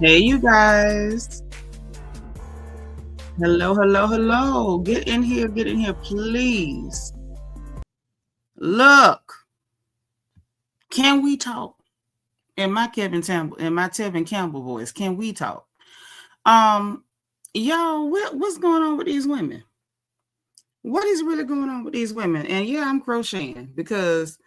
Hey, you guys. Hello, hello, hello. Get in here, please. Look, can we talk? In my Tevin Campbell voice, can we talk? Y'all, what's going on with these women? What is really going on with these women? And yeah, I'm crocheting because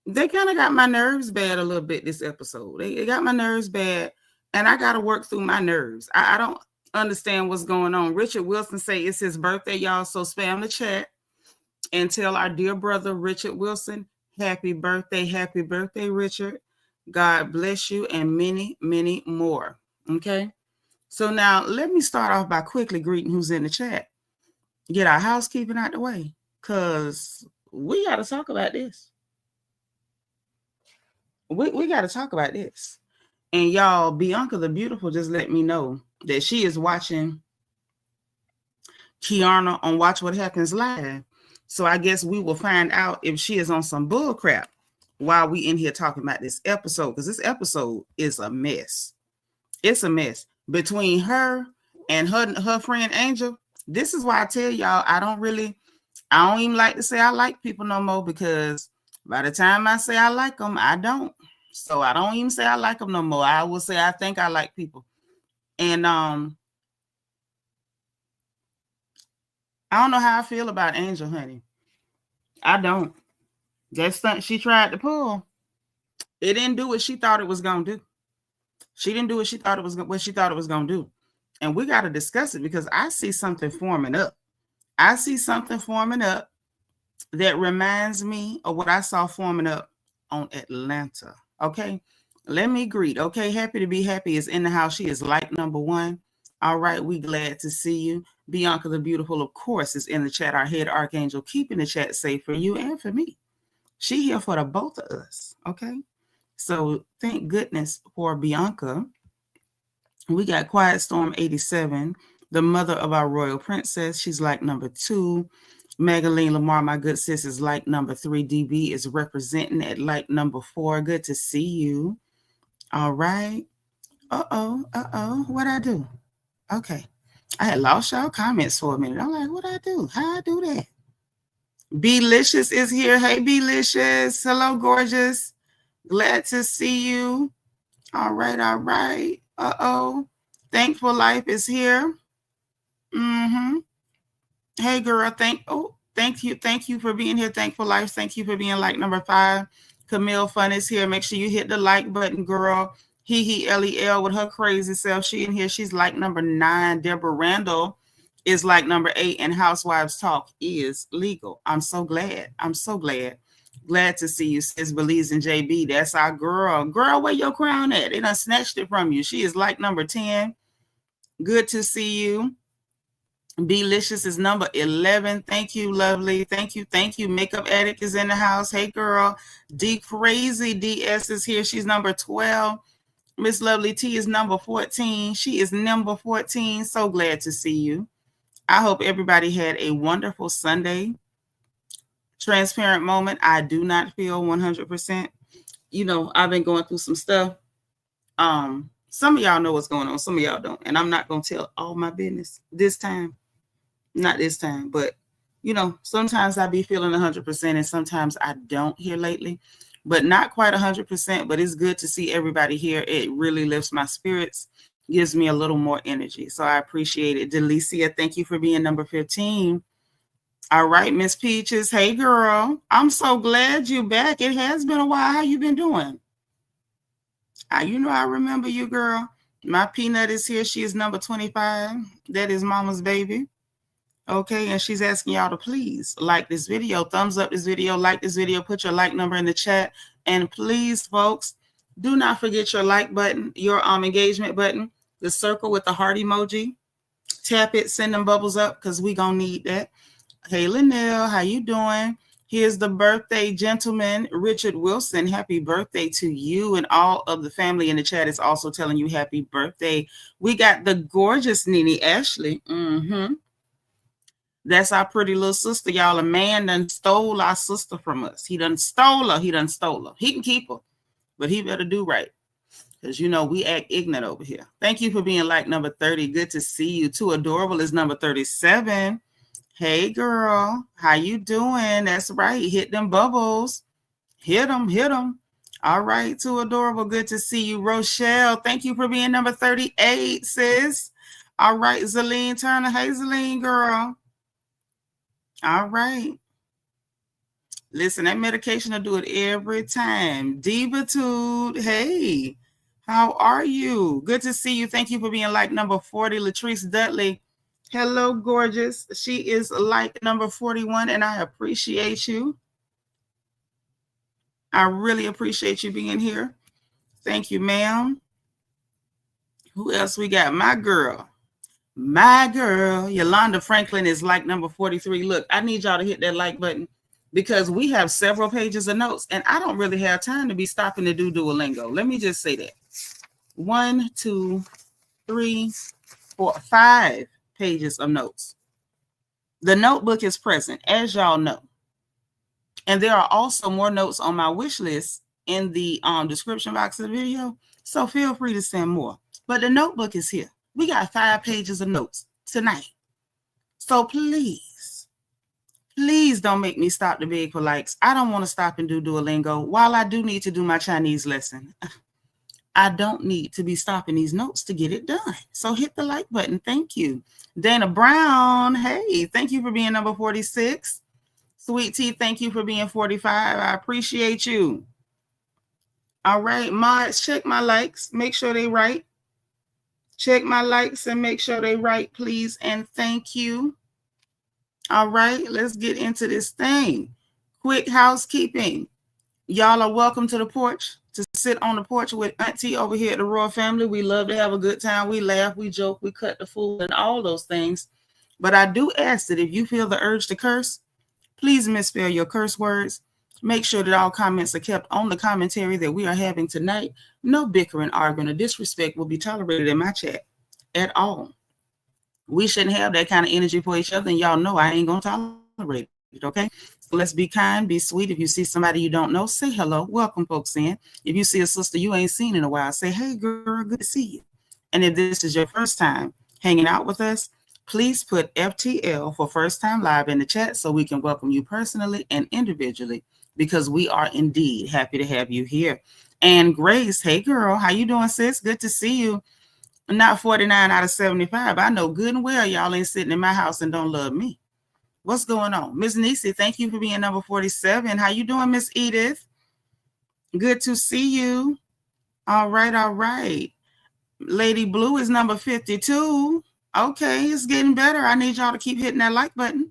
they kind of got my nerves bad a little bit this episode. They got my nerves bad, and I got to work through my nerves. I don't understand what's going on. Richard Wilson say it's his birthday, y'all. So spam the chat and tell our dear brother Richard Wilson, happy birthday, Richard. God bless you and many, many more. Okay. So now let me start off by quickly greeting who's in the chat. Get our housekeeping out the way, because we got to talk about this. We got to talk about this. And y'all, Bianca the Beautiful just let me know that she is watching Kiearna on Watch What Happens Live. So I guess we will find out if she is on some bull crap while we in here talking about this episode, because this episode is a mess. It's a mess. Between her and her friend Angel, this is why I tell y'all I don't even like to say I like people no more, because by the time I say I like them, I don't. So I don't even say I like them no more. I will say I think I like people. And I don't know how I feel about Angel, honey. I don't. That stunt she tried to pull, it didn't do what she thought it was gonna do. She didn't do what she thought it was gonna do. And we got to discuss it, because I see something forming up. I see something forming up that reminds me of what I saw forming up on Atlanta. Okay. Let me greet. Okay. Happy to be happy is in the house. She is like number one. All right. We glad to see you. Bianca the Beautiful, of course, is in the chat. Our head archangel, keeping the chat safe for you and for me. She here for the both of us. Okay. So thank goodness for Bianca. We got Quiet Storm 87, the mother of our royal princess. She's like number 2. Magaline Lamar, my good sis, is like number 3. DB is representing at like number 4. Good to see you. All right. Uh-oh. What'd I do? Okay. I had lost y'all comments for a minute. I'm like, what'd I do? How'd I do that? Belicious is here. Hey, Belicious. Hello, gorgeous. Glad to see you. All right. Uh-oh. Thankful Life is here. Hey, girl. Thank you for being here. Thankful Life. Thank you for being like number 5. Camille Fun is here. Make sure you hit the like button, girl. LEL with her crazy self. She in here. She's like number 9. Deborah Randall is like number 8. And Housewives Talk is legal. I'm so glad. Glad to see you, sis Belize and JB. That's our girl. Girl, where your crown at? They done snatched it from you. She is like number 10. Good to see you. Belicious is number 11. Thank you, lovely. Thank you. Makeup Addict is in the house. Hey, girl. D Crazy DS is here. She's number 12. Miss Lovely T is number 14. She is number 14. So glad to see you. I hope everybody had a wonderful Sunday. Transparent moment. I do not feel 100%. You know, I've been going through some stuff. Some of y'all know what's going on. Some of y'all don't. And I'm not going to tell all my business this time. Not this time, but you know, sometimes I be feeling 100% and sometimes I don't here lately, but not quite 100%, but it's good to see everybody here. It really lifts my spirits, gives me a little more energy. So I appreciate it. Delicia, thank you for being number 15. All right, Miss Peaches. Hey, girl. I'm so glad you're back. It has been a while. How you been doing? You know, I remember you, girl. My Peanut is here. She is number 25. That is Mama's baby. Okay, and she's asking y'all to please like this video, thumbs up this video, like this video, put your like number in the chat. And please, folks, do not forget your like button, your engagement button, the circle with the heart emoji. Tap it, send them bubbles up, because we gonna need that. Hey, Linnell, how you doing? Here's the birthday gentleman, Richard Wilson. Happy birthday to you, and all of the family in the chat is also telling you happy birthday. We got the gorgeous Nene Ashley. That's our pretty little sister, y'all. A man done stole our sister from us. He done stole her. He can keep her, but he better do right. because you know we act ignorant over here. Thank you for being like number 30. Good to see you. Too Adorable is number 37. Hey girl, how you doing? That's right. Hit them bubbles. Hit them, hit them. All right, Too Adorable. Good to see you. Rochelle, thank you for being number 38, sis. All right, Zaline Turner. Hey, Zaline, girl. All right. Listen, that medication will do it every time. Divatude, hey, how are you? Good to see you. Thank you for being like number 40. Latrice Dudley, hello, gorgeous. She is like number 41, and I appreciate you. I really appreciate you being here. Thank you, ma'am. Who else we got? My girl, Yolanda Franklin is like number 43. Look, I need y'all to hit that like button because we have several pages of notes, and I don't really have time to be stopping to do Duolingo. Let me just say that. 1, 2, 3, 4, 5 pages of notes. The notebook is present, as y'all know. And there are also more notes on my wish list in the description box of the video. So feel free to send more. But the notebook is here. We got 5 pages of notes tonight. So please don't make me stop to beg for likes. I don't want to stop and do Duolingo. While I do need to do my Chinese lesson, I don't need to be stopping these notes to get it done. So hit the like button. Thank you. Dana Brown, hey, thank you for being number 46. Sweet Tea, thank you for being 45. I appreciate you. All right, mods, check my likes. Make sure they right. Check my likes and make sure they right, please. And thank you. All right, let's get into this thing. Quick housekeeping. Y'all are welcome to the porch, to sit on the porch with Auntie over here at the Royal Family. We love to have a good time. We laugh, we joke, we cut the food and all those things. But I do ask that if you feel the urge to curse, please misspell your curse words. Make sure that all comments are kept on the commentary that we are having tonight. No bickering, arguing, or disrespect will be tolerated in my chat at all. We shouldn't have that kind of energy for each other, and y'all know I ain't going to tolerate it, okay? So let's be kind, be sweet. If you see somebody you don't know, say hello. Welcome, folks, in. If you see a sister you ain't seen in a while, say, hey, girl, good to see you. And if this is your first time hanging out with us, please put FTL for First Time Live in the chat so we can welcome you personally and individually, because we are indeed happy to have you here. And Grace, hey girl, how you doing, sis? Good to see you. Not 49 out of 75. I know good and well y'all ain't sitting in my house and don't love me. What's going on? Miss Nisi, thank you for being number 47. How you doing, Miss Edith? Good to see you. All right, all right. Lady Blue is number 52. Okay, it's getting better. I need y'all to keep hitting that like button.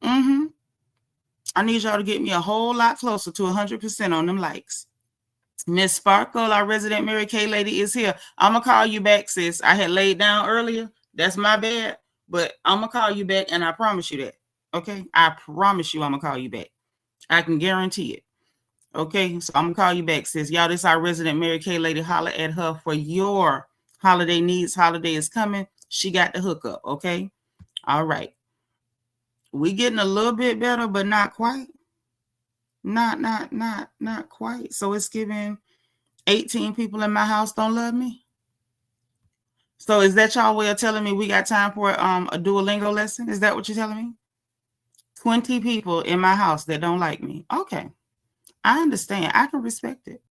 I need y'all to get me a whole lot closer to 100% on them likes. Miss Sparkle, our resident Mary Kay lady, is here. I'm going to call you back, sis. I had laid down earlier. That's my bad. But I'm going to call you back, and I promise you that. Okay? I promise you I'm going to call you back. I can guarantee it. Okay? So I'm going to call you back, sis. Y'all, this is our resident Mary Kay lady. Holler at her for your holiday needs. Holiday is coming. She got the hookup. Okay? All right. We getting a little bit better, but not quite. Not quite. So it's giving 18 people in my house don't love me. So is that y'all way of telling me we got time for a Duolingo lesson? Is that what you're telling me? 20 people in my house that don't like me. Okay. I understand. I can respect it.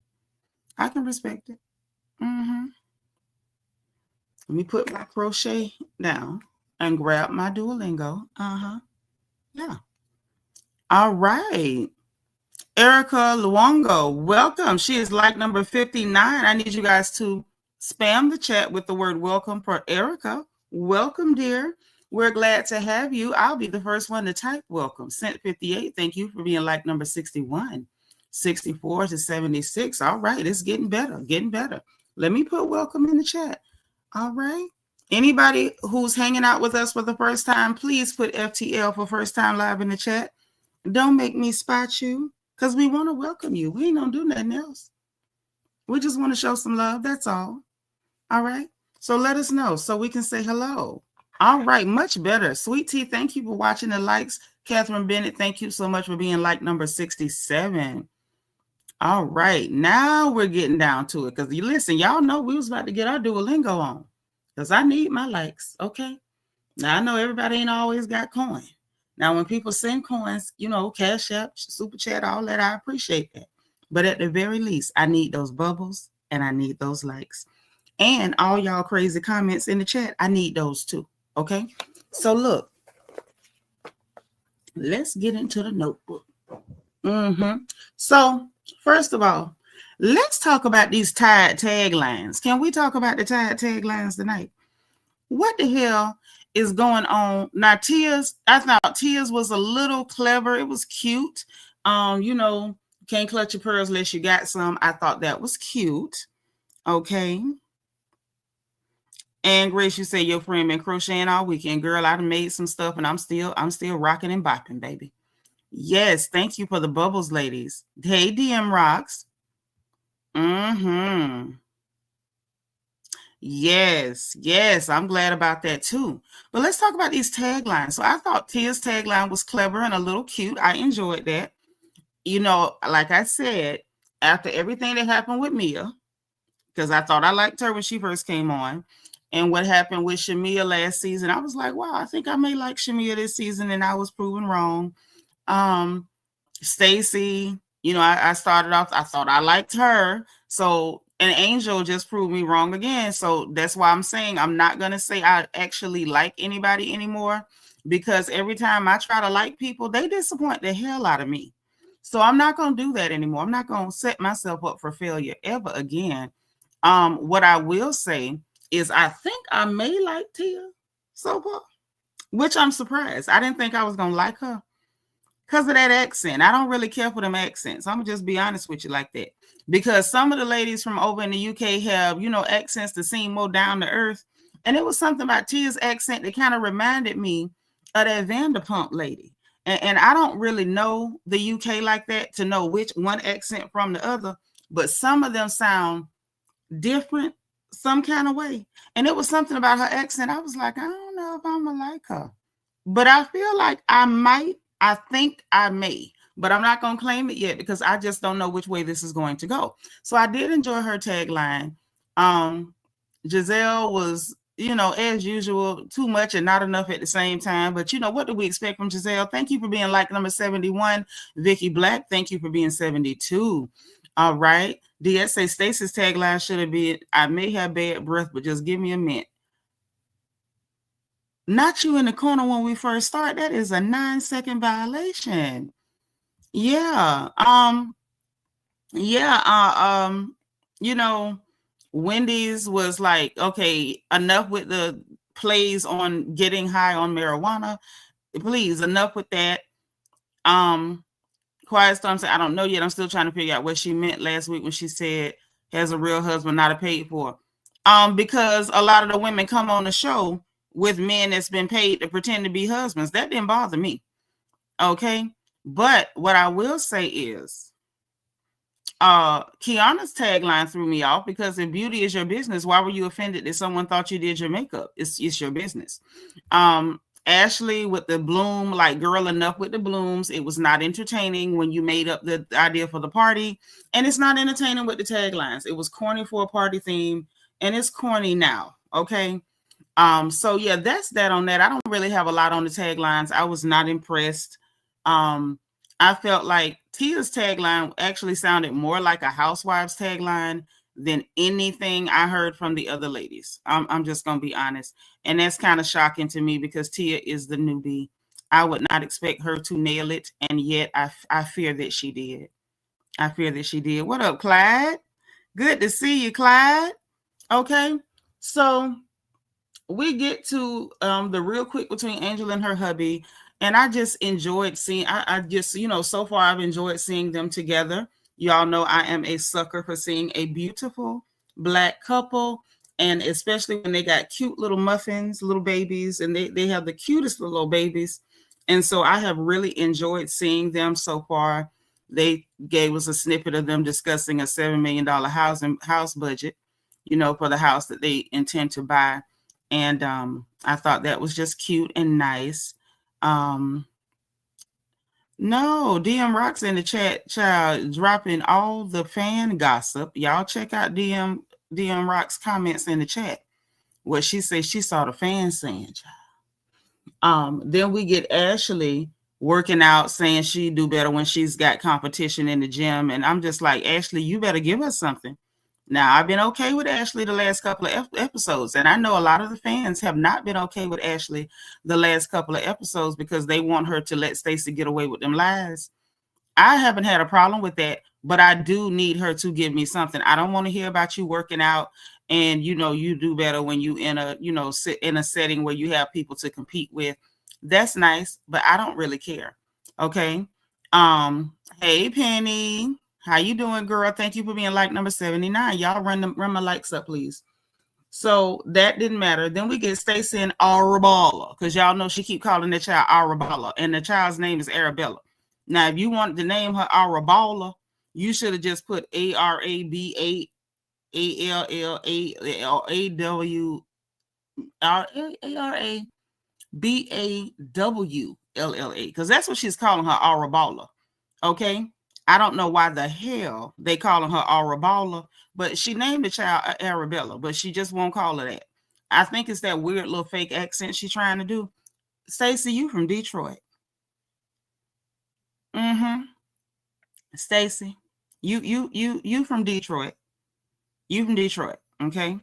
I can respect it. Let me put my crochet down and grab my Duolingo. Yeah. All right. Erica Luongo, welcome. She is like number 59. I need you guys to spam the chat with the word welcome for Erica. Welcome, dear. We're glad to have you. I'll be the first one to type welcome. Cent 58, thank you for being like number 61. 64 to 76. All right, it's getting better, getting better. Let me put welcome in the chat. All right. Anybody who's hanging out with us for the first time, please put FTL for First Time Live in the chat. Don't make me spot you, because we want to welcome you. We ain't going to do nothing else. We just want to show some love. That's all. All right. So let us know so we can say hello. All right. Much better. Sweet Tea, thank you for watching the likes. Catherine Bennett, thank you so much for being like number 67. All right, now we're getting down to it. Because you listen, y'all know we was about to get our Duolingo on. Because I need my likes, okay? Now I know everybody ain't always got coin. Now when people send coins, Cash App, Super Chat, all that, I appreciate that. But at the very least, I need those bubbles and I need those likes. And all y'all crazy comments in the chat, I need those too, okay? So look, let's get into the notebook. So first of all, let's talk about these tied taglines. Can we talk about the tied taglines tonight? What the hell is going on? Now, I thought Tia's was a little clever. It was cute. Can't clutch your pearls unless you got some. I thought that was cute. Okay. And Grace, you say your friend been crocheting all weekend. Girl, I done made some stuff and I'm still rocking and bopping, baby. Yes, thank you for the bubbles, ladies. Hey, DM Rocks. Yes, I'm glad about that too. But let's talk about these taglines. So I thought Tia's tagline was clever and a little cute. I enjoyed that. Like I said, after everything that happened with Mia, because I thought I liked her when she first came on, and what happened with Shamia last season, I was like, wow, I think I may like Shamia this season, and I was proven wrong. Stacy, I started off, I thought I liked her. So an Angel just proved me wrong again. So that's why I'm saying I'm not going to say I actually like anybody anymore, because every time I try to like people, they disappoint the hell out of me. So I'm not going to do that anymore. I'm not going to set myself up for failure ever again. What I will say is I think I may like Tia so far, which I'm surprised. I didn't think I was going to like her because of that accent. I don't really care for them accents. I'm going to just be honest with you like that. Because some of the ladies from over in the UK have, accents that seem more down to earth. And it was something about Tia's accent that kind of reminded me of that Vanderpump lady. And I don't really know the UK like that to know which one accent from the other. But some of them sound different some kind of way. And it was something about her accent. I was like, I don't know if I'm going to like her. But I feel like I might. I think I may, but I'm not going to claim it yet because I just don't know which way this is going to go. So I did enjoy her tagline. Giselle was, as usual, too much and not enough at the same time. But, what do we expect from Giselle? Thank you for being like number 71. Vicky Black, thank you for being 72. All right. DS say Stacy's tagline should have been, I may have bad breath, but just give me a minute. Not you in the corner when we first start. That is a 9-second violation. Yeah. Wendy's was like, okay, enough with the plays on getting high on marijuana. Please, enough with that. Quiet Storm said, I don't know yet. I'm still trying to figure out what she meant last week when she said has a real husband, not a paid for. Because a lot of the women come on the show with men that's been paid to pretend to be husbands. That didn't bother me. Okay. But what I will say is Kiearna's tagline threw me off, because if beauty is your business, why were you offended that someone thought you did your makeup? It's your business. Ashley with the bloom, like, girl, enough with the blooms. It was not entertaining when you made up the idea for the party, and it's not entertaining with the taglines. It was corny for a party theme, and it's corny now. Okay. So yeah, that's that on that. I don't really have a lot on the taglines. I was not impressed. I felt like Tia's tagline actually sounded more like a housewives tagline than anything I heard from the other ladies. I'm just going to be honest. And that's kind of shocking to me because Tia is the newbie. I would not expect her to nail it. And yet I fear that she did. I fear that she did. What up, Clyde? Good to see you, Clyde. Okay. So we get to the real quick between Angel and her hubby. And I just enjoyed seeing, I just, so far I've enjoyed seeing them together. Y'all know I am a sucker for seeing a beautiful Black couple. And especially when they got cute little muffins, little babies, and they have the cutest little babies. And so I have really enjoyed seeing them so far. They gave us a snippet of them discussing a $7 million house budget, for the house that they intend to buy. And I thought that was just cute and nice. No, DM Rocks in the chat, child, dropping all the fan gossip. Y'all check out DM Rocks comments in the chat. What she said she saw the fans saying, child. Then we get Ashley working out, saying she do better when she's got competition in the gym. And I'm just like, Ashley, you better give us something. Now, I've been okay with Ashley the last couple of episodes, and I know a lot of the fans have not been okay with Ashley the last couple of episodes because they want her to let Stacy get away with them lies. I haven't had a problem with that, but I do need her to give me something. I don't want to hear about you working out and you do better when you in a sit in a setting where you have people to compete with. That's nice, but I don't really care. Okay. Hey Penny, how you doing, girl? Thank you for being like number 79. Y'all run my likes up, please. So that didn't matter. Then we get Stacy and Arabella, because y'all know she keep calling the child Arabella, and the child's name is Arabella. Now, if you wanted to name her Arabella, you should have just put Araballa, because that's what she's calling her, Arabella. Okay. I don't know why the hell they calling her Arabella, but she named the child Arabella, but she just won't call her that. I think it's that weird little fake accent she's trying to do. Stacy, you from Detroit. Mm-hmm. Stacy, you from Detroit. You from Detroit, okay?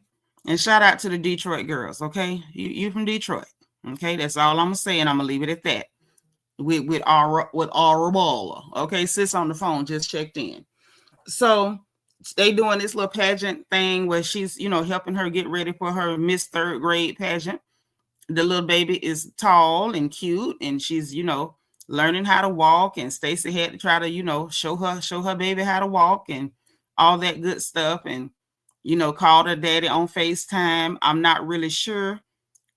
And shout out to the Detroit girls, okay? You from Detroit. Okay, that's all I'm gonna say, and I'm gonna leave it at that. With Arabella. Okay, sis on the phone just checked in. So they doing this little pageant thing where she's, helping her get ready for her Miss Third Grade pageant. The little baby is tall and cute, and she's, learning how to walk. And Stacy had to try to, show her baby how to walk and all that good stuff. And, called her daddy on FaceTime. I'm not really sure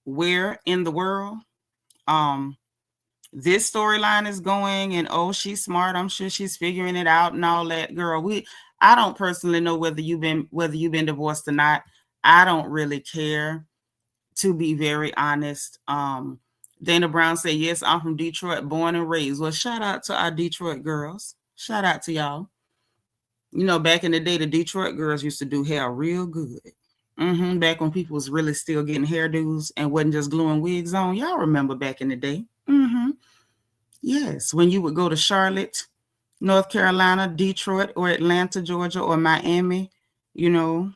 where in the world this storyline is going. And she's smart. I'm sure she's figuring it out and all that. Girl, I don't personally know whether you've been divorced or not. I don't really care, to be very honest. Dana Brown said, yes, I'm from Detroit, born and raised. Well, shout out to our Detroit girls. Shout out to y'all. Back in the day, the Detroit girls used to do hair real good. Back when people was really still getting hairdos and wasn't just gluing wigs on. Y'all remember back in the day. Yes, when you would go to Charlotte, North Carolina, Detroit, or Atlanta, Georgia, or Miami, or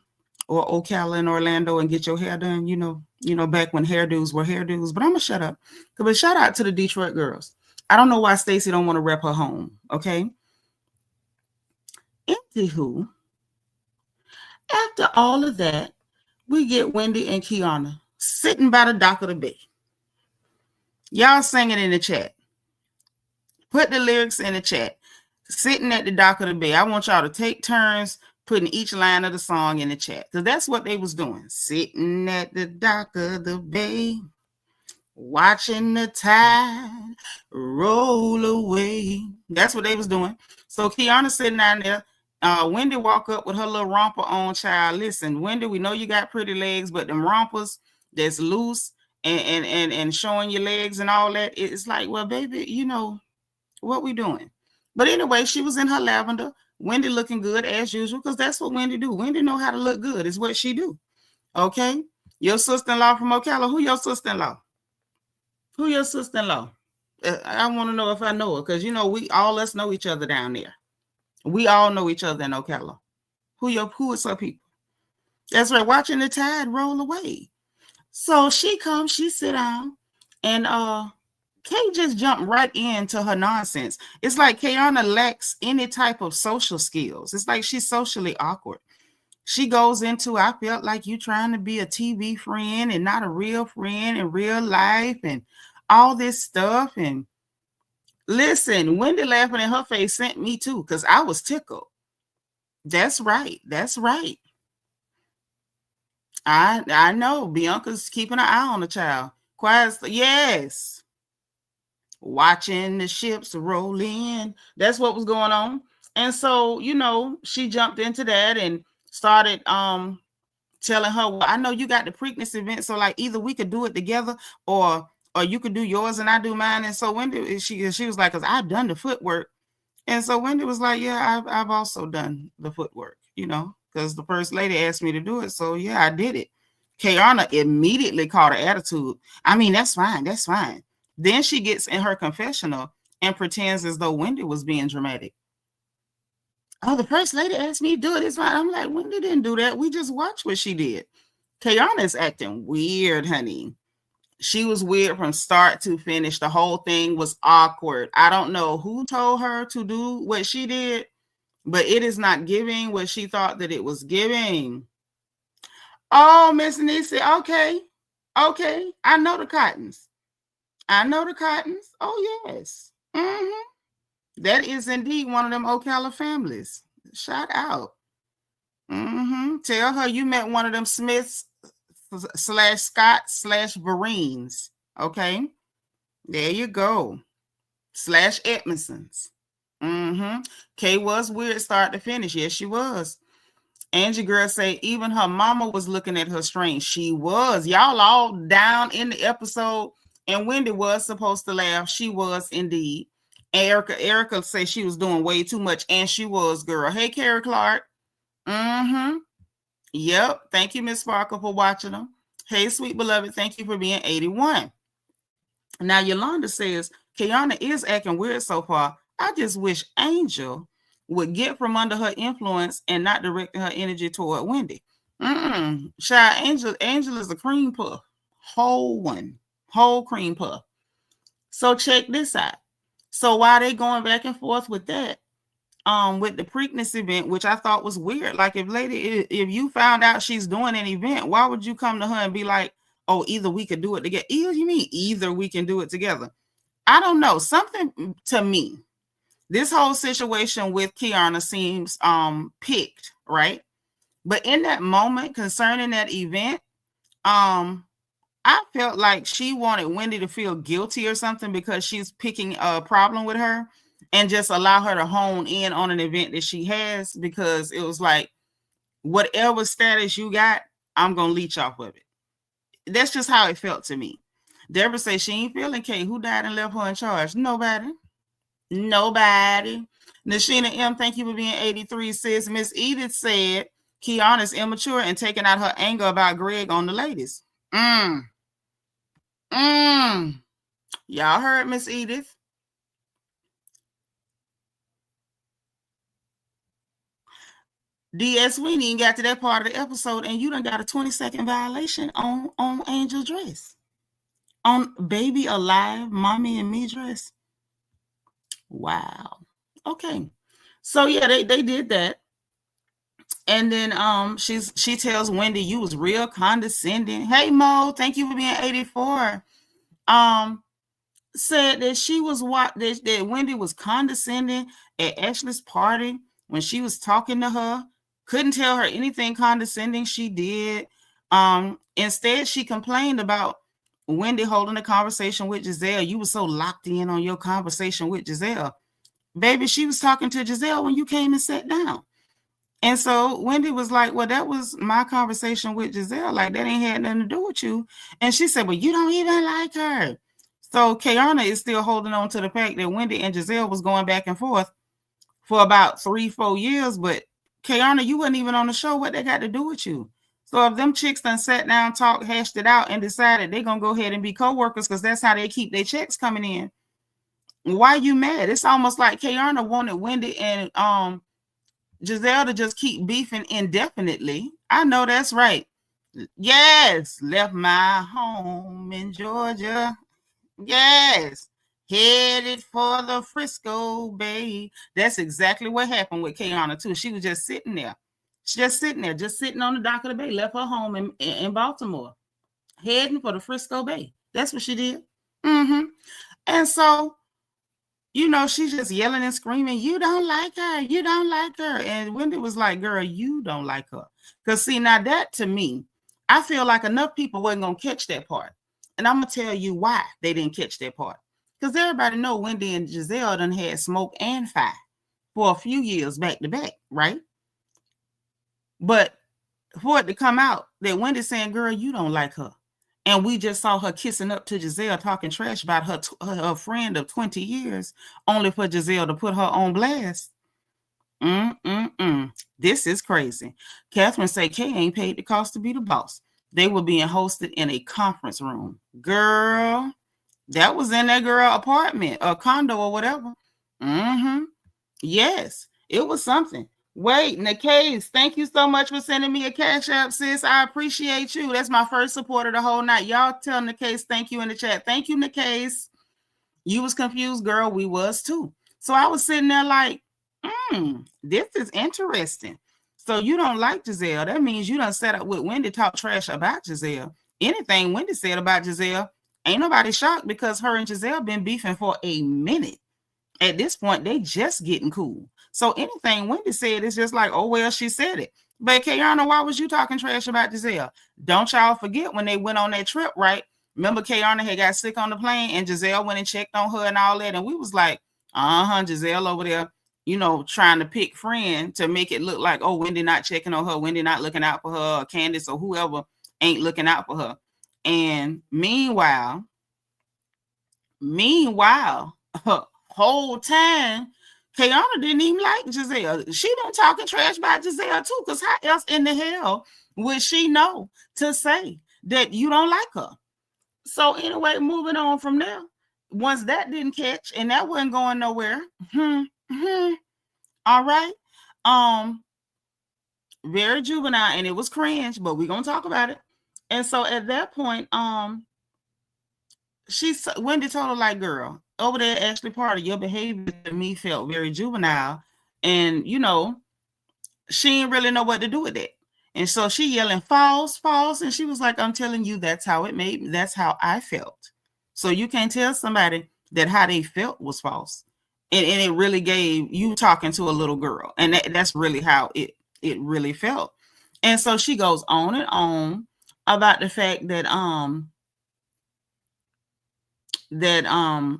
Ocala and Orlando, and get your hair done, back when hairdos were hairdos. But I'm gonna shut up. But shout out to the Detroit girls. I don't know why Stacy don't want to rep her home. Okay. Anywho, after all of that, we get Wendy and Kiearna sitting by the dock of the bay. Y'all singing in the chat. Put the lyrics in the chat. Sitting at the dock of the bay. I want y'all to take turns putting each line of the song in the chat, because that's what they was doing. Sitting at the dock of the bay, watching the tide roll away. That's what they was doing. So Kiearna sitting down there. Wendy walk up with her little romper on, child. Listen, Wendy, we know you got pretty legs, but them rompers that's loose and showing your legs and all that, it's like, well, baby, what we doing? But anyway, she was in her lavender. Wendy looking good as usual, because that's what Wendy do. Wendy know how to look good. Is what she do. Okay? Your sister-in-law from Ocala. Who your sister-in-law? Who your sister-in-law? I want to know if I know her, because, we all us know each other down there. We all know each other in Ocala. Who is her people? That's right, watching the tide roll away. So she comes, she sit down, and Kay just jumped right into her nonsense. It's like Kiearna lacks any type of social skills. It's like she's socially awkward. She goes into, I felt like you trying to be a TV friend and not a real friend in real life and all this stuff. And listen, Wendy laughing in her face sent me too, because I was tickled. That's right. That's right. I know Bianca's keeping an eye on the child. Quiet. Yes. Watching the ships roll in. That's what was going on. And so, she jumped into that and started telling her, well, I know you got the Preakness event, so like either we could do it together or or you could do yours and I do mine. And so Wendy, she was like, because I've done the footwork. And so Wendy was like, yeah, I've also done the footwork, you know, because the first lady asked me to do it. So yeah, I did it. Kiearna immediately caught her attitude. I mean, that's fine. That's fine. Then she gets in her confessional and pretends as though Wendy was being dramatic. Oh, the first lady asked me to do it. It's fine. I'm like, Wendy didn't do that. We just watched what she did. Kiearna is acting weird, honey. She was weird from start to finish. The whole thing was awkward. I don't know who told her to do what she did, but it is not giving what she thought that it was giving. Oh, Miss Nisi, okay. Okay. I know the Cottons. I know the Cottons. Oh, yes. Mm-hmm. That is indeed one of them Ocala families. Shout out. Mm-hmm. Tell her you met one of them Smiths / Scott / Vereen's. Okay. There you go. / Edmondson's. Mm-hmm. Kay was weird start to finish. Yes, she was. Angie girl say even her mama was looking at her strange. She was. Y'all all down in the episode. And Wendy was supposed to laugh. She was indeed. Erica say she was doing way too much. And she was, girl. Hey, Carrie Clark. Mm-hmm. Yep. Thank you, Miss Sparkle, for watching them. Hey, sweet beloved. Thank you for being 81. Now, Yolanda says, Kiearna is acting weird so far. I just wish Angel would get from under her influence and not directing her energy toward Wendy. Shy, Angel is a cream puff. Whole one. Whole cream puff. So check this out. So while they going back and forth with that, with the Preakness event, which I thought was weird. Like if you found out she's doing an event, why would you come to her and be like, oh, either we could do it together? You mean either we can do it together? I don't know. Something to me, this whole situation with Kiearna seems picked, right? But in that moment concerning that event, I felt like she wanted Wendy to feel guilty or something because she's picking a problem with her and just allow her to hone in on an event that she has, because it was like, whatever status you got, I'm going to leech off of it. That's just how it felt to me. Deborah says she ain't feeling Kay. Who died and left her in charge? Nobody. Nashina M, thank you for being 83, says Miss Edith said Kiearna's immature and taking out her anger about Greg on the ladies. Y'all heard Miss Edith? DS, we ain't even got to that part of the episode, and you done got a 20-second violation on Angel dress. On Baby Alive, Mommy and Me dress. Wow. Okay. So yeah, they did that. And then she tells Wendy, you was real condescending. Hey Mo, thank you for being 84. Said that she was that Wendy was condescending at Ashley's party when she was talking to her. Couldn't tell her anything condescending she did. Instead, she complained about Wendy holding a conversation with Giselle. You were so locked in on your conversation with Giselle. Baby, she was talking to Giselle when you came and sat down. And so Wendy was like, well, that was my conversation with Giselle. Like, that ain't had nothing to do with you. And she said, well, you don't even like her. So Kiearna is still holding on to the fact that Wendy and Giselle was going back and forth for about 3-4 years. But Kiearna, you wasn't even on the show. What they got to do with you? So if them chicks done sat down, talked, hashed it out, and decided they're going to go ahead and be co-workers because that's how they keep their checks coming in, why you mad? It's almost like Kiearna wanted Wendy and Giselle to just keep beefing indefinitely. I know that's right. Yes, left my home in Georgia. Yes, headed for the Frisco Bay. That's exactly what happened with Kiearna too. She was just sitting there. Just sitting on the dock of the bay. Left her home in Baltimore, heading for the Frisco Bay. That's what she did. And so, you know, she's just yelling and screaming, you don't like her. You don't like her. And Wendy was like, girl, you don't like her. Because see, now that to me, I feel like enough people wasn't going to catch that part. And I'm going to tell you why they didn't catch that part. Because everybody know Wendy and Giselle done had smoke and fire for a few years back to back, right? But for it to come out that Wendy's saying, girl, you don't like her. And we just saw her kissing up to Giselle, talking trash about her friend of 20 years, only for Giselle to put her on blast. This is crazy. Catherine say Kay ain't paid the cost to be the boss. They were being hosted in a conference room. Girl, that was in that girl apartment or condo or whatever. Yes, it was something. Wait, Nicaise, thank you so much for sending me a cash app, sis. I appreciate you. That's my first supporter the whole night. Y'all tell Nicaise thank you in the chat. Thank you, Nicaise. You was confused, girl. We was too. So I was sitting there like, this is interesting. So you don't like Giselle. That means you done set up with Wendy, talk trash about Giselle. Anything Wendy said about Giselle, ain't nobody shocked because her and Giselle been beefing for a minute. At this point, they just getting cool. So anything Wendy said is just like, oh, well, she said it. But Kiearna, why was you talking trash about Giselle? Don't y'all forget when they went on that trip, right? Remember Kiearna had got sick on the plane and Giselle went and checked on her and all that. And we was like, Giselle over there, you know, trying to pick friend to make it look like, oh, Wendy not checking on her, Wendy not looking out for her, or Candace or whoever ain't looking out for her. And meanwhile, whole time, Kiearna didn't even like Giselle. She been talking trash about Giselle too, because how else in the hell would she know to say that you don't like her? So anyway, moving on from there. Once that didn't catch and that wasn't going nowhere. All right. Very juvenile and it was cringe, but we're gonna talk about it. And so at that point, Wendy told her, like, girl, over there, Ashley Party, your behavior to me felt very juvenile. And, you know, she didn't really know what to do with it. And so she yelling, false, false. And she was like, I'm telling you, that's how it made me. That's how I felt. So you can't tell somebody that how they felt was false. And it really gave you talking to a little girl. And that's really how it really felt. And so she goes on and on about the fact that,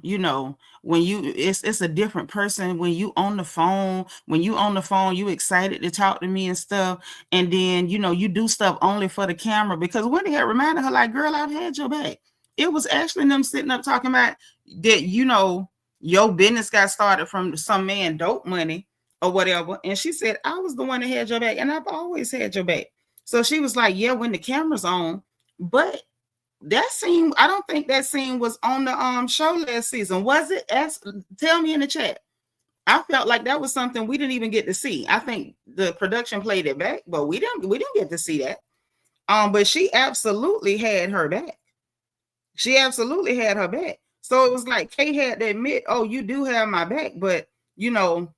you know, when you it's a different person when you on the phone. When you on the phone, you excited to talk to me and stuff, and then, you know, you do stuff only for the camera. Because Wendy had reminded her, like, girl, I've had your back. It was Ashley and them sitting up talking about that, you know, your business got started from some man dope money or whatever, and she said, I was the one that had your back, and I've always had your back. So she was like, yeah, when the camera's on. But that scene, I don't think that scene was on the show last season, was it? Tell me in the chat. I felt like that was something we didn't even get to see. I think the production played it back, but we didn't get to see that. But she absolutely had her back. She absolutely had her back. So it was like Kay had to admit, oh, you do have my back, but, you know,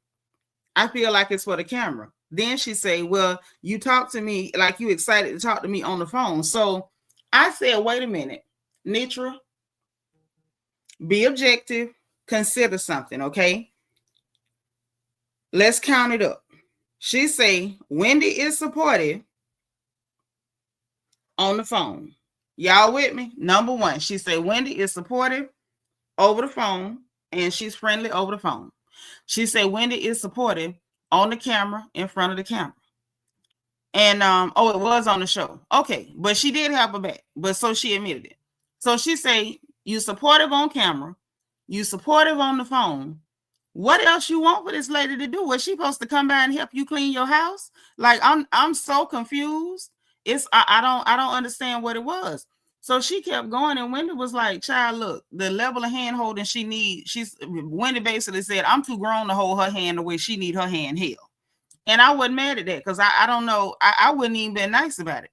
I feel like it's for the camera. Then she say, well, you talk to me like you excited to talk to me on the phone. So I said, wait a minute, Nitra, be objective, consider something, okay? Let's count it up. She say, Wendy is supportive on the phone. Y'all with me? Number one, she say, Wendy is supportive over the phone, and she's friendly over the phone. She say, Wendy is supportive on the camera, in front of the camera. And it was on the show. Okay, but she did have a back, but so she admitted it. So she say, you supportive on camera, you supportive on the phone. What else you want for this lady to do? Was she supposed to come by and help you clean your house? Like, I'm so confused. I don't understand what it was. So she kept going, and Wendy was like, child, look, the level of hand holding she needs, Wendy basically said, I'm too grown to hold her hand the way she need her hand held. And I wasn't mad at that because I don't know. I wouldn't even been nice about it.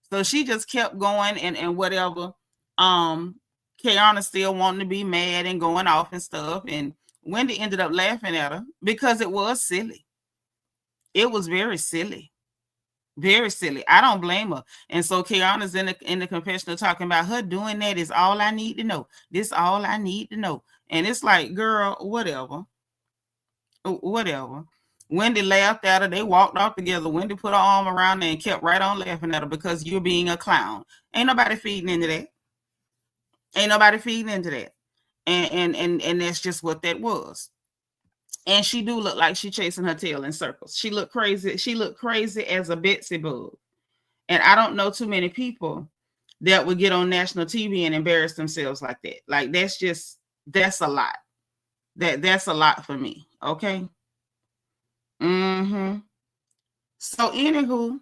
So she just kept going and whatever. Kiearna still wanting to be mad and going off and stuff. And Wendy ended up laughing at her because it was silly. It was very silly. Very silly. I don't blame her. And so Kiearna's in the confessional talking about her doing that is all I need to know. This all I need to know. And it's like, girl, whatever. Whatever. Wendy laughed at her. They walked off together. Wendy put her arm around her and kept right on laughing at her because you're being a clown. Ain't nobody feeding into that. Ain't nobody feeding into that. And that's just what that was. And she do look like she chasing her tail in circles. She looked crazy. She looked crazy as a Betsy bug. And I don't know too many people that would get on national TV and embarrass themselves like that. Like that's a lot. That's a lot for me. Okay. So anywho,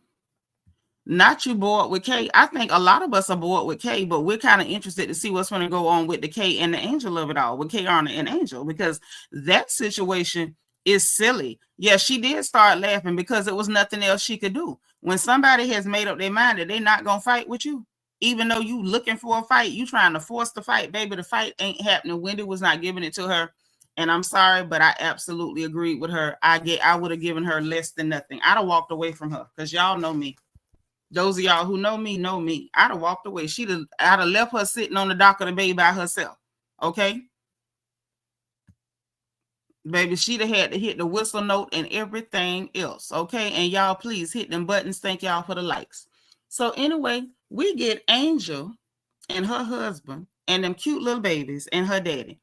not you bored with Kay. I think a lot of us are bored with Kay, but we're kind of interested to see what's going to go on with the Kay and the Angel of it all, with Kiearna and Angel, because that situation is silly. Yeah, she did start laughing because it was nothing else she could do. When somebody has made up their mind that they're not going to fight with you, even though you looking for a fight, you trying to force the fight, baby, the fight ain't happening. Wendy was not giving it to her. And I'm sorry, but I absolutely agreed with her. I would have given her less than nothing. I'd have walked away from her because y'all know me. Those of y'all who know me know me. I'd have walked away. I'd have left her sitting on the dock of the bay by herself. Okay? Baby, she'd have had to hit the whistle note and everything else. Okay? And y'all, please hit them buttons. Thank y'all for the likes. So anyway, we get Angel and her husband and them cute little babies and her daddy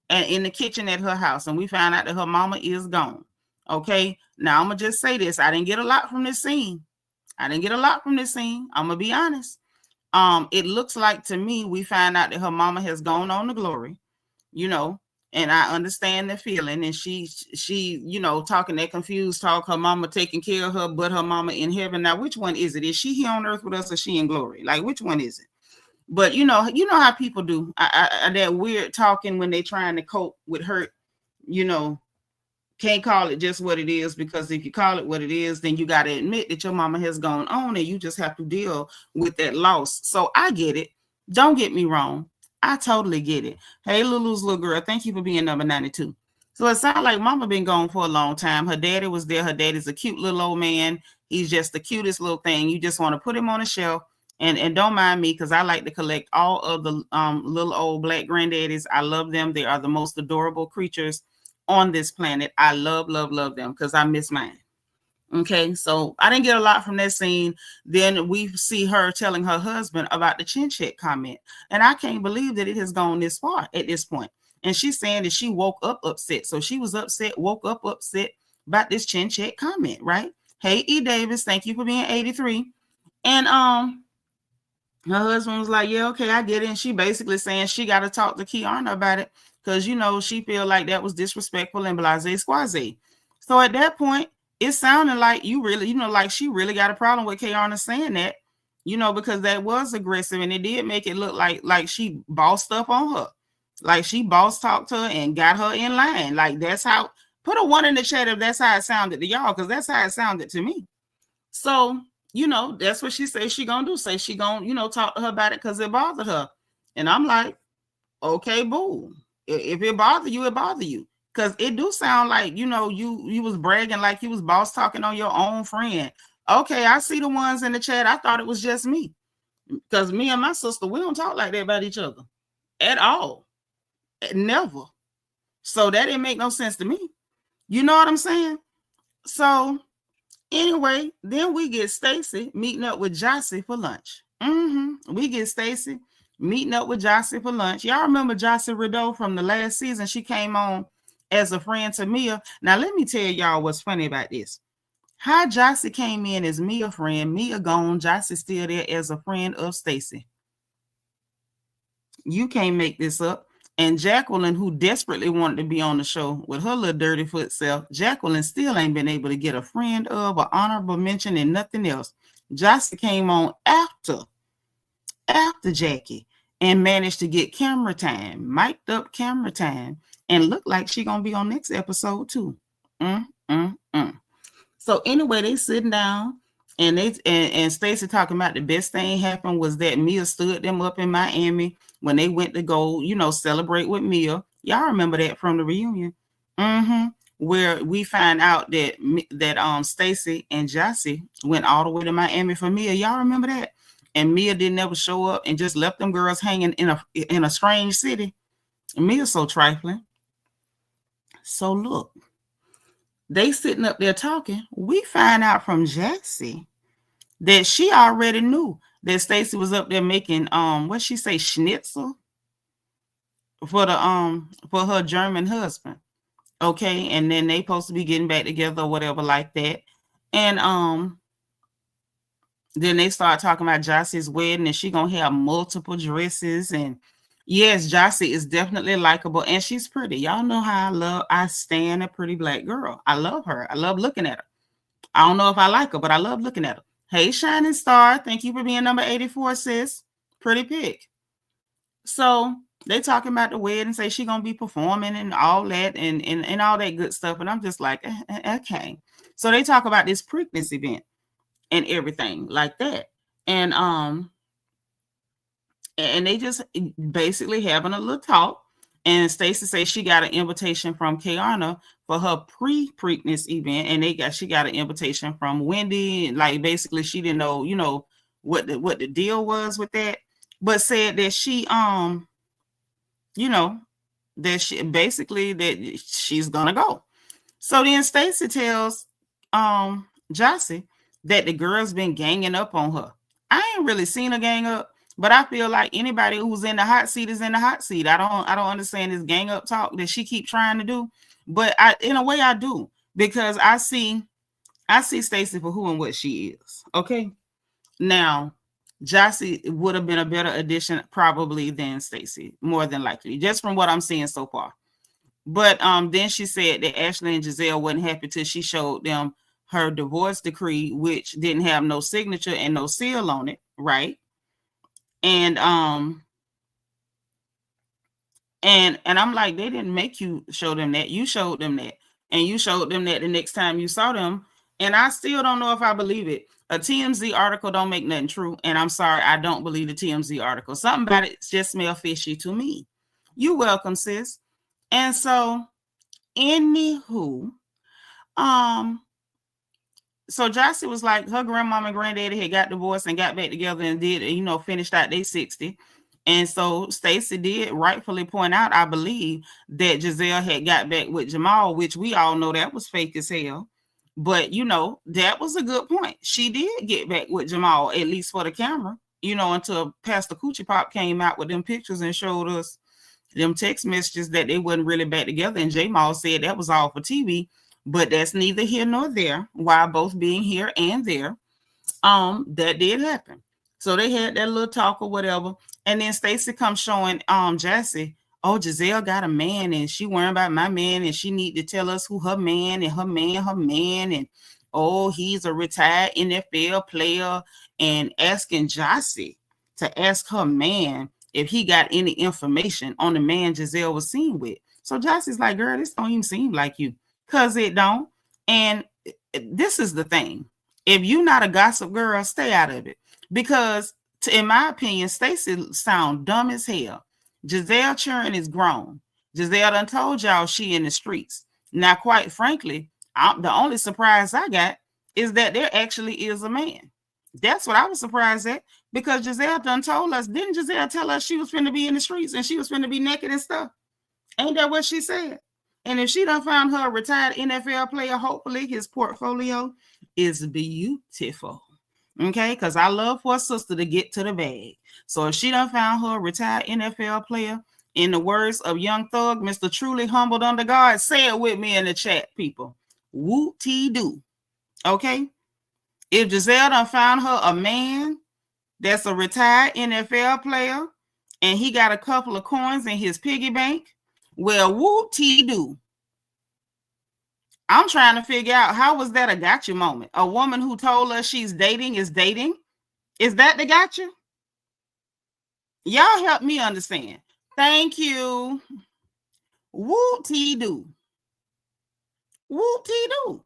and in the kitchen at her house. And we found out that her mama is gone. Okay? Now, I'm going to just say this. I didn't get a lot from this scene. I'm going to be honest. It looks like to me, we find out that her mama has gone on to glory, you know, and I understand the feeling. And she, you know, talking that confused talk, her mama taking care of her, but her mama in heaven. Now, which one is it? Is she here on earth with us or she in glory? Like, which one is it? But you know how people do that weird talking when they're trying to cope with hurt, you know. Can't call it just what it is, because if you call it what it is, then you got to admit that your mama has gone on and you just have to deal with that loss. So I get it. Don't get me wrong. I totally get it. Hey, Lulu's little girl, thank you for being number 92. So it sounds like mama been gone for a long time. Her daddy was there. Her daddy's a cute little old man. He's just the cutest little thing. You just want to put him on a shelf. And don't mind me, because I like to collect all of the little old black granddaddies. I love them. They are the most adorable creatures on this planet. I love them because I miss mine. Okay, so I didn't get a lot from that scene. Then we see her telling her husband about the Chin-Chek comment, and I can't believe that it has gone this far at this point. And she's saying that she woke up upset. So she was upset, woke up upset about this Chin-Chek comment, right? Hey, E. Davis, thank you for being 83. And her husband was like, yeah, okay, I get it. And she basically saying she got to talk to Kiearna about it, because, you know, she feel like that was disrespectful and blase squaze. So at that point, it sounded like you really, you know, like she really got a problem with Kiearna saying that, you know, because that was aggressive, and it did make it look like she bossed up on her. Like she boss talked to her and got her in line. Like that's how, put a 1 in the chat if that's how it sounded to y'all, because that's how it sounded to me. So, you know, that's what she says she gonna do. Say she gonna, you know, talk to her about it because it bothered her. And I'm like, okay, boo. If it bother you, it bother you. Because it do sound like, you know, you was bragging like you was boss talking on your own friend. Okay, I see the ones in the chat. I thought it was just me. Because me and my sister, we don't talk like that about each other. At all. Never. So that didn't make no sense to me. You know what I'm saying? So anyway, then we get Stacy meeting up with Jossie for lunch. We get Stacy meeting up with Jossie for lunch. Y'all remember Jossie Rideau from the last season? She came on as a friend to Mia. Now, let me tell y'all what's funny about this. How Jossie came in as Mia friend, Mia gone, Jossie still there as a friend of Stacy. You can't make this up. And Jacqueline, who desperately wanted to be on the show with her little dirty foot self, Jacqueline still ain't been able to get a friend of, an honorable mention, and nothing else. Jossie came on after Jackie and managed to get camera time, mic'd up camera time, and looked like she gonna be on next episode too. So anyway, they sitting down and Stacy talking about the best thing happened was that Mia stood them up in Miami when they went to go, you know, celebrate with Mia. Y'all remember that from the reunion? Where we find out that Stacy and Jossie went all the way to Miami for Mia. Y'all remember that? And Mia didn't ever show up and just left them girls hanging in a strange city. And Mia's so trifling. So look, they sitting up there talking. We find out from Jossie that she already knew that Stacy was up there making what she say, schnitzel for her German husband. Okay, and then they supposed to be getting back together or whatever like that. And Then they start talking about Jossie's wedding and she gonna have multiple dresses. And yes, Jossie is definitely likable and she's pretty. Y'all know how I stand a pretty black girl. I love her. I love looking at her. I don't know if I like her, but I love looking at her. Hey, Shining Star, thank you for being number 84, sis. Pretty pick. So they talking about the wedding, say she gonna be performing and all that and all that good stuff. And I'm just like, okay. So they talk about this Preakness event and everything like that. And they just basically having a little talk. And Stacy says she got an invitation from Kiearna for her Preakness event, and she got an invitation from Wendy. Like basically, she didn't know, what the deal was with that, but said that she that she's gonna go. So then Stacy tells Jossie that the girl's been ganging up on her. I ain't really seen her gang up, but I feel like anybody who's in the hot seat is in the hot seat. I don't understand this gang up talk that she keep trying to do, but in a way I do, because I see Stacy for who and what she is. Okay. Now, Jossie would have been a better addition probably than Stacy, more than likely, just from what I'm seeing so far. But then she said that Ashley and Giselle wasn't happy till she showed them her divorce decree, which didn't have no signature and no seal on it, right? And I'm like, they didn't make you show them that. You showed them that. And you showed them that the next time you saw them. And I still don't know if I believe it. A TMZ article don't make nothing true. And I'm sorry, I don't believe the TMZ article. Something about it just smell fishy to me. You welcome, sis. And so, anywho, so Jossie was like, her grandmama and granddaddy had got divorced and got back together and did, finished out their 60. And so Stacy did rightfully point out, I believe, that Giselle had got back with Jamal, which we all know that was fake as hell. But, that was a good point. She did get back with Jamal, at least for the camera, until Pastor Coochie Pop came out with them pictures and showed us them text messages that they wasn't really back together. And Jamal said that was all for TV. But that's neither here nor there, while both being here and there. That did happen. So they had that little talk or whatever. And then Stacy comes showing Jossie, oh, Giselle got a man and she worrying about my man and she need to tell us who her man and oh, he's a retired NFL player, and asking Jossie to ask her man if he got any information on the man Giselle was seen with. So Jossie's like, girl, this don't even seem like you. Because it don't. And this is the thing. If you're not a gossip girl, stay out of it. Because, in my opinion, Stacy sound dumb as hell. Giselle Churn is grown. Giselle done told y'all she in the streets. Now, quite frankly, the only surprise I got is that there actually is a man. That's what I was surprised at. Because Giselle done told us. Didn't Giselle tell us she was finna be in the streets and she was finna be naked and stuff? Ain't that what she said? And if she done found her a retired NFL player, hopefully his portfolio is beautiful. Okay, because I love for a sister to get to the bag. So if she done found her a retired NFL player, in the words of Young Thug, Mr. Truly Humbled Under God, say it with me in the chat, people. Woo-tee-doo. Okay? If Giselle done found her a man that's a retired NFL player and he got a couple of coins in his piggy bank, well, woo-tee-doo. I'm trying to figure out, how was that a gotcha moment? A woman who told us she's dating is dating? Is that the gotcha? Y'all help me understand. Thank you. Woo-tee-doo. Woo-tee-doo.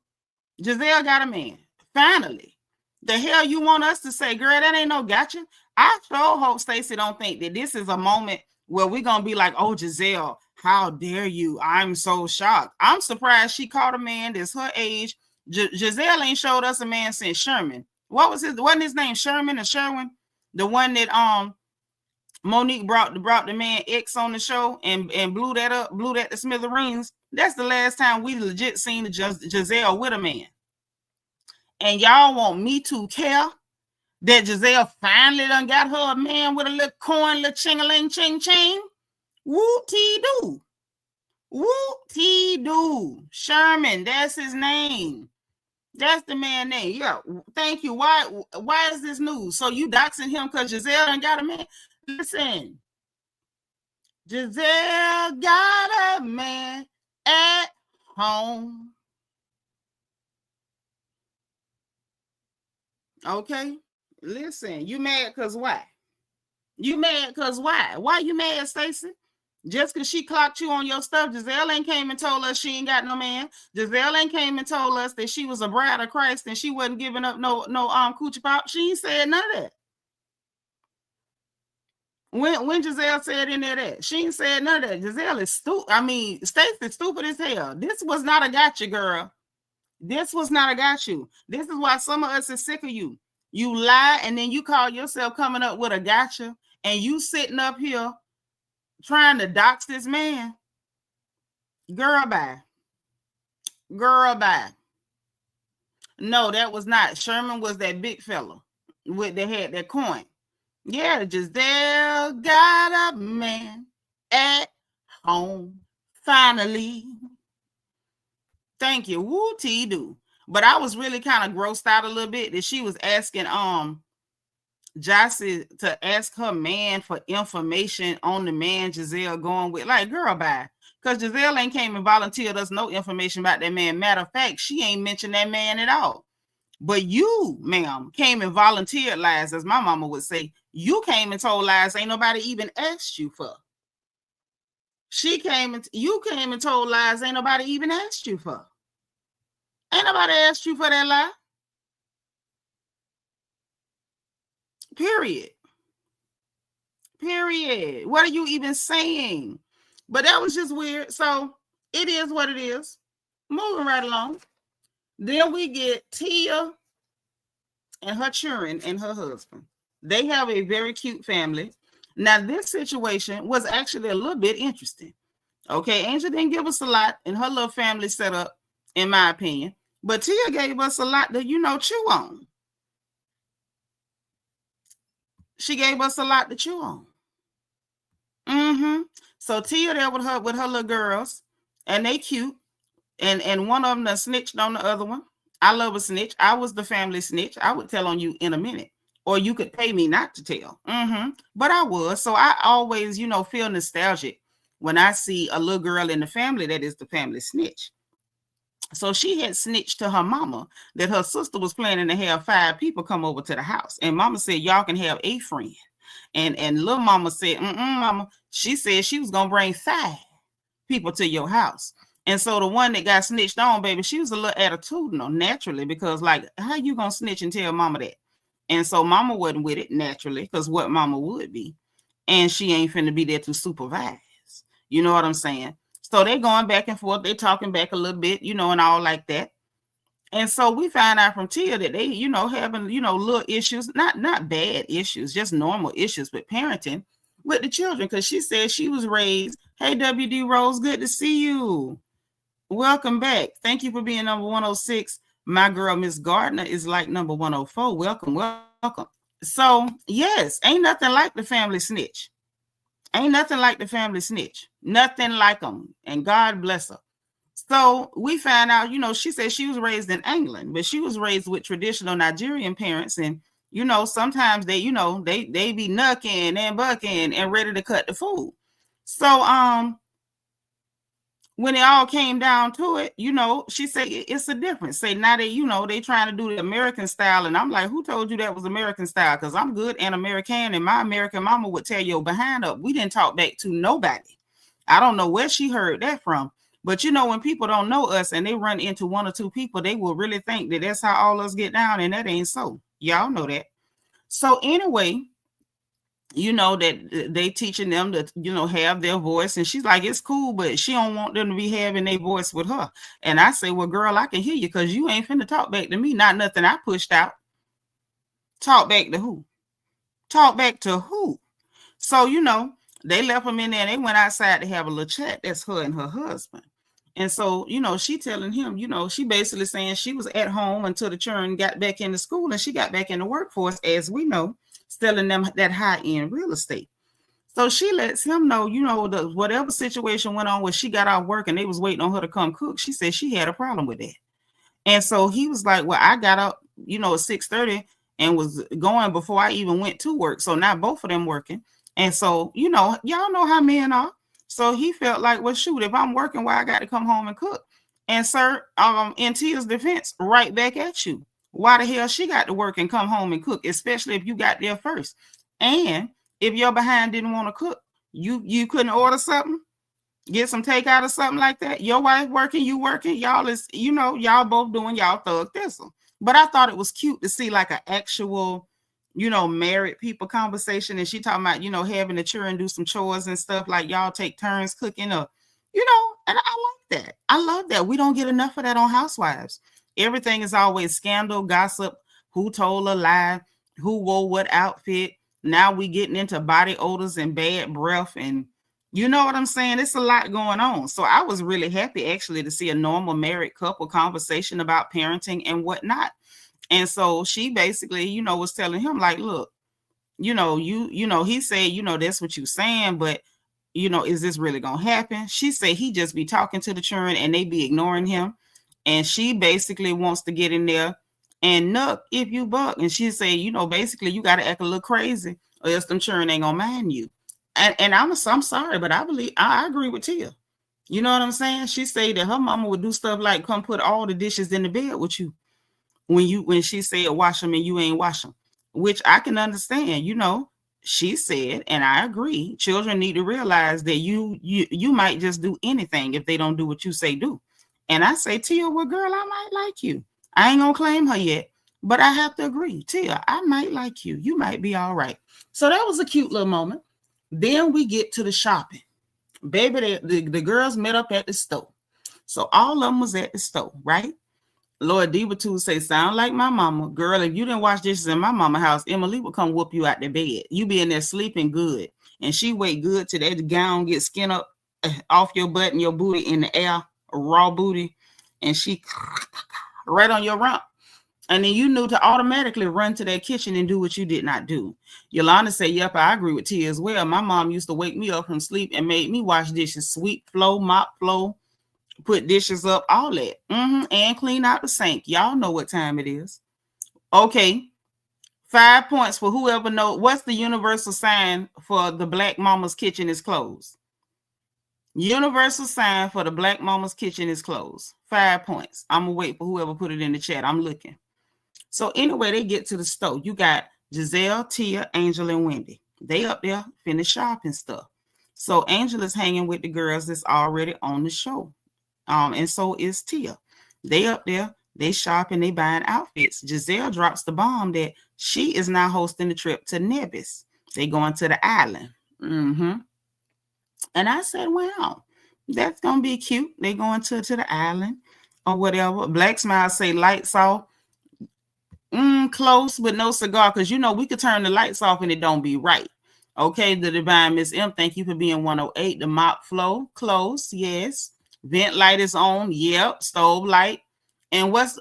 Giselle got a man. Finally. The hell you want us to say, girl, that ain't no gotcha? I sure hope Stacy don't think that this is a moment where we're going to be like, oh, Giselle, how dare you? I'm so shocked. I'm surprised she caught a man that's her age. Giselle ain't showed us a man since Sherman. Wasn't his name Sherman or Sherwin? The one that Monique brought the man X on the show and blew that to smithereens. That's the last time we legit seen Giselle with a man. And y'all want me to care that Giselle finally done got her a man with a little coin, little ching-a-ling, ching-ching? Woo-tee-doo. Woo-tee-doo. Sherman, that's his name. That's the man name. Yeah. Thank you. Why is this news? So you doxing him because Giselle ain't got a man? Listen. Giselle got a man at home. Okay. Listen, you mad because why? You mad because why? Why you mad, Stacy? Just because she clocked you on your stuff, Giselle ain't came and told us she ain't got no man. Giselle ain't came and told us that she was a bride of Christ and she wasn't giving up no coochie pop. She ain't said none of that. When Giselle said in there that she ain't said none of that. Giselle is stupid. I mean, Stacy stupid as hell. This was not a gotcha, girl. This was not a got you. This is why some of us is sick of you. You lie and then you call yourself coming up with a gotcha, and you sitting up here trying to dox this man. Girl, bye. Girl, bye. No, that was not. Sherman was that big fella with the head, that coin. Yeah, Giselle got a man at home. Finally. Thank you. Woo-tee-doo. But I was really kind of grossed out a little bit that she was asking Jossie to ask her man for information on the man Giselle going with. Like, girl, bye. Because Giselle ain't came and volunteered us no information about that man. Matter of fact, she ain't mentioned that man at all. But you, ma'am, came and volunteered lies, as my mama would say. You came and told lies ain't nobody even asked you for. You came and told lies ain't nobody even asked you for. Ain't nobody asked you for that lie. Period. What are you even saying? But that was just weird. So it is what it is. Moving right along. Then we get Tia and her children and her husband. They have a very cute family. Now, this situation was actually a little bit interesting. Okay, Angel didn't give us a lot in her little family setup, in my opinion. But Tia gave us a lot to, chew on. She gave us a lot to chew on. So Tia there with her little girls, and they cute. And one of them done snitched on the other one. I love a snitch. I was the family snitch. I would tell on you in a minute. Or you could pay me not to tell. But I was. So I always, feel nostalgic when I see a little girl in the family that is the family snitch. So she had snitched to her mama that her sister was planning to have 5 people come over to the house. And mama said, y'all can have a friend. And little mama said, mama. She said she was going to bring 5 people to your house. And so the one that got snitched on, baby, she was a little attitudinal, naturally, because like, how you going to snitch and tell mama that? And so mama wasn't with it, naturally, because what mama would be. And she ain't finna be there to supervise. You know what I'm saying? So they going back and forth. They talking back a little bit, and all like that. And so we find out from Tia that they, having, little issues, not bad issues, just normal issues with parenting with the children. Because she said she was raised, hey, WD Rose, good to see you. Welcome back. Thank you for being number 106. My girl, Miss Gardner, is like number 104. Welcome. So, yes, ain't nothing like the family snitch. Nothing like them. And God bless her. So we found out, she said she was raised in England, but she was raised with traditional Nigerian parents. And, sometimes they, they be knucking and bucking and ready to cut the food. So, when it all came down to it, she said it's a difference. Say now that, they trying to do the American style. And I'm like, who told you that was American style? Because I'm good and American, and my American mama would tell your behind up. We didn't talk back to nobody. I don't know where she heard that from. But, when people don't know us and they run into 1 or 2 people, they will really think that that's how all us get down. And that ain't so. Y'all know that. So anyway, that they teaching them to, have their voice. And she's like, it's cool, but she don't want them to be having their voice with her. And I say, well, girl, I can hear you because you ain't finna talk back to me. Not nothing I pushed out. Talk back to who? So, they left them in there and they went outside to have a little chat. That's her and her husband. And so, she telling him, she basically saying she was at home until the children got back into school and she got back in the workforce, as we know, selling them that high-end real estate. So she lets him know, whatever situation went on where she got out of work and they was waiting on her to come cook, she said she had a problem with that. And so he was like, well, I got up, at 6:30 and was going before I even went to work. So now both of them working. And so, y'all know how men are. So he felt like, well, shoot, if I'm working, why I got to come home and cook? And sir, in Tia's defense, right back at you. Why the hell she got to work and come home and cook, especially if you got there first? And if your behind didn't want to cook, you couldn't order something, get some takeout or something like that. Your wife working, you working, y'all is, y'all both doing y'all thug thistle. But I thought it was cute to see like an actual, married people conversation. And she talking about, having the children do some chores and stuff, like y'all take turns cooking up, and I like that. I love that. We don't get enough of that on Housewives. Everything is always scandal, gossip, who told a lie, who wore what outfit. Now we getting into body odors and bad breath, and you know what I'm saying? It's a lot going on. So I was really happy actually to see a normal married couple conversation about parenting and whatnot. And so she basically, was telling him like, look, he said, that's what you saying, but is this really gonna happen? She said he just be talking to the children and they be ignoring him. And she basically wants to get in there and nuck if you buck. And she said, basically you got to act a little crazy or else them children ain't gonna mind you. And I'm sorry, but I agree with Tia. You know what I'm saying? She said that her mama would do stuff like come put all the dishes in the bed with you when she said wash them and you ain't wash them, which I can understand. She said, and I agree, children need to realize that you might just do anything if they don't do what you say do. And I say, Tia, well, girl, I might like you. I ain't gonna claim her yet, but I have to agree, Tia, I might like you. You might be all right. So that was a cute little moment. Then we get to the shopping. Baby, the girls met up at the store. So all of them was at the store, right? Lord Diva 2 say, sound like my mama. Girl, if you didn't wash dishes in my mama house, Emily would come whoop you out the bed. You be in there sleeping good. And she wait good till that gown get skin up off your butt and your booty in the air, raw booty. And she right on your rump. And then you knew to automatically run to that kitchen and do what you did not do. Yolanda said, yep, I agree with Tia as well. My mom used to wake me up from sleep and made me wash dishes, sweep floor, mop floor, put dishes up, all that. And clean out the sink. Y'all know what time it is. Okay. 5 points for whoever knows. What's the universal sign for the Black Mama's kitchen is closed? Universal sign for the Black Mama's kitchen is closed. 5 points. I'm going to wait for whoever put it in the chat. I'm looking. So anyway, they get to the store. You got Giselle, Tia, Angel, and Wendy. They up there finish shopping stuff. So Angel is hanging with the girls that's already on the show. And so is Tia. They up there, they shopping, they buying outfits. Giselle drops the bomb that she is now hosting the trip to Nevis. They going to the island. And I said, wow, that's going to be cute. They going to the island or whatever. Black Smile say lights off. Close, but no cigar, because we could turn the lights off and it don't be right. Okay, the Divine Miss M, thank you for being 108. The mop flow, close, yes. Vent light is on, yep. Stove light. And what's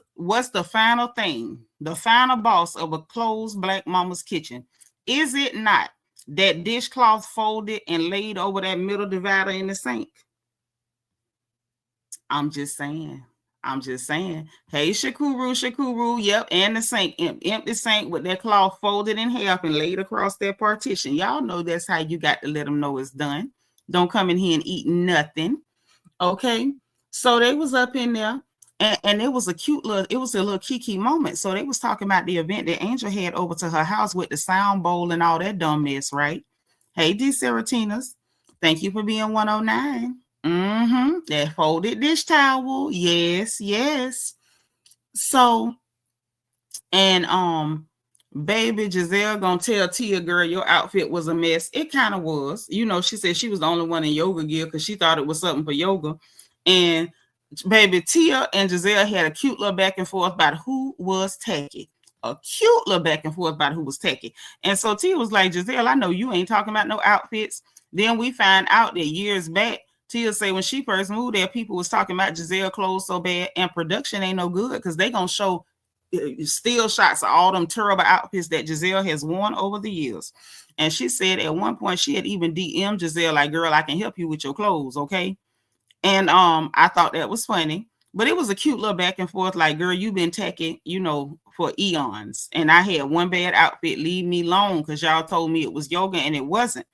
the final thing? The final boss of a closed Black Mama's kitchen. Is it not that dishcloth folded and laid over that middle divider in the sink? I'm just saying. Hey, Shakuru, yep, and the sink, empty sink with that cloth folded in half and laid across that partition. Y'all know that's how you got to let them know it's done. Don't come in here and eat nothing. Okay, so they was up in there, and it was a little kiki moment. So they was talking about the event that Angel had over to her house with the sound bowl and all that dumb mess, right? Hey, D. Seratinas, thank you for being 109. That folded dish towel. Yes. So, and baby Giselle gonna tell Tia, girl, your outfit was a mess. It kind of was. She said she was the only one in yoga gear because she thought it was something for yoga. And baby, Tia and Giselle had a cute little back and forth about who was tacky. And so Tia was like, Giselle, I know you ain't talking about no outfits. Then we find out that years back, Tia say when she first moved there, people was talking about Giselle clothes so bad, and production ain't no good because they gonna show still shots of all them terrible outfits that Giselle has worn over the years. And she said at one point she had even DM'd Giselle like, girl, I can help you with your clothes, okay? And I thought that was funny. But it was a cute little back and forth, like, girl, you've been tacking, for eons. And I had one bad outfit, leave me alone, because y'all told me it was yoga and it wasn't.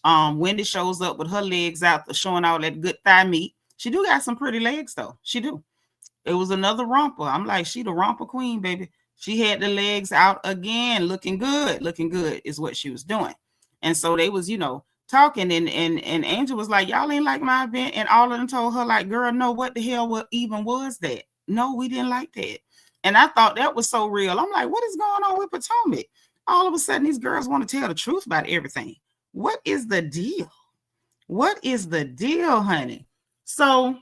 Wendy shows up with her legs out, showing all that good thigh meat. She do got some pretty legs though. She do. It was another romper. I'm like, she the romper queen, baby. She had the legs out again, looking good is what she was doing. And so they was, talking, and Angel was like, y'all ain't like my event. And all of them told her, like, girl, no, what the hell even was that? No, we didn't like that. And I thought that was so real. I'm like, what is going on with Potomac? All of a sudden, these girls want to tell the truth about everything. What is the deal? What is the deal, honey? So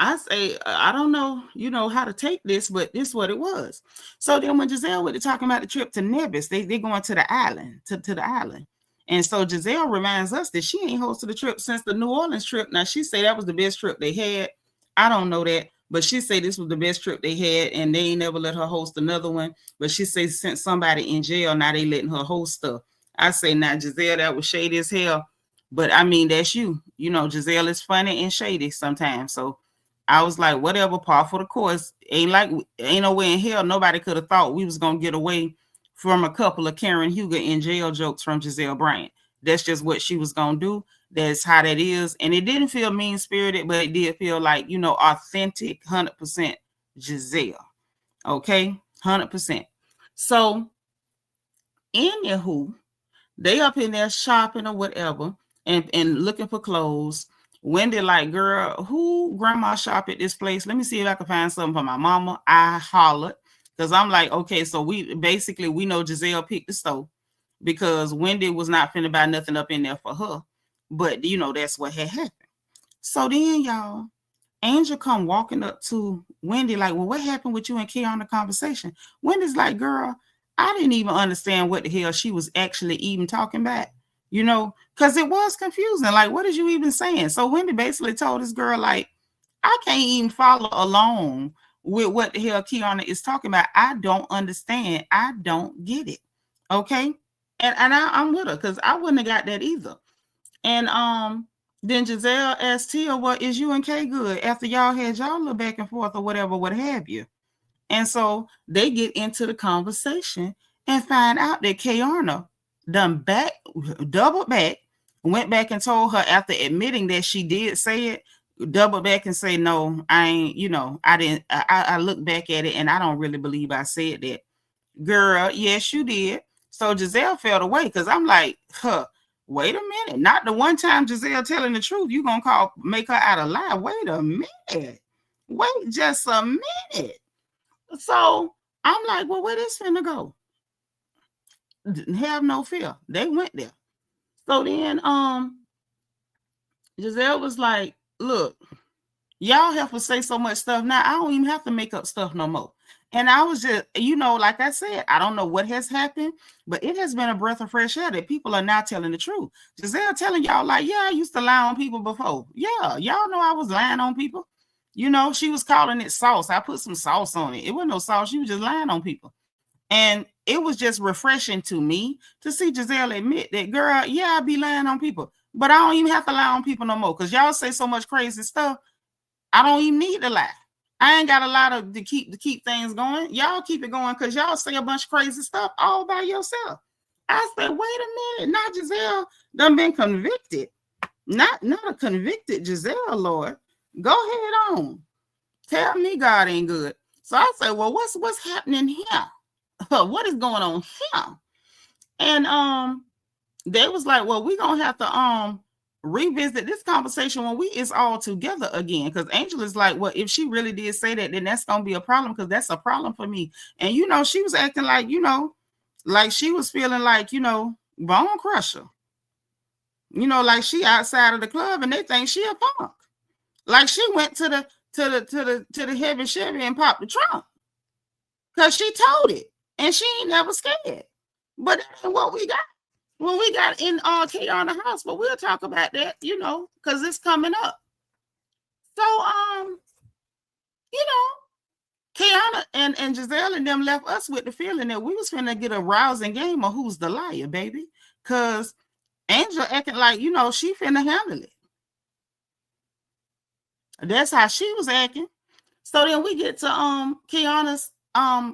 I say, I don't know, how to take this, but this is what it was. So then when Giselle was talking about the trip to Nevis, they're going to the island, to the island. And so Giselle reminds us that she ain't hosted a trip since the New Orleans trip. Now, she say that was the best trip they had. I don't know that, but she say this was the best trip they had, and they ain't never let her host another one. But she say since somebody in jail, now they letting her host stuff. I say, now, Giselle, that was shady as hell. But, I mean, that's you. Giselle is funny and shady sometimes. So I was like, whatever, par for the course. Ain't no way in hell nobody could have thought we was going to get away from a couple of Karen Huger in jail jokes from Giselle Bryant. That's just what she was going to do. That's how that is. And it didn't feel mean-spirited, but it did feel like, authentic, 100% Giselle. Okay? 100%. So, anywho, they up in there shopping or whatever and looking for clothes. Wendy like, girl, who grandma shop at this place? Let me see if I can find something for my mama. I hollered. Because I'm like, okay, so we know Giselle picked the store because Wendy was not finna buy nothing up in there for her. But, that's what had happened. So then, y'all, Angel come walking up to Wendy like, well, what happened with you and Kiearna conversation? Wendy's like, girl, I didn't even understand what the hell she was actually even talking about, because it was confusing. Like, what is you even saying? So Wendy basically told this girl, like, I can't even follow along with what the hell Kiearna is talking about. I don't understand. I don't get it. Okay. And I'm with her because I wouldn't have got that either. And then Giselle asked Tia, well, is you and Kay good after y'all had y'all little back and forth or whatever, what have you? And so they get into the conversation and find out that Kiearna doubled back, went back and told her after admitting that she did say it, double back and say, no, I ain't, I didn't. I look back at it and I don't really believe I said that. Girl, yes, you did. So Giselle fell away because I'm like, wait a minute. Not the one time Giselle telling the truth, you gonna make her out a lie. Wait a minute. Wait just a minute. So I'm like, well, where this finna go? Didn't have no fear. They went there. So then Giselle was like, look, y'all have to say so much stuff now. I don't even have to make up stuff no more. And I was just, like I said, I don't know what has happened, but it has been a breath of fresh air that people are now telling the truth. Giselle telling y'all like, yeah, I used to lie on people before. Yeah, y'all know I was lying on people. She was calling it sauce. I put some sauce on it. It wasn't no sauce. She was just lying on people. And it was just refreshing to me to see Giselle admit that, girl, yeah, I be lying on people, but I don't even have to lie on people no more because y'all say so much crazy stuff. I don't even need to lie. I ain't got a lot to keep things going. Y'all keep it going because y'all say a bunch of crazy stuff all by yourself. I said, wait a minute. Now Giselle done been convicted. Not a convicted Giselle, Lord. Go ahead on. Tell me God ain't good. So I said, well, what's happening here? What is going on here? And they was like, well, we're gonna have to revisit this conversation when we is all together again. Because Angel is like, well, if she really did say that, then that's gonna be a problem because that's a problem for me. And she was acting like, like she was feeling like, bone crusher. Like she outside of the club and they think she a punk. Like she went to the heavy Chevy and popped the trunk because she told it and she ain't never scared. But that's what we got when we got in Kiearna house. But we'll talk about that, because it's coming up. So Kiearna and Giselle and them left us with the feeling that we was finna get a rousing game of who's the liar, baby. Because Angel acting like, she finna handle it. That's how she was acting. So then we get to Kiearna's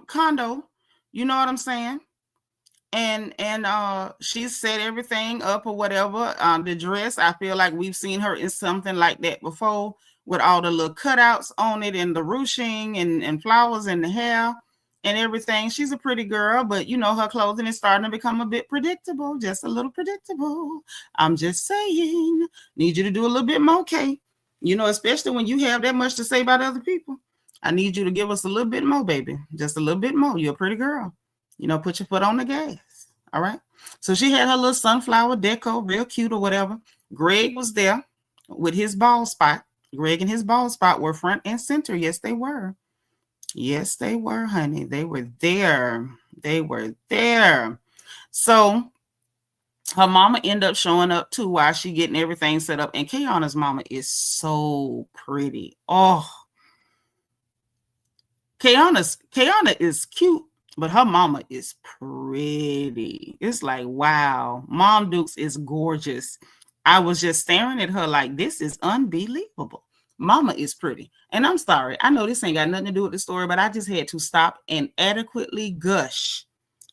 condo. You know what I'm saying? And she set everything up or whatever. The dress, I feel like we've seen her in something like that before, with all the little cutouts on it and the ruching and flowers in the hair and everything. She's a pretty girl, but you know, her clothing is starting to become a bit predictable, just a little predictable. I'm just saying, need you to do a little bit more, Kay. You know, especially when you have that much to say about other people. I need you to give us a little bit more, baby. Just a little bit more. You're a pretty girl. You know, put your foot on the gas. All right. So she had her little sunflower deco, real cute or whatever. Greg was there with his bald spot. Greg and his bald spot were front and center. Yes, they were. Yes, they were, honey. They were there. They were there. So her mama ended up showing up too while she getting everything set up. And Kiearna's mama is so pretty. Oh, Kiearna is cute, but her mama is pretty. It's like, wow, Mom Dukes is gorgeous. I was just staring at her like, this is unbelievable. Mama is pretty. And I'm sorry, I know this ain't got nothing to do with the story, but I just had to stop and adequately gush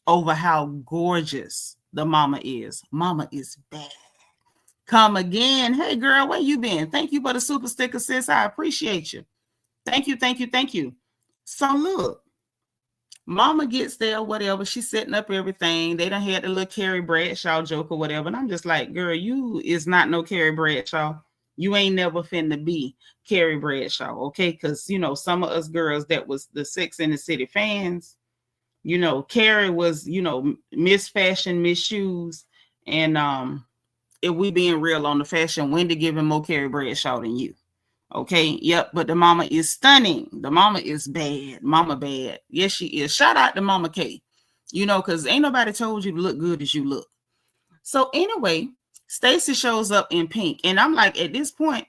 over how gorgeous the mama is. Mama is bad. Come again. Hey, girl, where you been? Thank you for the super sticker, sis. I appreciate you. Thank you, thank you, thank you. So look, mama gets there, whatever. She's setting up everything. They done had the little Carrie Bradshaw joke or whatever. And I'm just like, girl, you is not no Carrie Bradshaw. You ain't never finna be Carrie Bradshaw, okay? Because, you know, some of us girls that was the Sex and the City fans, you know, Carrie was, you know, Miss Fashion, Miss Shoes. And if we being real on the fashion, Wendy giving more Carrie Bradshaw than you. Okay, yep, but the mama is stunning. The mama is bad. Mama bad. Yes, she is. Shout out to Mama K. You know, because ain't nobody told you to look good as you look. So anyway, Stacy shows up in pink. And I'm like, at this point,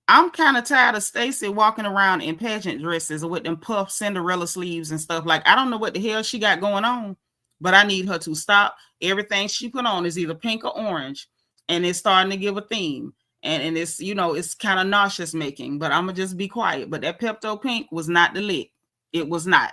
I'm kind of tired of Stacy walking around in pageant dresses with them puff Cinderella sleeves and stuff. Like, I don't know what the hell she got going on, but I need her to stop. Everything she put on is either pink or orange, and it's starting to give a theme. And it's, you know, it's kind of nauseous making, but I'm going to just be quiet. But that Pepto Pink was not the lick. It was not.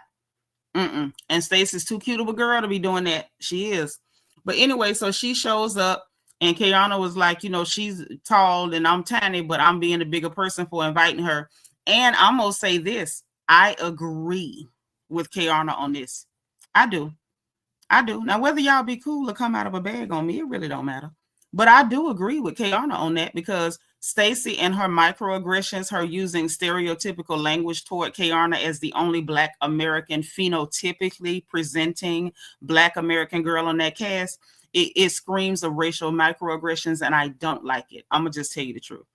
And Stacy's too cute of a girl to be doing that. She is. But anyway, so she shows up, and Kiearna was like, you know, she's tall and I'm tiny, but I'm being a bigger person for inviting her. And I'm going to say this. I agree with Kiearna on this. I do. Now, whether y'all be cool or come out of a bag on me, it really don't matter. But I do agree with Kiearna on that, because Stacy and her microaggressions, her using stereotypical language toward Kiearna as the only Black American phenotypically presenting Black American girl on that cast, it screams of racial microaggressions, and I don't like it. I'm going to just tell you the truth.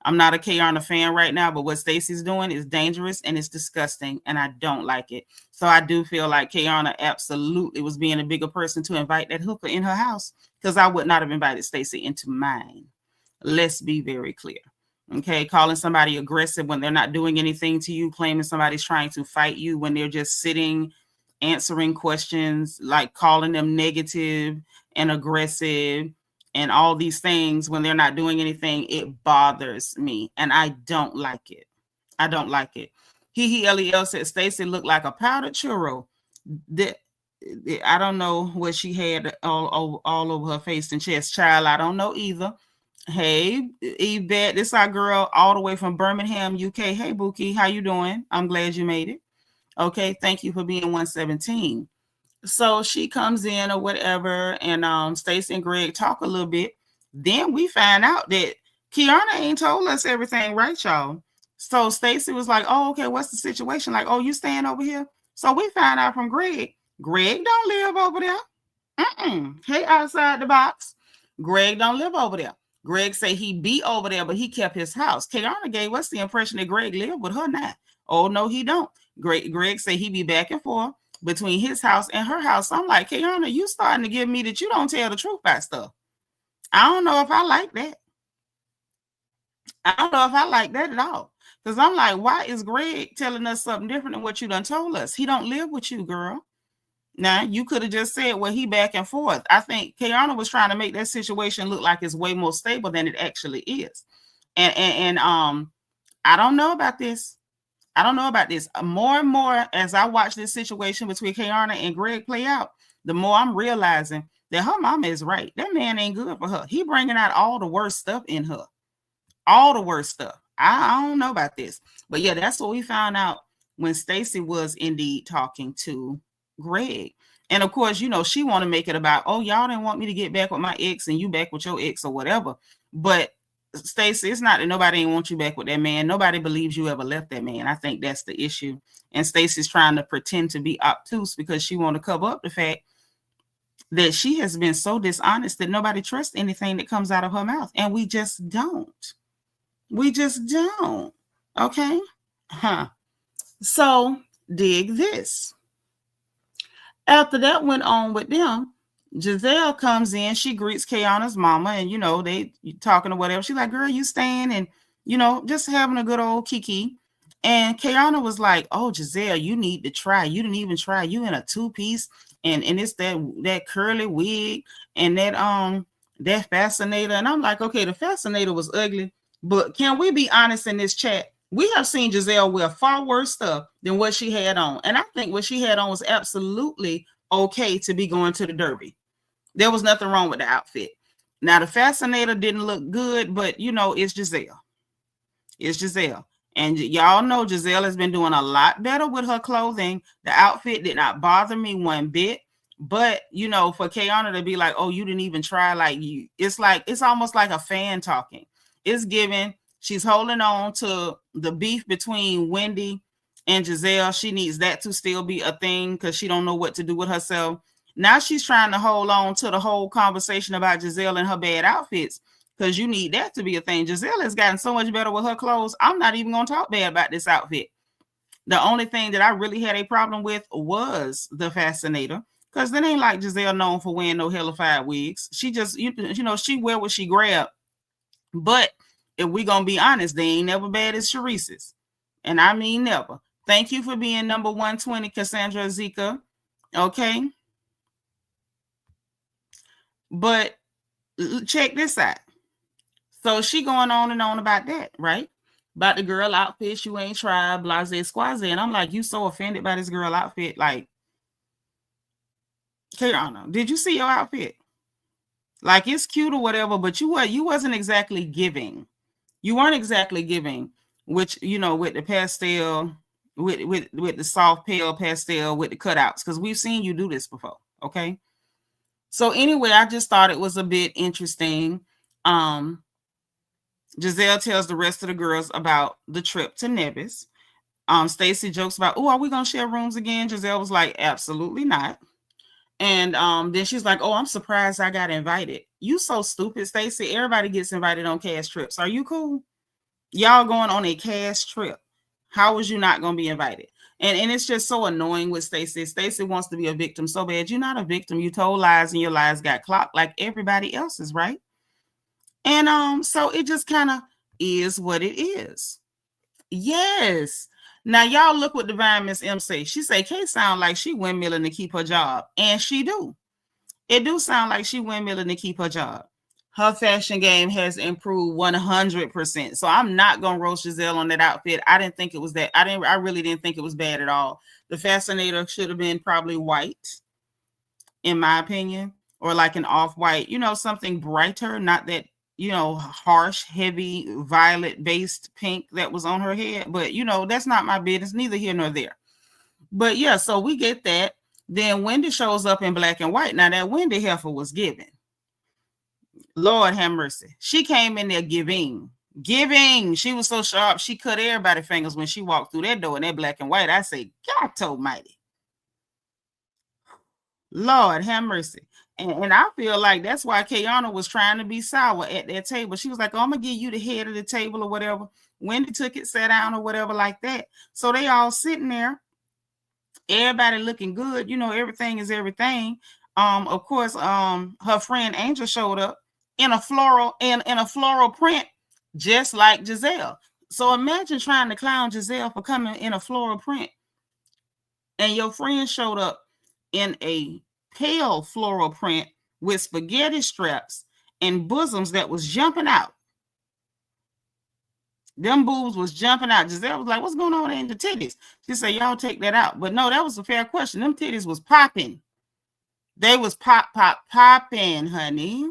I'm not a Kiearna fan right now, but what Stacy's doing is dangerous and it's disgusting, and I don't like it. So I do feel like Kiearna absolutely was being a bigger person to invite that hooker in her house, because I would not have invited Stacy into mine. Let's be very clear. Okay, calling somebody aggressive when they're not doing anything to you, claiming somebody's trying to fight you when they're just sitting, answering questions, like calling them negative and aggressive and all these things when they're not doing anything, it bothers me, and I don't like it. I don't like it. LEL said Stacy looked like a powdered churro. I don't know what she had all over her face and chest. Child, I don't know either. Hey, Yvette, this is our girl all the way from Birmingham, UK. Hey, Bookie, how you doing? I'm glad you made it. Okay, thank you for being 117. So she comes in or whatever, and Stacy and Greg talk a little bit. Then we find out that Kiearna ain't told us everything, right, y'all? So Stacy was like, oh, okay, what's the situation? Like, oh, you staying over here? So we find out from Greg don't live over there. Hey, outside the box. Greg don't live over there. Greg say he be over there, but he kept his house. Kiearna gave us the impression that Greg lived with her now. Oh, no, he don't. Greg say he be back and forth between his house and her house. I'm like, Kiearna, you starting to give me that you don't tell the truth about stuff. I don't know if I like that. I don't know if I like that at all. Because I'm like, why is Greg telling us something different than what you done told us? He don't live with you, girl. Now, you could have just said, well, he back and forth. I think Kiearna was trying to make that situation look like it's way more stable than it actually is. And I don't know about this. I don't know about this. More and more as I watch this situation between Kiearna and Greg play out, the more I'm realizing that her mama is right. That man ain't good for her. He bringing out all the worst stuff in her. All the worst stuff. I don't know about this. But yeah, that's what we found out when Stacy was indeed talking to Greg. And of course, you know, she want to make it about, oh, y'all didn't want me to get back with my ex and you back with your ex or whatever. But Stacy, it's not that nobody ain't want you back with that man. Nobody believes you ever left that man. I think that's the issue. And Stacy's trying to pretend to be obtuse because she want to cover up the fact that she has been so dishonest that nobody trusts anything that comes out of her mouth. And we just don't. We just don't. Okay? So dig this. After that went on with them, Giselle comes in. She greets Kiearna's mama, and you know they talking or whatever. She's like, "Girl, you staying?" And you know, just having a good old kiki. And Kiearna was like, "Oh, Giselle, you need to try. You didn't even try. You in a 2-piece, and it's that curly wig and that fascinator." And I'm like, "Okay, the fascinator was ugly, but can we be honest in this chat? We have seen Giselle wear far worse stuff than what she had on, and I think what she had on was absolutely okay to be going to the Derby. There was nothing wrong with the outfit. Now, the fascinator didn't look good, but you know, it's Giselle. It's Giselle. And y'all know Giselle has been doing a lot better with her clothing. The outfit did not bother me one bit. But, you know, for Kiearna to be like, oh, you didn't even try, like you, it's almost like a fan talking. It's giving, she's holding on to the beef between Wendy and Giselle. She needs that to still be a thing because she don't know what to do with herself. Now she's trying to hold on to the whole conversation about Giselle and her bad outfits because you need that to be a thing. Giselle has gotten so much better with her clothes. I'm not even going to talk bad about this outfit. The only thing that I really had a problem with was the fascinator because it ain't like Giselle known for wearing no hellified wigs. She just, you know, she wear what she grab. But if we going to be honest, they ain't never bad as Sharice's. And I mean never. Thank you for being number 120, Cassandra Zika. Okay. But check this out. So she going on and on about that, right? About the girl outfit, you ain't tried, blase squaze. And I'm like, you so offended by this girl outfit. Like, Kiearna, did you see your outfit? Like, it's cute or whatever, but you wasn't exactly giving. You weren't exactly giving, which, you know, with the pastel, with the soft pale pastel, with the cutouts, because we've seen you do this before, okay? So anyway, I just thought it was a bit interesting. Giselle tells the rest of the girls about the trip to Nevis. Stacy jokes about, oh, are we going to share rooms again? Giselle was like, absolutely not. And then she's like, oh, I'm surprised I got invited. You so stupid, Stacy. Everybody gets invited on cash trips. Are you cool? Y'all going on a cash trip. How was you not going to be invited? And it's just so annoying with Stacy. Stacy wants to be a victim so bad. You're not a victim. You told lies and your lies got clocked like everybody else's, right? And so it just kind of is what it is. Yes. Now y'all look what Divine Miss M say. She say Kay sound like she windmilling to keep her job. And she do. It do sound like she windmilling to keep her job. Her fashion game has improved 100%. So I'm not gonna roast Giselle on that outfit. I didn't think it was that. I really didn't think it was bad at all. The fascinator should have been probably white, in my opinion, or like an off-white, you know, something brighter, not that, you know, harsh, heavy, violet-based pink that was on her head. But, you know, that's not my business, neither here nor there. But yeah, so we get that. Then Wendy shows up in black and white. Now that Wendy heifer was giving. Lord have mercy. She came in there giving. She was so sharp, she cut everybody's fingers when she walked through that door in that black and white. I say, God almighty. Lord have mercy. And I feel like that's why Kiearna was trying to be sour at that table. She was like, oh, I'm going to give you the head of the table or whatever. Wendy took it, sat down or whatever like that. So they all sitting there. Everybody looking good. You know, everything is everything. Of course, her friend Angel showed up in a floral print, just like Giselle. So imagine trying to clown Giselle for coming in a floral print. And your friend showed up in a pale floral print with spaghetti straps and bosoms that was jumping out. Them boobs was jumping out. Giselle was like, what's going on in the titties? She said, y'all take that out. But no, that was a fair question. Them titties was popping. They was popping, honey.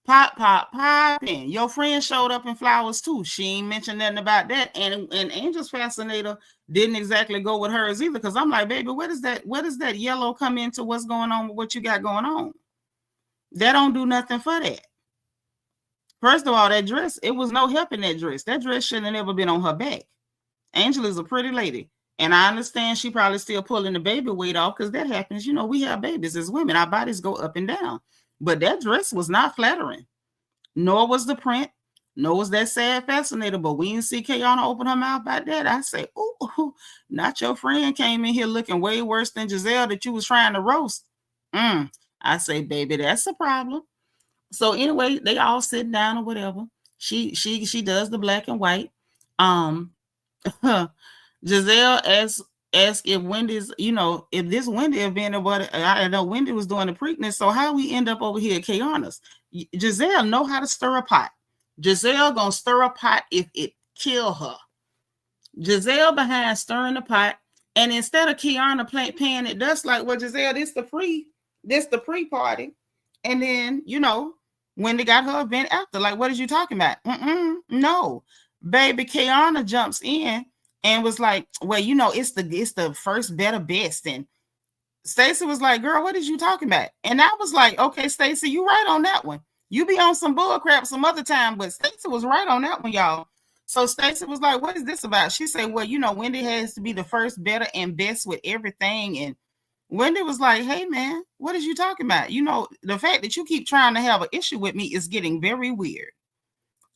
Popping. Your friend showed up in flowers too. She ain't mentioned nothing about that. And Angel's Fascinator didn't exactly go with hers either. Because I'm like, baby, where does that yellow come into what's going on with what you got going on? That don't do nothing for that. First of all, that dress, it was no help in that dress. That dress shouldn't have never been on her back. Angel is a pretty lady. And I understand she probably still pulling the baby weight off because that happens. You know, we have babies as women. Our bodies go up and down. But that dress was not flattering. Nor was the print. Nor was that sad fascinator. But we didn't see Kiearna open her mouth about that. I say, ooh, not your friend came in here looking way worse than Giselle that you was trying to roast. I say, baby, that's a problem. So anyway, they all sitting down or whatever. She does the black and white. Giselle asked if Wendy's, if this Wendy event or what, I know Wendy was doing the Preakness. So how we end up over here at Kiearna's? Giselle know how to stir a pot. Giselle gonna stir a pot if it kill her. Giselle behind stirring the pot, and instead of Kiearna paying it dust like, well, Giselle, this the pre-party, and then Wendy got her event after. Like, what is you talking about? No, baby. Kiearna jumps in and was like, well, it's the first better best. And Stacy was like, girl, what is you talking about? And I was like, okay, Stacy, you right on that one. You be on some bull crap some other time, but Stacy was right on that one, y'all. So Stacy was like, what is this about? She said, well, Wendy has to be the first, better, and best with everything. And Wendy was like, hey, man, what is you talking about? The fact that you keep trying to have an issue with me is getting very weird.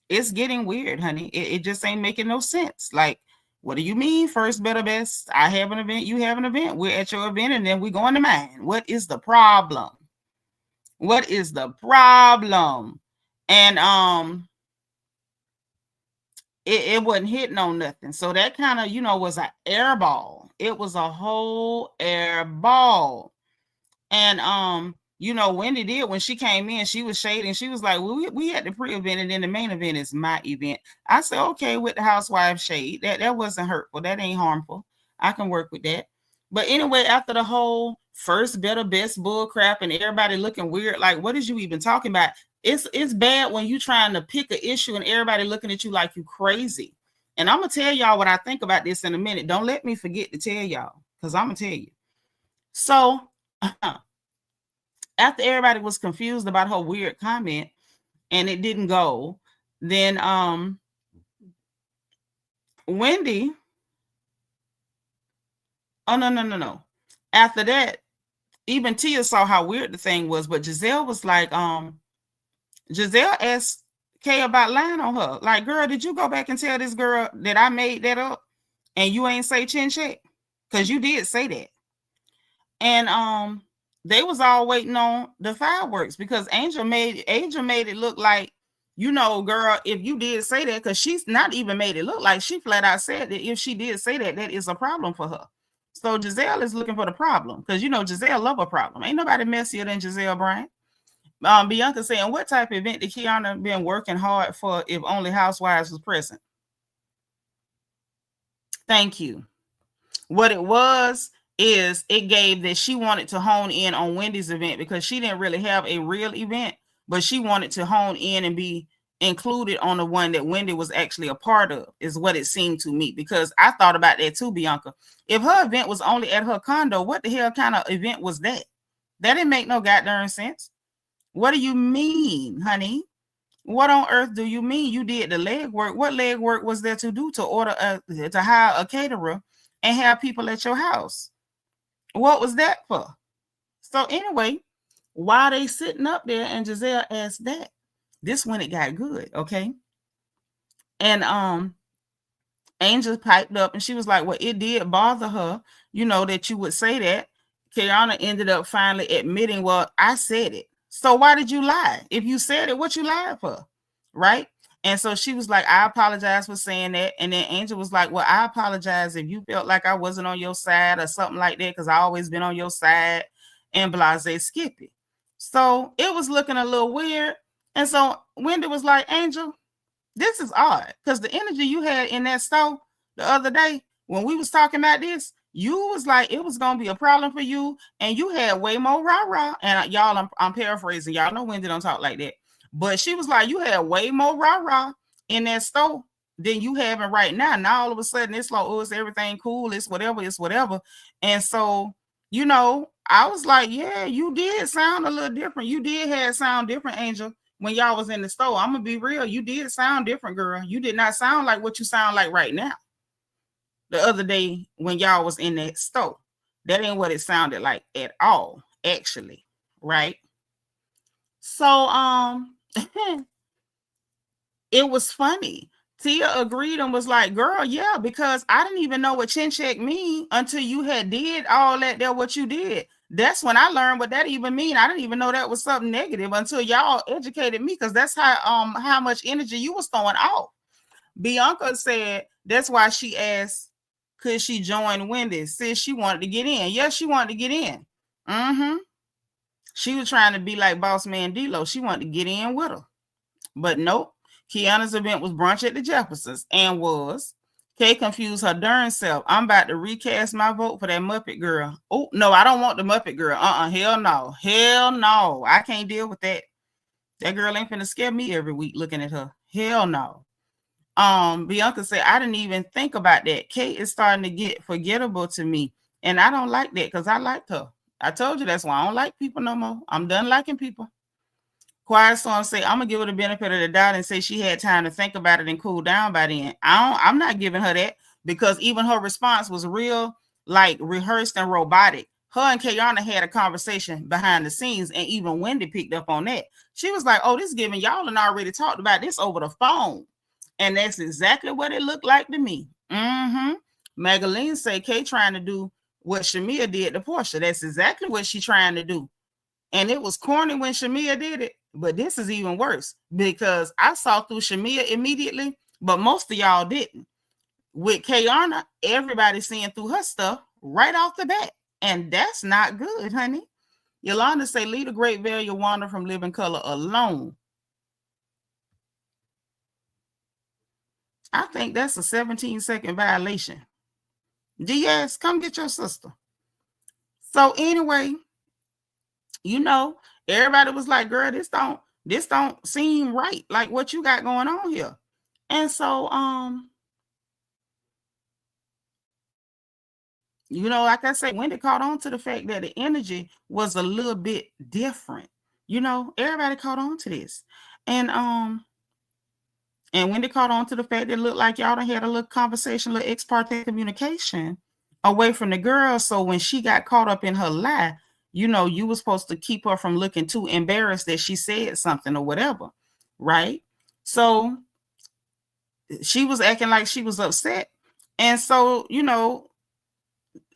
It's getting weird, honey. It just ain't making no sense. Like, what do you mean first, better, best? I have an event. You have an event. We're at your event, and then we're going to mine. What is the problem? What is the problem? And it wasn't hitting on nothing. So that kind of, was an air ball. It was a whole air ball. And Wendy did, when she came in, she was shading. She was like, well, we had the pre-event, and then the main event is my event. I said, okay, with the housewife shade. That wasn't hurtful. That ain't harmful. I can work with that. But anyway, after the whole first, better, best bull crap and everybody looking weird, like, what is you even talking about? It's bad when you trying to pick an issue and everybody looking at you like you crazy. And I'm going to tell y'all what I think about this in a minute. Don't let me forget to tell y'all, because I'm going to tell you. So after everybody was confused about her weird comment and it didn't go, then Wendy, oh, no. After that, even Tia saw how weird the thing was, but Giselle was like, Giselle asked Kay about lying on her. Like, girl, did you go back and tell this girl that I made that up and you ain't say Chin-Chek? Because you did say that. And they was all waiting on the fireworks because Angel made it look like, girl, if you did say that, because she's not even made it look like, she flat out said that if she did say that, that is a problem for her. So Giselle is looking for the problem because, Giselle love a problem. Ain't nobody messier than Giselle Bryant. Bianca saying, what type of event did Kiearna been working hard for if only housewives was present? Thank you. What it was is it gave that she wanted to hone in on Wendy's event because she didn't really have a real event, but she wanted to hone in and be included on the one that Wendy was actually a part of, is what it seemed to me, because I thought about that too, Bianca. If her event was only at her condo, what the hell kind of event was that? That didn't make no goddamn sense. What do you mean, honey? What on earth do you mean? You did the legwork. What legwork was there to do to to hire a caterer and have people at your house? What was that for? So anyway, while they sitting up there and Giselle asked that, this when it got good, okay? And Angel piped up and she was like, well, it did bother her, that you would say that. Kiearna ended up finally admitting, well, I said it. So why did you lie? If you said it, what you lied for? Right? And so she was like, I apologize for saying that. And then Angel was like, well, I apologize if you felt like I wasn't on your side or something like that, because I always been on your side, and blase skip it. So it was looking a little weird. And so Wendy was like, Angel, This is odd because the energy you had in that store the other day when we was talking about this, you was like it was gonna be a problem for you, and you had way more rah-rah. And y'all, I'm paraphrasing. Y'all know Wendy don't talk like that, but she was like you had way more rah-rah in that store than you having right now. Now all of a sudden it's like, oh, it's everything cool, it's whatever. And so, you know, I was like, yeah, you did sound a little different. You did have sound different, Angel, when y'all was in the store. I'm gonna be real, you did sound different, girl. You did not sound like what you sound like right now. The other day when y'all was in that store, that ain't what it sounded like at all, actually, right? So it was funny. Tia agreed and was like, girl, yeah, because I didn't even know what Chin-Chek mean until you had did all that there, what you did. That's when I learned what that even mean. I didn't even know that was something negative until y'all educated me, because that's how much energy you was throwing off. Bianca said that's why she asked, could she join Wendy? Since she wanted to get in. Yes, she wanted to get in. She was trying to be like Boss Man D-Lo. She wanted to get in with her. But nope. Kiearna's event was brunch at the Jeffersons and was. Kay confused her darn self. I'm about to recast my vote for that Muppet girl. Oh, no, I don't want the Muppet girl. Hell no. Hell no. I can't deal with that. That girl ain't finna scare me every week looking at her. Hell no. Bianca said, I didn't even think about that. Kate is starting to get forgettable to me. And I don't like that because I liked her. I told you that's why I don't like people no more. I'm done liking people. Quiet Storm say, I'm gonna give her the benefit of the doubt and say she had time to think about it and cool down by then. I'm not giving her that, because even her response was real, like rehearsed and robotic. Her and Kiearna had a conversation behind the scenes, and even Wendy picked up on that. She was like, oh, this giving y'all and already talked about this over the phone. And that's exactly what it looked like to me. Magaline say Kay trying to do what Shamia did to Portia. That's exactly what she's trying to do. And it was corny when Shamia did it, but this is even worse because I saw through Shamia immediately, but most of y'all didn't. With Kiearna, everybody's seeing through her stuff right off the bat, and that's not good, honey. Yolanda say, leave the great Velia Wanda from Living Color alone. I think that's a 17-second violation. DS, come get your sister. So anyway, you know, everybody was like, girl, this don't seem right, like what you got going on here. And so you know, like I said, Wendy caught on to the fact that the energy was a little bit different. You know, everybody caught on to this. And Wendy caught on to the fact that it looked like y'all done had a little conversation, little ex parte communication away from the girl. So when she got caught up in her lie, you know, you were supposed to keep her from looking too embarrassed that she said something or whatever, right? So she was acting like she was upset. And so, you know,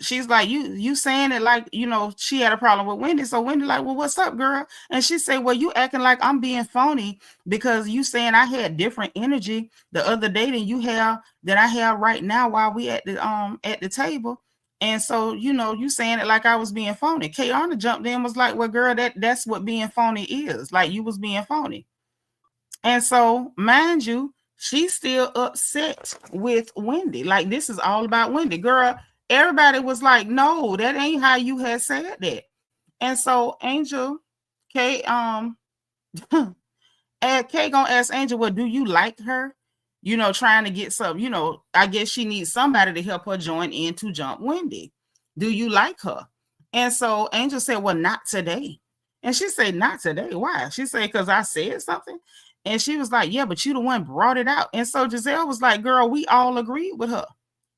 she's like, you saying it like, you know, she had a problem with Wendy. So Wendy like, well, what's up, girl? And she said, well, you acting like I'm being phony because you saying I had different energy the other day than I have right now while we at the table. And so, you know, you saying it like I was being phony. Kiearna jumped in and was like, well, girl, that's what being phony is. Like you was being phony. And so, mind you, she's still upset with Wendy. Like this is all about Wendy. Girl, everybody was like, no, that ain't how you had said that. And so Angel, Kay, Kay gonna ask Angel, well, do you like her? You know, trying to get some, you know, I guess she needs somebody to help her join in to jump Wendy. Do you like her? And so Angel said, well, not today. And she said, not today. Why? She said, because I said something. And she was like, yeah, but you the one brought it out. And so Giselle was like, girl, we all agreed with her.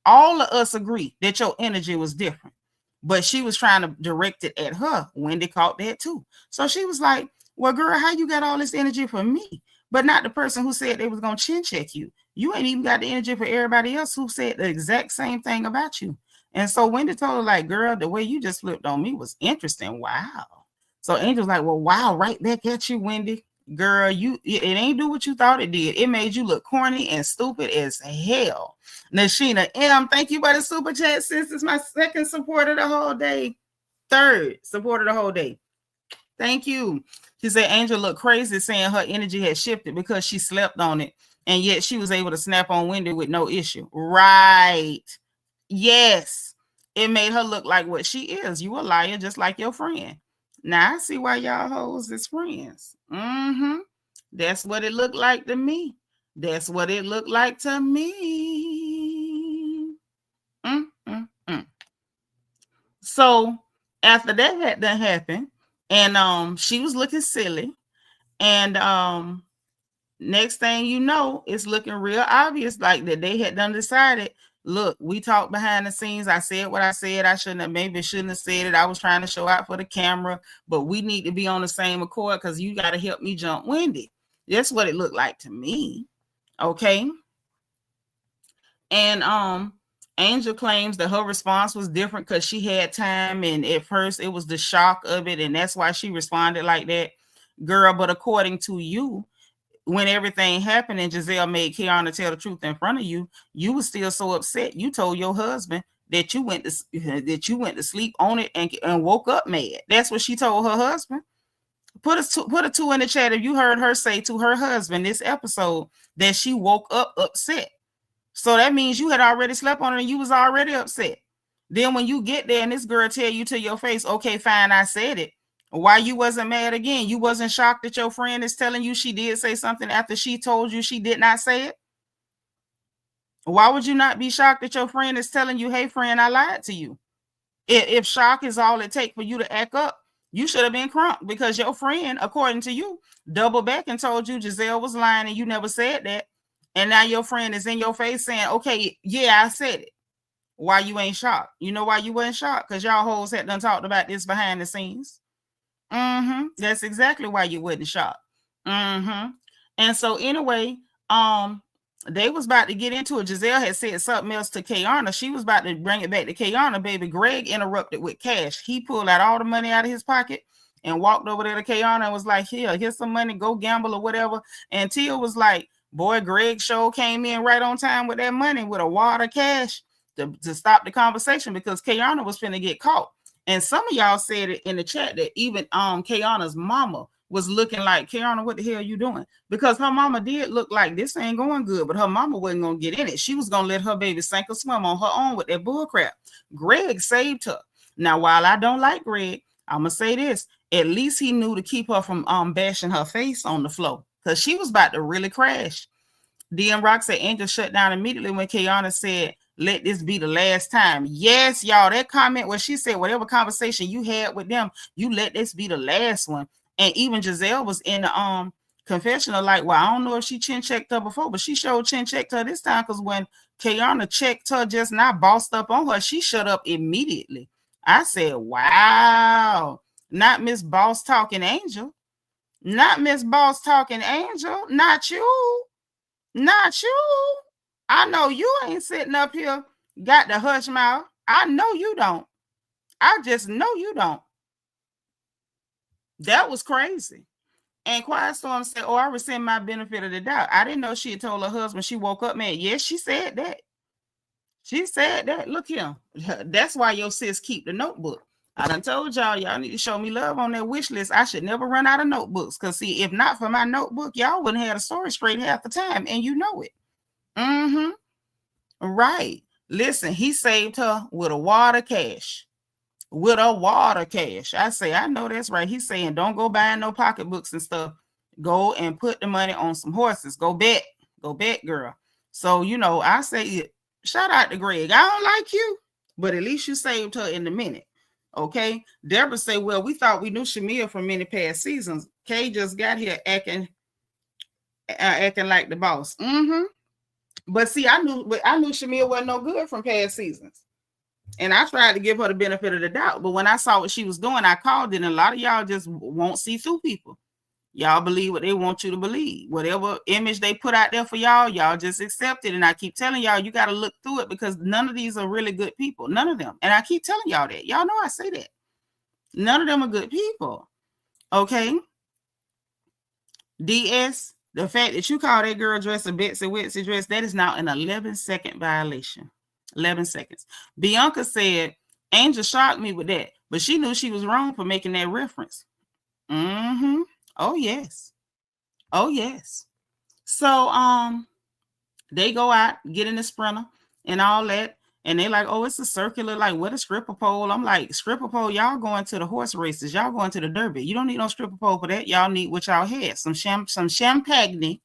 All of us agree that your energy was different, but she was trying to direct it at her. Wendy caught that too. So she was like, well, girl, how you got all this energy for me, but not the person who said they was going to Chin-Chek you? You ain't even got the energy for everybody else who said the exact same thing about you. And so Wendy told her, like, girl, the way you just flipped on me was interesting. Wow. So Angel's like, well, wow, right back at you, Wendy. Girl, it ain't do what you thought it did. It made you look corny and stupid as hell. Nashina M, thank you for the super chat, sis. It's my second supporter the whole day. Third supporter the whole day. Thank you. She said Angel looked crazy saying her energy had shifted because she slept on it. And yet she was able to snap on Wendy with no issue. Right. Yes. It made her look like what she is. You a liar just like your friend. Now I see why y'all hoes is friends. That's what it looked like to me. That's what it looked like to me. So after that had done happened, and she was looking silly, and next thing you know, it's looking real obvious like that they had done decided, look, we talked behind the scenes. I said what I said. I shouldn't have said it. I was trying to show out for the camera, but we need to be on the same accord because you got to help me jump Wendy. That's what it looked like to me. Okay. And Angel claims that her response was different because she had time, and at first it was the shock of it, and that's why she responded like that. Girl, but according to you, when everything happened and Giselle made Kiearna tell the truth in front of you, you were still so upset. You told your husband that you went to sleep on it and woke up mad. That's what she told her husband. Put a 2 in the chat if you heard her say to her husband this episode that she woke up upset. So that means you had already slept on it and you was already upset. Then when you get there and this girl tell you to your face, okay, fine, I said it. Why you wasn't mad again? You wasn't shocked that your friend is telling you she did say something after she told you she did not say it? Why would you not be shocked that your friend is telling you, hey, friend, I lied to you? If shock is all it takes for you to act up, you should have been crunk because your friend, according to you, doubled back and told you Giselle was lying and you never said that. And now your friend is in your face saying, okay, yeah, I said it. Why you ain't shocked? You know why you wasn't shocked? Because y'all hoes had done talked about this behind the scenes. That's exactly why you wasn't shocked. And so anyway, they was about to get into it. Giselle had said something else to Kiearna. She was about to bring it back to Kiearna, baby. Greg interrupted with cash. He pulled out all the money out of his pocket and walked over there to Kiearna and was like, here's some money, go gamble or whatever. And Tia was like, boy, Greg show came in right on time with that money with a wad of cash to stop the conversation because Kiearna was finna get caught. And some of y'all said it in the chat that even Kiearna's mama was looking like, Kiearna, what the hell are you doing? Because her mama did look like this ain't going good, but her mama wasn't going to get in it. She was going to let her baby sink or swim on her own with that bull crap. Greg saved her. Now, while I don't like Greg, I'm going to say this. At least he knew to keep her from bashing her face on the floor because she was about to really crash. DM Rock said Angel shut down immediately when Kiearna said, let this be the last time. Yes, y'all, that comment where she said whatever conversation you had with them, you let this be the last one. And even Giselle was in the confessional like, well, I don't know if she chin-checked her before, but she showed chin-checked her this time because when Kiearna checked her just now, bossed up on her, she shut up immediately. I said, wow, not Miss Boss Talking Angel. Not Miss Boss Talking Angel. Not you. Not you. I know you ain't sitting up here, got the hush mouth. I know you don't. I just know you don't. That was crazy. And Quiet Storm said, oh, I rescind my benefit of the doubt. I didn't know she had told her husband she woke up mad. Yes, she said that. She said that. Look here. That's why your sis keep the notebook. I done told y'all need to show me love on that wish list. I should never run out of notebooks. Because, see, if not for my notebook, y'all wouldn't have the story straight half the time. And you know it. Right. Listen, he saved her with a wad of cash. With a wad of cash. I say, I know that's right. He's saying, don't go buying no pocketbooks and stuff. Go and put the money on some horses. Go bet. Go bet, girl. So, you know, I say, shout out to Greg. I don't like you, but at least you saved her in the minute. Okay. Deborah say, well, we thought we knew Shamia from many past seasons. Kay just got here acting like the boss. But see, I knew Shamia wasn't no good from past seasons. And I tried to give her the benefit of the doubt. But when I saw what she was doing, I called it. And a lot of y'all just won't see through people. Y'all believe what they want you to believe. Whatever image they put out there for y'all, y'all just accept it. And I keep telling y'all, you got to look through it because none of these are really good people. None of them. And I keep telling y'all that. Y'all know I say that. None of them are good people. Okay? DS, the fact that you call that girl dress a Betsy Witsy dress, that is now an 11-second violation. 11 seconds. Bianca said, Angel shocked me with that, but she knew she was wrong for making that reference. Oh, yes. Oh, yes. So, They go out, get in the sprinter and all that. And they like, oh, it's a circular, like what a stripper pole. I'm like, stripper pole, y'all going to the horse races, y'all going to the derby. You don't need no stripper pole for that. Y'all need what y'all had. Some champagne,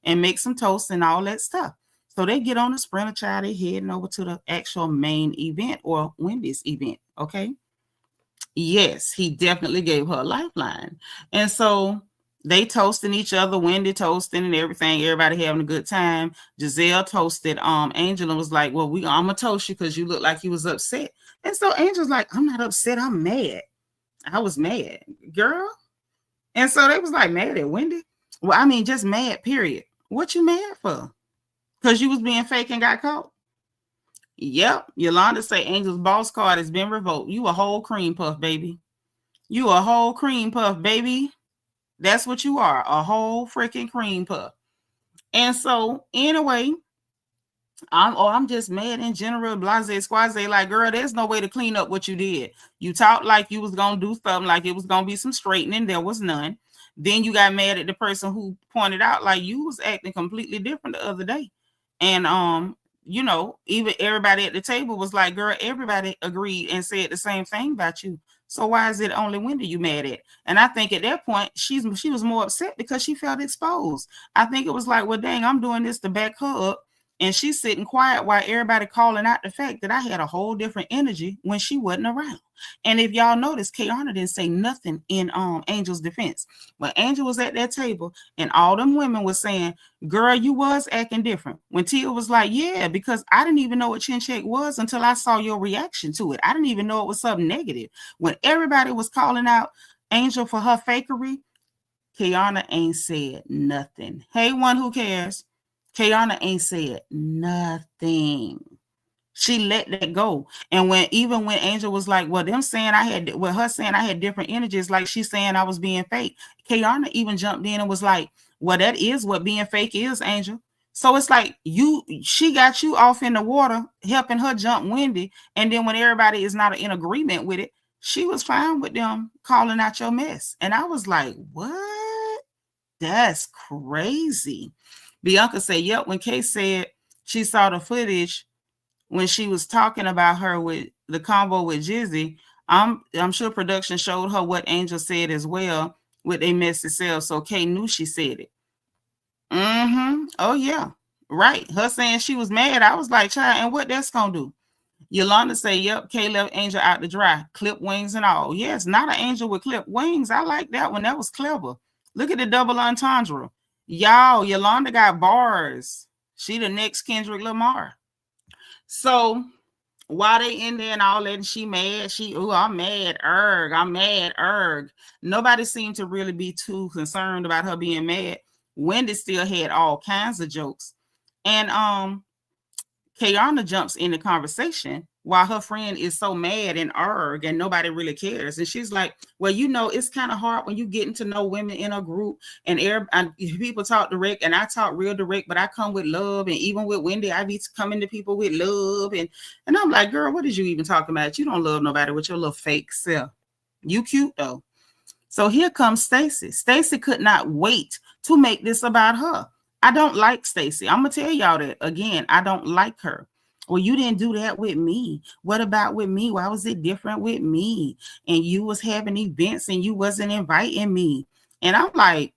and make some toast and all that stuff. So they get on the sprinter, child, they heading over to the actual main event or Wendy's event. Okay. Yes, he definitely gave her a lifeline. And so they toasting each other, Wendy toasting and everything, everybody having a good time. Giselle toasted Angel and was like, well, I'm gonna toast you because you look like you was upset. And so Angel's like, I'm not upset, I'm mad. I was mad, girl. And so they was like, mad at Wendy? Well, I mean, just mad, period. What you mad for? Because you was being fake and got caught? Yep. Yolanda say Angel's boss card has been revoked. You a whole cream puff, baby. You a whole cream puff, baby. That's what you are, a whole freaking cream puff. And so, anyway, I'm just mad in general, blase squaze. Like, girl, there's no way to clean up what you did. You talked like you was gonna do something, like it was gonna be some straightening. There was none. Then you got mad at the person who pointed out, like you was acting completely different the other day. And you know, even everybody at the table was like, girl, everybody agreed and said the same thing about you. So why is it only Wendy you mad at? And I think at that point, she was more upset because she felt exposed. I think it was like, well, dang, I'm doing this to back her up. And she's sitting quiet while everybody calling out the fact that I had a whole different energy when she wasn't around. And if y'all notice, Kiearna didn't say nothing in Angel's defense. When Angel was at that table and all them women was saying, girl, you was acting different. When Tia was like, yeah, because I didn't even know what Chin-Chek was until I saw your reaction to it. I didn't even know it was something negative. When everybody was calling out Angel for her fakery, Kiearna ain't said nothing. Hey, one who cares. Kiearna ain't said nothing. She let that go. And even when Angel was like, well, her saying I had different energies, like she's saying I was being fake. Kiearna even jumped in and was like, well, that is what being fake is, Angel. So it's like she got you off in the water, helping her jump Wendy. And then when everybody is not in agreement with it, she was fine with them calling out your mess. And I was like, what? That's crazy. Bianca said, yep, when Kay said she saw the footage when she was talking about her with the combo with Jizzy, I'm sure production showed her what Angel said as well with a messy self. So Kay knew she said it. Oh, yeah. Right. Her saying she was mad. I was like, child, and what that's going to do? Yolanda say, yep, Kay left Angel out to dry, clip wings and all. Yes, not an angel with clip wings. I like that one. That was clever. Look at the double entendre. Y'all, Yolanda got bars. She the next Kendrick Lamar. So while they in there and all that, and she mad, I'm mad, I'm mad, Nobody seemed to really be too concerned about her being mad. Wendy still had all kinds of jokes. And Kiearna jumps in the conversation while her friend is so mad and and nobody really cares. And she's like, well, you know, it's kind of hard when you getting to know women in a group and people talk direct and I talk real direct, but I come with love. And even with Wendy, I be coming to people with love. And I'm like, girl, what is you even talking about? You don't love nobody with your little fake self. You cute though. So here comes Stacy. Stacy could not wait to make this about her. I don't like Stacy. I'm going to tell y'all that again. I don't like her. Well, you didn't do that with me. What about with me? Why was it different with me? And you was having events and you wasn't inviting me. And I'm like,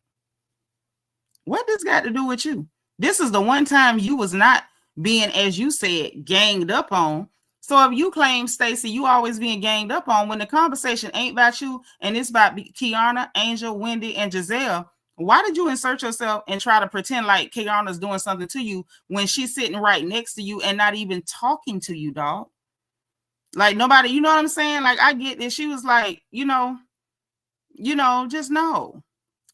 what this got to do with you? This is the one time you was not being, as you said, ganged up on. So if you claim, Stacy, you always being ganged up on when the conversation ain't about you and it's about Kiearna, Angel, Wendy, and Giselle, why did you insert yourself and try to pretend like Kiearna's doing something to you when she's sitting right next to you and not even talking to you, dog? Like nobody, you know what I'm saying? Like I get this. She was like, you know, just no.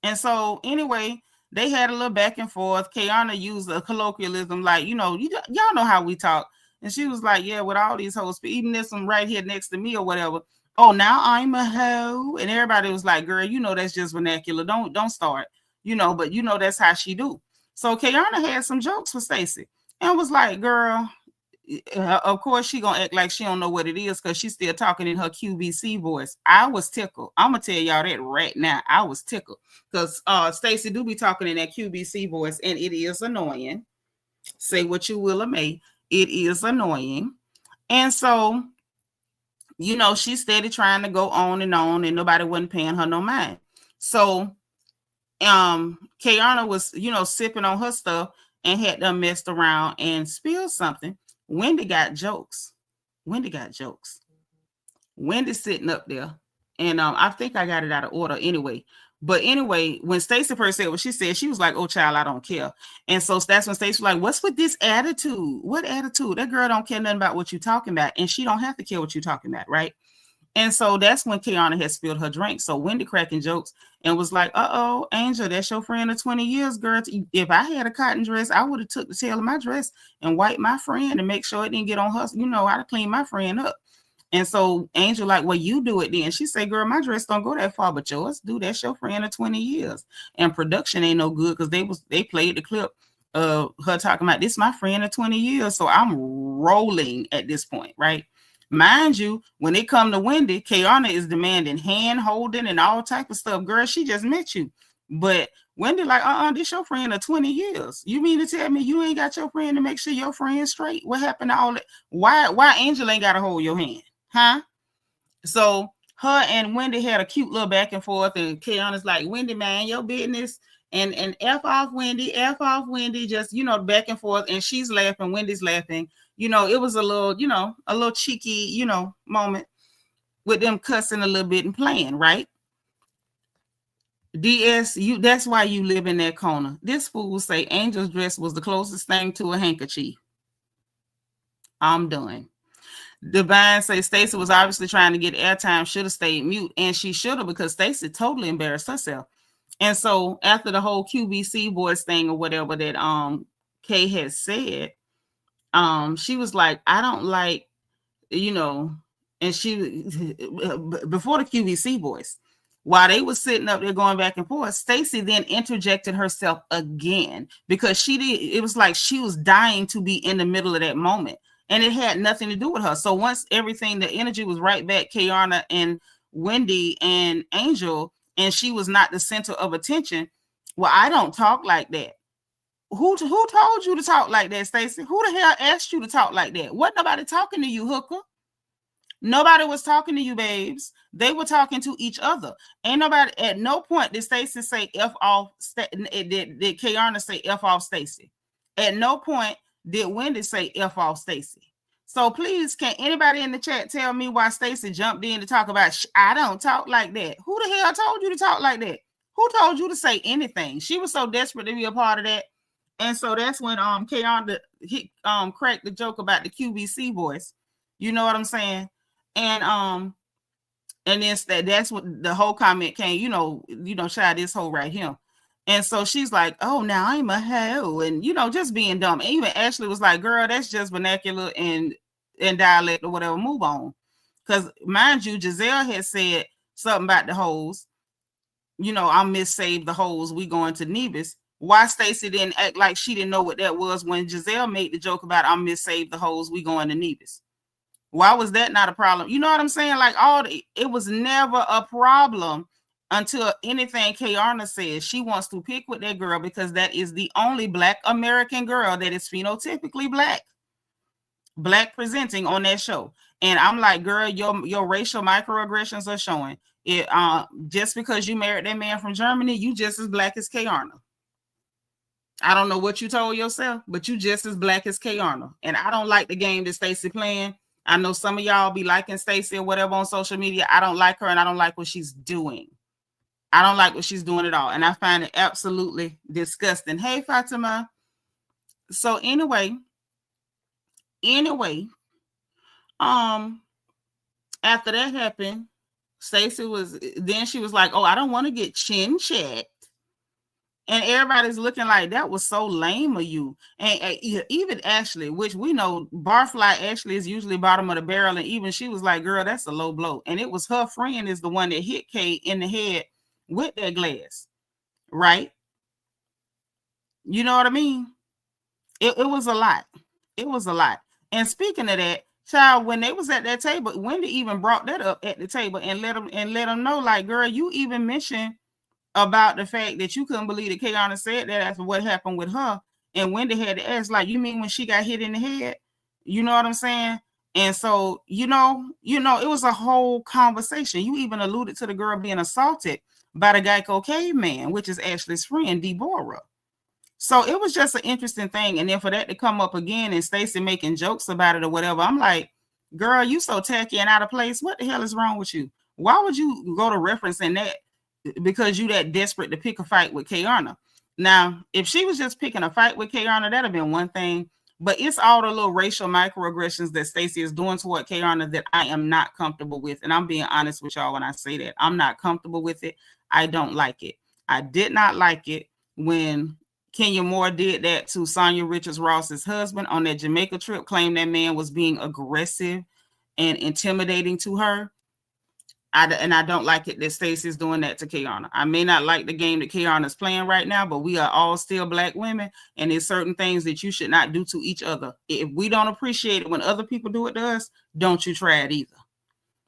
And so anyway, they had a little back and forth. Kiearna used a colloquialism like, y'all know how we talk. And she was like, yeah, with all these hoes, even this one right here next to me or whatever. Oh, now I'm a hoe. And everybody was like, girl, that's just vernacular. Don't start, but that's how she do. So Kiearna had some jokes for Stacy and was like, girl, of course she gonna act like she don't know what it is because she's still talking in her QVC voice. I was tickled. I'm gonna tell y'all that right now. I was tickled because Stacy do be talking in that QVC voice, and it is annoying. Say what you will of me, it is annoying. And so, you know, she's steady trying to go on, and nobody wasn't paying her no mind. So Kiearna was, you know, sipping on her stuff and had them messed around and spilled something. Wendy got jokes. Wendy's sitting up there. And I think I got it out of order anyway. But anyway, when Stacy first said what she said, she was like, "Oh, child, I don't care." And so that's when Stacy was like, "What's with this attitude? What attitude? That girl don't care nothing about what you're talking about. And she don't have to care what you're talking about, right?" And so that's when Kiearna had spilled her drink. So Wendy cracking jokes and was like, "Uh-oh, Angel, that's your friend of 20 years, girl. If I had a cotton dress, I would have took the tail of my dress and wiped my friend and make sure it didn't get on her. You know, I'd clean my friend up." And so Angel like, "Well, you do it then." She said, "Girl, my dress don't go that far, but yours do. That's your friend of 20 years. And production ain't no good because they played the clip of her talking about this, my friend of 20 years. So I'm rolling at this point, right? Mind you, when it come to Wendy, Kiearna is demanding hand holding and all type of stuff. Girl, she just met you. But Wendy like, this your friend of 20 years. You mean to tell me you ain't got your friend to make sure your friend's straight? What happened to all that? Why Angel ain't got to hold your hand? Huh? So her and Wendy had a cute little back and forth, and Kiearna's like, "Wendy, man, your business." And F off Wendy, just, you know, back and forth. And she's laughing, Wendy's laughing. You know, it was a little, you know, a little cheeky, you know, moment with them cussing a little bit and playing, right? DS, that's why you live in that corner. This fool say Angel's dress was the closest thing to a handkerchief. I'm done. Divine say Stacy was obviously trying to get airtime, should have stayed mute, and she should have, because Stacy totally embarrassed herself. And so after the whole QVC voice thing or whatever that Kay had said, she was like, "I don't like, you know," and she before the QVC voice, while they were sitting up there going back and forth, Stacy then interjected herself again because it was like she was dying to be in the middle of that moment. And it had nothing to do with her. So once everything, the energy was right back, Kiearna and Wendy and Angel, and she was not the center of attention. Well, I don't talk like that. Who told you to talk like that, Stacy? Who the hell asked you to talk like that? Wasn't nobody talking to you, hooker? Nobody was talking to you, babes. They were talking to each other. Ain't nobody, at no point did Stacy say F off, did Kiearna say F off Stacy. At no point did Wendy say F off Stacy. So please, can anybody in the chat tell me why Stacy jumped in to talk about, I don't talk like that? Who the hell told you to talk like that? Who told you to say anything? She was so desperate to be a part of that. And so that's when Kiearna cracked the joke about the QVC voice. You know what I'm saying? And then that's what the whole comment came, you know, try this whole right here. And so she's like, "Oh, now I'm a hoe," and, you know, just being dumb. And even Ashley was like, "Girl, that's just vernacular and dialect or whatever, move on." Because mind you, Giselle had said something about the hoes. You know, I missaved the hoes, we going to Nevis. Why Stacy didn't act like she didn't know what that was when Giselle made the joke about I missaved the hoes, we going to Nevis? Why was that not a problem? You know what I'm saying? Like, it was never a problem until anything Kiearna says. She wants to pick with that girl because that is the only Black American girl that is phenotypically black presenting on that show. And I'm like, girl, your racial microaggressions are showing. It just because you married that man from Germany, you just as Black as Kiearna. I don't know what you told yourself, but you just as Black as Kiearna. And I don't like the game that Stacy playing. I know some of y'all be liking Stacy or whatever on social media. I don't like her, and I don't like what she's doing. I don't like what she's doing at all. And I find it absolutely disgusting. Hey, Fatima. So anyway, after that happened, Stacy she was like, "Oh, I don't want to get Chin-Chek." And everybody's looking like, that was so lame of you. And even Ashley, which we know Barfly Ashley is usually bottom of the barrel. And even she was like, "Girl, that's a low blow." And it was her friend is the one that hit Kay in the head with that glass. Right? You know what I mean? It was a lot. It was a lot. And speaking of that, child, when they was at that table, Wendy even brought that up at the table and let them know, like, girl, you even mentioned about the fact that you couldn't believe that Kiearna said that after what happened with her. And Wendy had to ask, like, you mean when she got hit in the head? You know what I'm saying? And so, you know, it was a whole conversation. You even alluded to the girl being assaulted by the Geico caveman, which is Ashley's friend, Deborah. So it was just an interesting thing. And then for that to come up again and Stacy making jokes about it or whatever, I'm like, girl, you so tacky and out of place. What the hell is wrong with you? Why would you go to referencing that? Because you that desperate to pick a fight with Kiearna. Now, if she was just picking a fight with Kiearna, that'd have been one thing. But it's all the little racial microaggressions that Stacy is doing toward Kiearna that I am not comfortable with. And I'm being honest with y'all when I say that. I'm not comfortable with it. I don't like it. I did not like it when Kenya Moore did that to Sonia Richards Ross's husband on that Jamaica trip, claimed that man was being aggressive and intimidating to her. I don't like it that Stacy's doing that to Kiearna. I may not like the game that Kiearna's playing right now, but we are all still Black women, and there's certain things that you should not do to each other. If we don't appreciate it when other people do it to us, don't you try it either.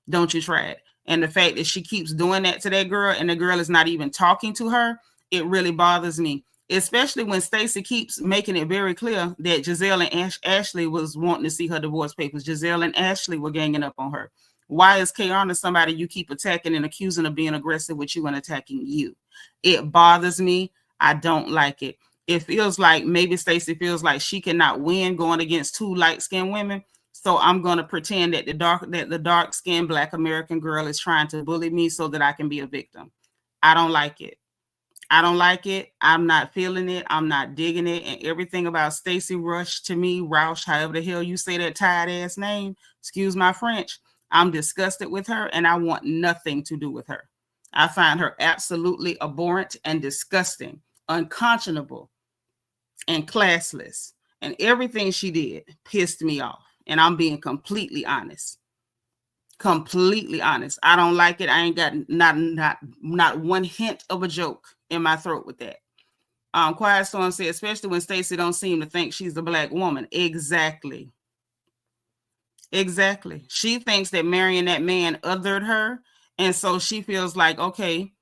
Don't you try it. And the fact that she keeps doing that to that girl and the girl is not even talking to her, it really bothers me. Especially when Stacy keeps making it very clear that Giselle and Ashley was wanting to see her divorce papers. Giselle and Ashley were ganging up on her. Why is Kiearna somebody you keep attacking and accusing of being aggressive with you and attacking you? It bothers me. I don't like it. It feels like maybe Stacy feels like she cannot win going against two light-skinned women. So I'm going to pretend that the dark-skinned Black American girl is trying to bully me so that I can be a victim. I don't like it. I don't like it. I'm not feeling it. I'm not digging it. And everything about Stacy Rush to me, Roush, however the hell you say that tired ass name, excuse my French, I'm disgusted with her and I want nothing to do with her. I find her absolutely abhorrent and disgusting, unconscionable and classless. And everything she did pissed me off. And I'm being completely honest. Completely honest. I don't like it. I ain't got not one hint of a joke in my throat with that. Quiet Storm said, especially when Stacy don't seem to think she's a Black woman. Exactly. Exactly. She thinks that marrying that man othered her. And so she feels like, okay,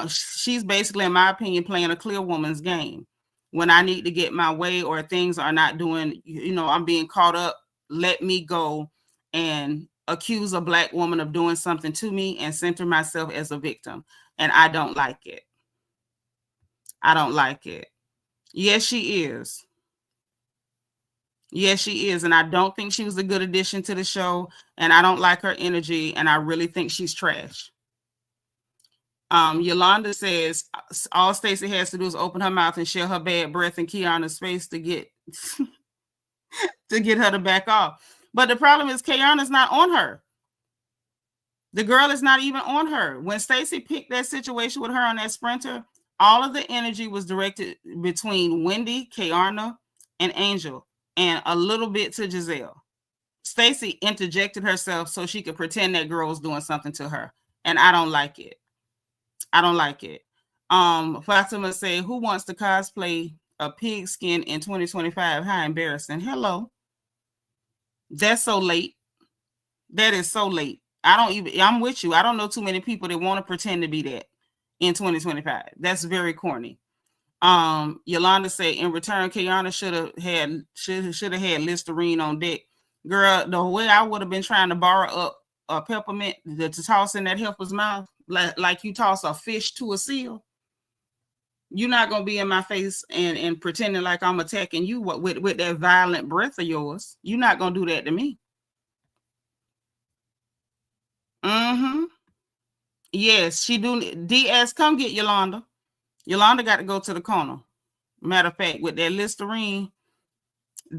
she's basically, in my opinion, playing a clear woman's game. When I need to get my way or things are not doing, I'm being caught up, let me go and accuse a Black woman of doing something to me and center myself as a victim. And I don't like it. I don't like it. Yes, she is. Yes, she is. And I don't think she was a good addition to the show. And I don't like her energy. And I really think she's trash. Yolanda says all Stacy has to do is open her mouth and share her bad breath in Kiearna's face to get to get her to back off. But the problem is Kiearna's not on her. The girl is not even on her. When Stacy picked that situation with her on that sprinter, all of the energy was directed between Wendy, Kiearna, and Angel, and a little bit to Giselle. Stacy interjected herself so she could pretend that girl was doing something to her. And I don't like it. I don't like it. Fatima said, who wants to cosplay a pig skin in 2025? How embarrassing. Hello. That's so late. That is so late. I'm with you. I don't know too many people that want to pretend to be that in 2025. That's very corny. Yolanda said, in return, Kiearna should have had Listerine on deck. Girl, the way I would have been trying to borrow up a peppermint to toss in that heifer's mouth, like you toss a fish to a seal. You're not gonna be in my face and pretending like I'm attacking you with that violent breath of yours. You're not gonna do that to me. Yes, she do. DS, come get Yolanda. Yolanda got to go to the corner. Matter of fact, with that Listerine,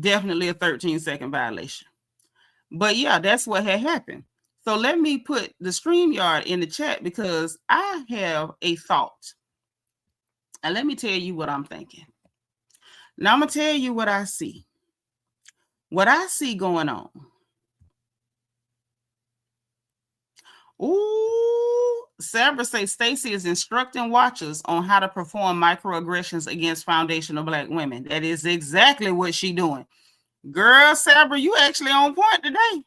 definitely a 13-second violation. But yeah, that's what had happened. So let me put the StreamYard in the chat because I have a thought. And let me tell you what I'm thinking. Now I'm going to tell you what I see. What I see going on. Ooh, Sabra says Stacy is instructing watchers on how to perform microaggressions against foundational Black women. That is exactly what she's doing. Girl, Sabra, you actually on point today.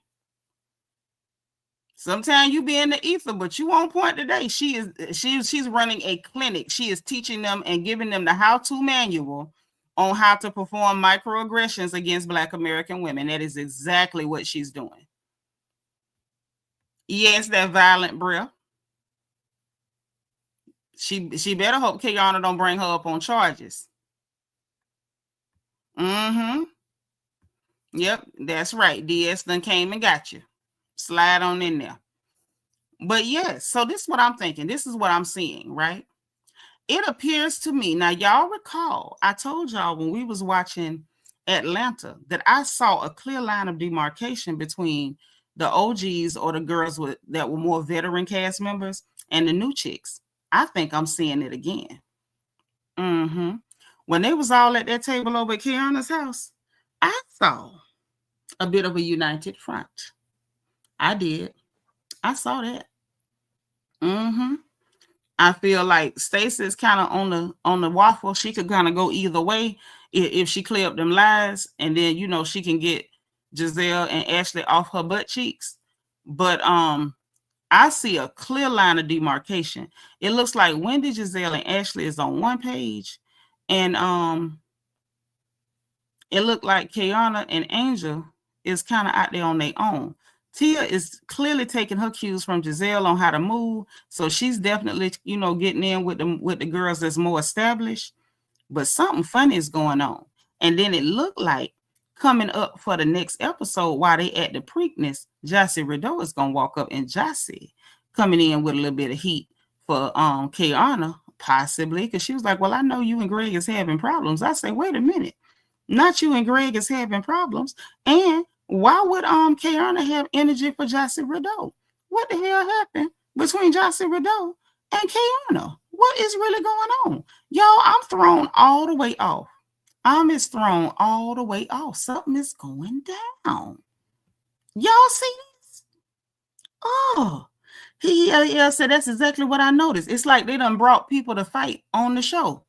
Sometimes you be in the ether, but you on point today. She's running a clinic. She is teaching them and giving them the how-to manual on how to perform microaggressions against Black American women. That is exactly what she's doing. Yes, that violent breath. She better hope Kiearna don't bring her up on charges. Mm-hmm. Yep, that's right. DS done came and got you. Slide on in there. But yes, so this is what I'm thinking. This is what I'm seeing, right? It appears to me, now y'all recall, I told y'all when we was watching Atlanta that I saw a clear line of demarcation between the OGs or the girls that were more veteran cast members and the new chicks. I think I'm seeing it again. Mm-hmm. When they was all at that table over at Kiearna's house, I saw a bit of a united front. I did. I saw that. Mm-hmm. I feel like Stacy is kind of on the waffle. She could kind of go either way if she clear up them lies, and then she can get Giselle and Ashley off her butt cheeks. But I see a clear line of demarcation. It looks like Wendy, Giselle, and Ashley is on one page, and it looked like Kiearna and Angel is kind of out there on their own. Tia is clearly taking her cues from Giselle on how to move, so she's definitely, getting in with the girls that's more established. But something funny is going on, and then it looked like coming up for the next episode while they at the Preakness, Jossie Rideau is gonna walk up, and Jossie coming in with a little bit of heat for Kiearna, possibly, because she was like, "Well, I know you and Greg is having problems." I say, "Wait a minute, not you and Greg is having problems, and." Why would Kiearna have energy for Jossie Rideau? What the hell happened between Jossie Rideau and Kiearna? What is really going on? Y'all, I'm thrown all the way off. I'm thrown all the way off. Something is going down. Y'all see this? Oh, he said that's exactly what I noticed. It's like they done brought people to fight on the show.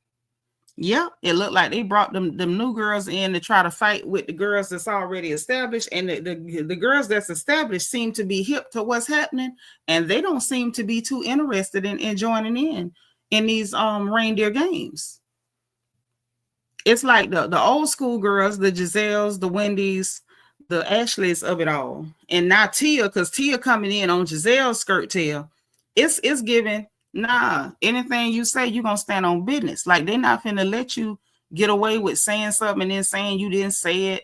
Yep, it looked like they brought them new girls in to try to fight with the girls that's already established, and the girls that's established seem to be hip to what's happening, and they don't seem to be too interested in joining in these reindeer games. It's like the old school girls, the Giselles, the Wendys, the Ashleys of it all, and now Tia, because Tia coming in on Giselle's skirt tail, it's giving. Nah, anything you say, you're going to stand on business. Like, they're not finna let you get away with saying something and then saying you didn't say it.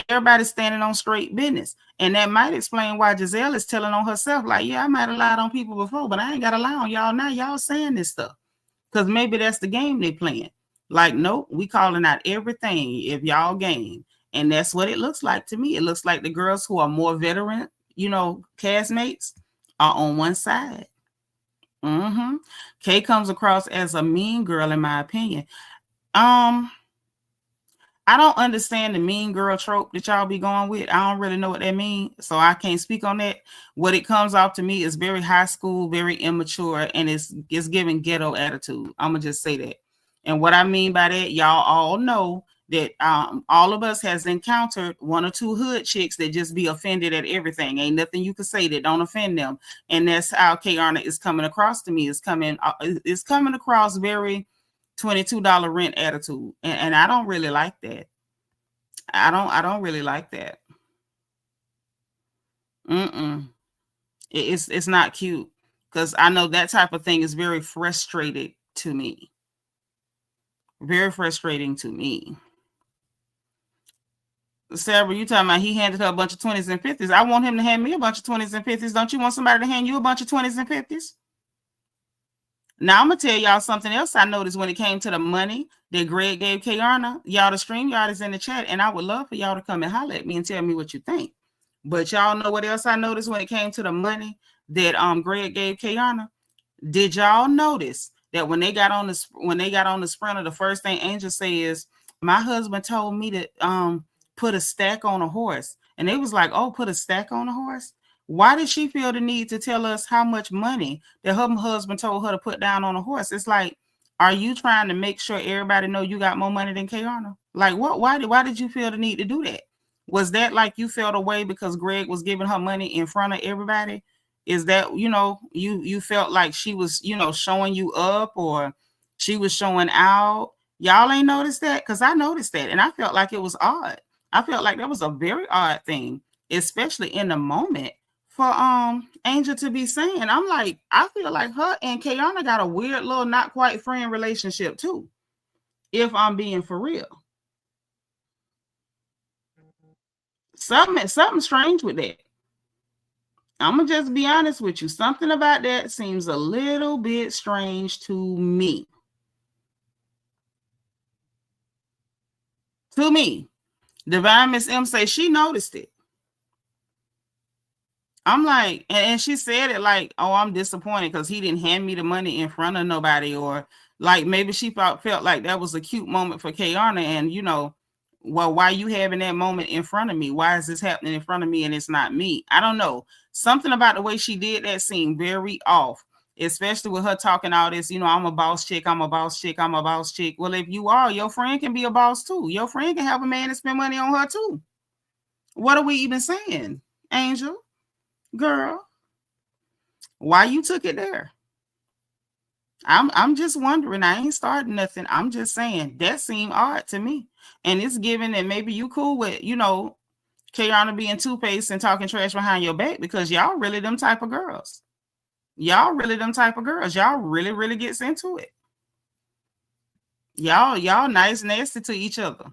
Everybody's standing on straight business. And that might explain why Giselle is telling on herself, like, yeah, I might have lied on people before, but I ain't got to lie on y'all now. Y'all saying this stuff. Because maybe that's the game they playing. Like, nope, we calling out everything if y'all game. And that's what it looks like to me. It looks like the girls who are more veteran, castmates are on one side. Mm-hmm. Kay comes across as a mean girl, in my opinion. I don't understand the mean girl trope that y'all be going with. I don't really know what that means, so I can't speak on that. What it comes off to me is very high school, very immature, and it's giving ghetto attitude. I'm gonna just say that. And what I mean by that, y'all all know that all of us has encountered one or two hood chicks that just be offended at everything. Ain't nothing you can say that don't offend them. And that's how Kiearna is coming across to me. It's coming across very $22 rent attitude. And I don't really like that. I don't really like that. It's not cute, because I know that type of thing is very frustrating to me. Very frustrating to me. Sarah, you talking about he handed her a bunch of 20s and 50s. I want him to hand me a bunch of 20s and 50s. Don't you want somebody to hand you a bunch of 20s and 50s? Now, I'm going to tell y'all something else I noticed when it came to the money that Greg gave Kiearna. Y'all, the StreamYard is in the chat, and I would love for y'all to come and holler at me and tell me what you think. But y'all know what else I noticed when it came to the money that Greg gave Kiearna? Did y'all notice that when they got on the Sprinter, the first thing Angel says, my husband told me to put a stack on a horse. And they was like, oh, put a stack on a horse? Why did she feel the need to tell us how much money that her husband told her to put down on a horse? It's like, are you trying to make sure everybody know you got more money than Kiearna? Like, what? Why did you feel the need to do that? Was that like you felt away because Greg was giving her money in front of everybody? Is that, you felt like she was, showing you up, or she was showing out? Y'all ain't noticed that? Because I noticed that, and I felt like it was odd. I felt like that was a very odd thing, especially in the moment, for Angel to be saying. I'm like, I feel like her and Kiearna got a weird little not quite friend relationship too, if I'm being for real. Something strange with that. I'm gonna just be honest with you. Something about that seems a little bit strange to me. To me. Divine Miss M say she noticed it. I'm like, and she said it like, oh, I'm disappointed because he didn't hand me the money in front of nobody, or like maybe she felt like that was a cute moment for Kiearna, and well, why you having that moment in front of me? Why is this happening in front of me and it's not me? I don't know. Something about the way she did that seemed very off, especially with her talking all this, I'm a boss chick, I'm a boss chick, I'm a boss chick. Well, if you are, your friend can be a boss too. Your friend can have a man to spend money on her too. What are we even saying, Angel? Girl, why you took it there? I'm just wondering. I ain't starting nothing. I'm just saying that seemed odd to me. And it's given that maybe you cool with, Kiearna being two-faced and talking trash behind your back, because y'all really them type of girls. Y'all really them type of girls. Y'all really, really gets into it. Y'all nice nasty to each other.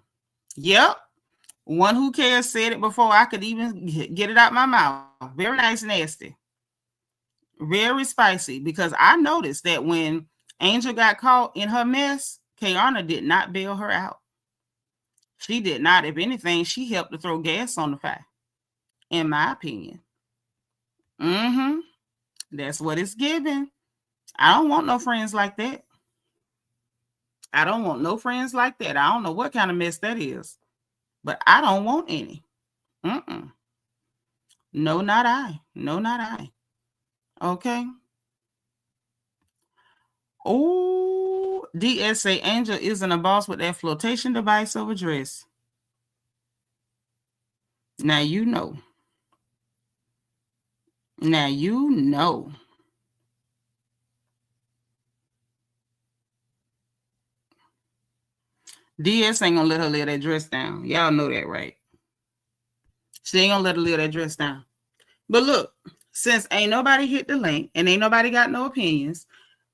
Yep. One who cares said it before I could even get it out my mouth. Very nice nasty. Very spicy, because I noticed that when Angel got caught in her mess, Kiearna did not bail her out. She did not. If anything, she helped to throw gas on the fire, in my opinion. That's what it's giving. I don't want no friends like that. I don't want no friends like that. I don't know what kind of mess that is, but I don't want any. No, not I. No, not I. Okay. Oh, DSA Angel isn't a boss with that flotation device over dress. Now you know. Now you know. DS ain't gonna let her lay that dress down. Y'all know that, right? She ain't gonna let her lay that dress down. But look, since ain't nobody hit the link and ain't nobody got no opinions,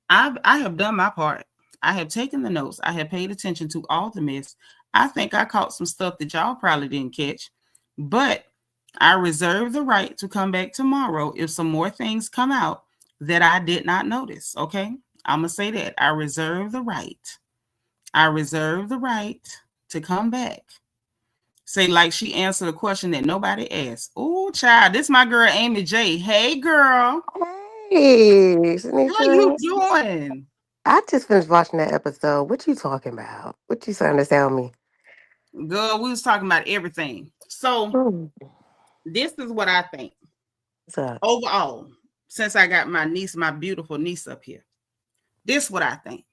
I have done my part. I have taken the notes. I have paid attention to all the myths. I think I caught some stuff that y'all probably didn't catch, but I reserve the right to come back tomorrow if some more things come out that I did not notice. Okay, I'm gonna say that I reserve the right. I reserve the right to come back. Say like she answered a question that nobody asked. Oh, child, this my girl Amy J. Hey, girl. Hey, How Seanitra. you doing? I just finished watching that episode. What you talking about? What you trying to tell me? Girl, we was talking about everything. So this is what I think. What's up? Overall, since I got my niece, my beautiful niece up here, this is what I think.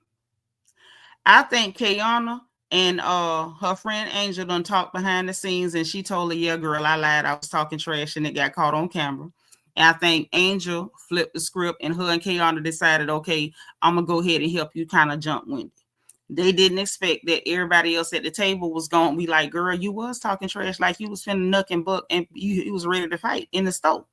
I think Kiearna and her friend Angel done talked behind the scenes, and she told her, yeah, girl, I lied. I was talking trash, and it got caught on camera. And I think Angel flipped the script, and her and Kiearna decided, okay, I'm going to go ahead and help you kind of jump Wendy. They didn't expect that everybody else at the table was going to be like, girl, you was talking trash like you was finna nuck and buck, and you was ready to fight in the stove.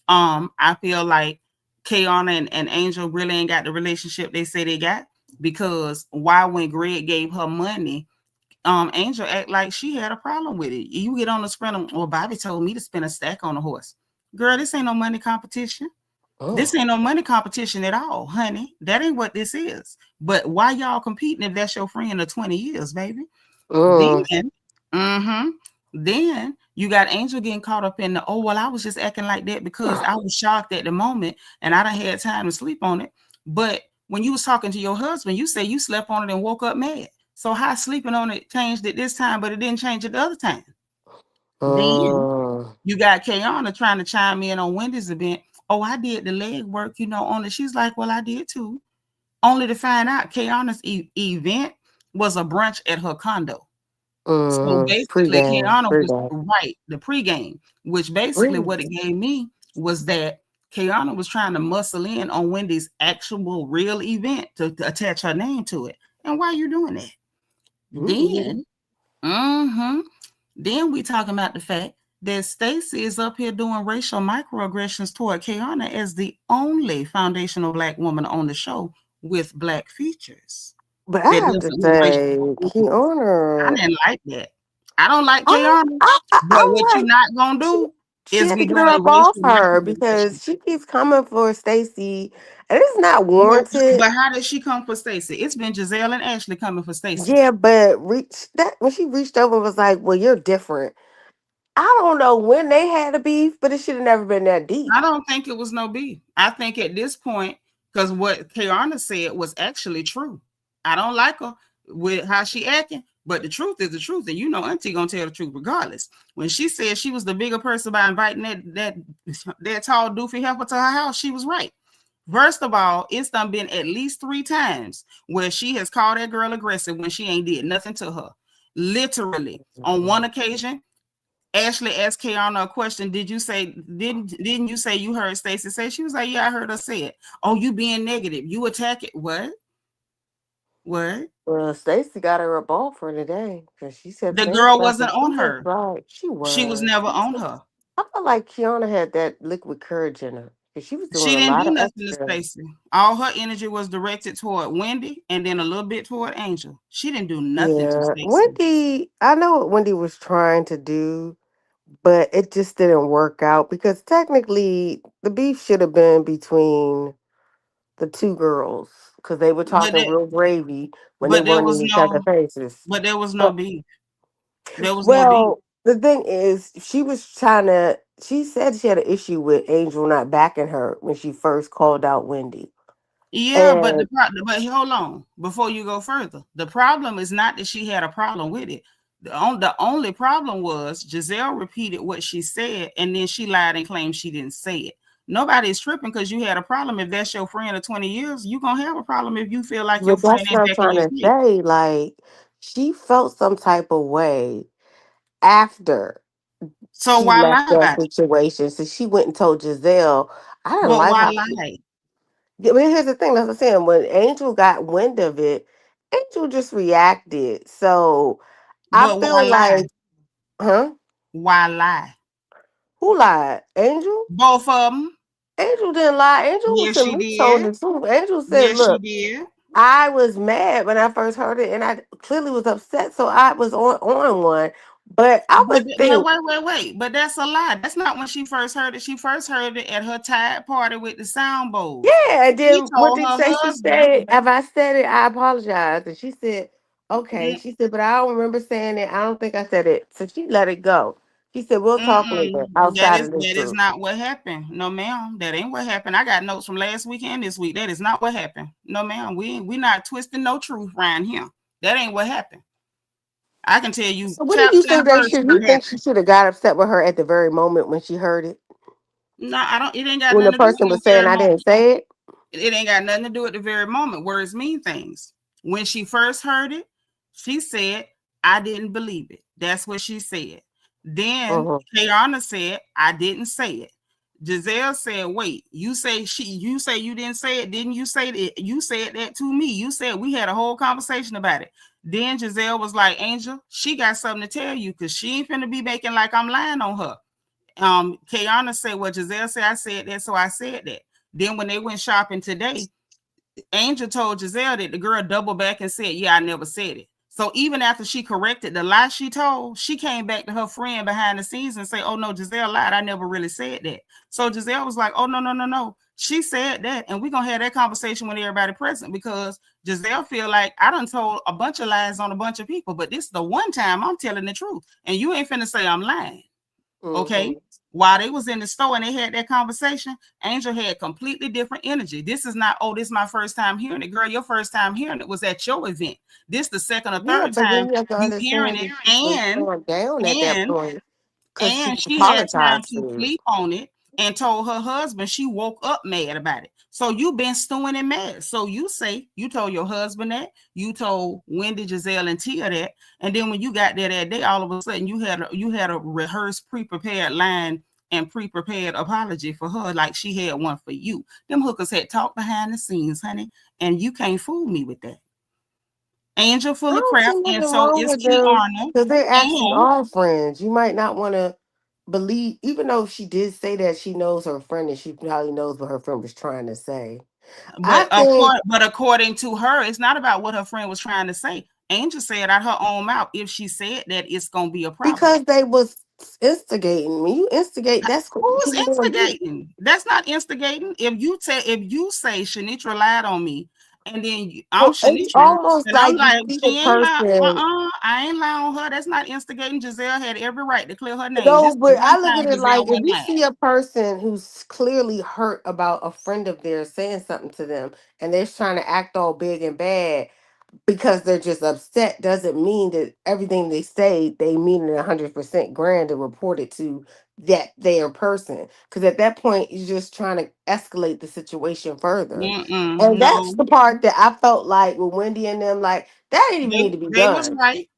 I feel like Kiearna and Angel really ain't got the relationship they say they got, because why, when Greg gave her money, Angel act like she had a problem with it. You get on the sprint, well, Bobby told me to spend a stack on a horse. Girl, this ain't no money competition. This ain't no money competition at all, honey. That ain't what this is. But why y'all competing if that's your friend of 20 years, baby? Then you got Angel getting caught up in the, oh, well, I was just acting like that because I was shocked at the moment and I done had time to sleep on it. But when you was talking to your husband, you say you slept on it and woke up mad. So how sleeping on it changed it this time, but it didn't change it the other time? Then you got Kiearna trying to chime in on Wendy's event. Oh, I did the leg work, on it. She's like, well, I did too. Only to find out Kiearna's event was a brunch at her condo. So basically, Pre-game. Kiearna was Pre-game. right, the pregame, which basically Really? what it gave me was that Kiearna was trying to muscle in on Wendy's actual real event to attach her name to it. And why are you doing that? Mm-hmm. Then, then we talking about the fact that Stacy is up here doing racial microaggressions toward Kiearna as the only foundational Black woman on the show with Black features. But I That have to doesn't look say, racial. I Kiearna, didn't like that. I don't like I, Kiearna, but what I you like not gonna she, do she is had to be get her doing up off racial her microaggressions. because she keeps coming for Stacy, and it's not But, warranted. but how did she come for Stacy? It's been Giselle and Ashley coming for Stacy. Yeah, but reach that when she reached over and was like, "Well, you're different." I don't know when they had a beef, but it should have never been that deep. I don't think it was no beef. I think at this point, because what Kiearna said was actually true. I don't like her with how she acting, but the truth is the truth, and you know Auntie gonna tell the truth regardless. When she said she was the bigger person by inviting that tall doofy heifer to her house, she was right. First of all, it's done been at least 3 times where she has called that girl aggressive when she ain't did nothing to her. Literally, on one occasion, Ashley asked Kiearna a question. Didn't you say you heard Stacy say? She was like, yeah, I heard her say it. Oh, you being negative. You attack it. What? What? Well, Stacy got her up off for today because she said The things girl about the wasn't she on was her. right. She She was was. never on her. I felt like Kiana had that liquid courage in her because she was doing She a didn't lot do of nothing to extra. Stacy. All her energy was directed toward Wendy and then a little bit toward Angel. She didn't do nothing to Yeah, Stacy. Wendy. I know what Wendy was trying to do, but it just didn't work out because technically the beef should have been between the two girls because they were But talking that, real gravy when they but there weren't was in each other's no faces. but there was no But beef. There was no beef. well, the thing is, she was trying to. She said she had an issue with Angel not backing her when she first called out Wendy. Yeah, but And but hold on before you go further. The problem is not that she had a problem with it. The only problem was Giselle repeated what she said and then she lied and claimed she didn't say it. Nobody's tripping because you had a problem. If that's your friend of 20 years, you're gonna have a problem if you feel like your but friend that's what ain't I'm backing trying your to shit. say. Like, she felt some type of way after So she why left lie that about it? situation. So she went and told Giselle, I didn't But like why how. lie? I mean, here's the thing. That's what I'm saying. When Angel got wind of it, Angel just reacted. So I But why feel lie? like, huh? Why lie? Who lied? Angel? Both of them. Angel didn't lie. Angel was Yes, to she me told did. the truth. Angel said, Yes, she look, did. I was mad when I first heard it and I clearly was upset. So I was on one. But I would But think, wait. But that's a lie. That's not when she first heard it. She first heard it at her tide party with the sound bowls. yeah. And She then what told did her say? She husband, said, if I said it, I apologize. And she said, okay. "Mm, She said, but I don't remember saying it. I don't think I said it. So she let it go. She said, we'll talk later outside of this that is group. not what happened. No, ma'am. That ain't what happened. I got notes from last week and this week. That is not what happened. No, ma'am. We not twisting no truth around here. That ain't what happened. I can tell you So what do you chapter think and they verse should? what You think she happened. should have got upset with her at the very moment when she heard it? No, I don't. It ain't got When the nothing to do with person the was saying, very I didn't moment. say it? It ain't got nothing to do at the very moment. Words mean things. When she first heard it, she said, I didn't believe it. That's what she said. Then Uh-huh. Kiearna said, I didn't say it. Giselle said, wait, you say you didn't say it. Didn't you say that? You said that to me. You said we had a whole conversation about it. Then Giselle was like, Angel, she got something to tell you because she ain't finna be making like I'm lying on her. Kiearna said, well, Giselle said I said that, so I said that. Then when they went shopping today, Angel told Giselle that the girl doubled back and said, yeah, I never said it. So even after she corrected the lie she told, she came back to her friend behind the scenes and say, oh no, Giselle lied. I never really said that. So Giselle was like, oh no. She said that. And we're going to have that conversation with everybody present because Giselle feel like I done told a bunch of lies on a bunch of people, but this is the one time I'm telling the truth. And you ain't finna say I'm lying. Okay. Mm-hmm. While they was in the store and they had that conversation, Angel had completely different energy. This is not, oh, this is my first time hearing it. Girl, your first time hearing it was at your event. This the second or Yeah, third but time then you have to you hearing understand it. that she was torn down at that And point because she and she had time apologized to to her. sleep on it and told her husband she woke up mad about it. So you've been stewing and mad. So you say you told your husband that, you told Wendy, Giselle, and Tia that, and then when you got there that day, all of a sudden you had a rehearsed, pre-prepared line and pre-prepared apology for her, like she had one for you. Them hookers had talked behind the scenes, honey, and you can't fool me with that. Angel I full of don't crap, see and nothing so wrong is with them Kiearna, because they're actually and all friends. You might not want to believe, even though she did say that she knows her friend and she probably knows what her friend was trying to say. I think but according to her, it's not about what her friend was trying to say. Angel said out her own mouth, if she said that, it's gonna be a problem. because they was instigating. When you instigate, that's what Who's people gonna do. instigating? That's not instigating. If you say Seanitra lied on me, and then I'm Well, it's Seanitra, almost and I'm like you like, see the she ain't lying. person. I ain't lying on her. That's not instigating. Giselle had every right to clear her name. This No, is the but one I look at time it Giselle like if went you lying. see a person who's clearly hurt about a friend of theirs saying something to them and they're trying to act all big and bad because they're just upset, doesn't mean that everything they say they mean it 100% grand and report it to that their person. Because at that point, you're just trying to escalate the situation further. And No, that's the part that I felt like with Wendy and them, like that didn't even need to be they was done. right.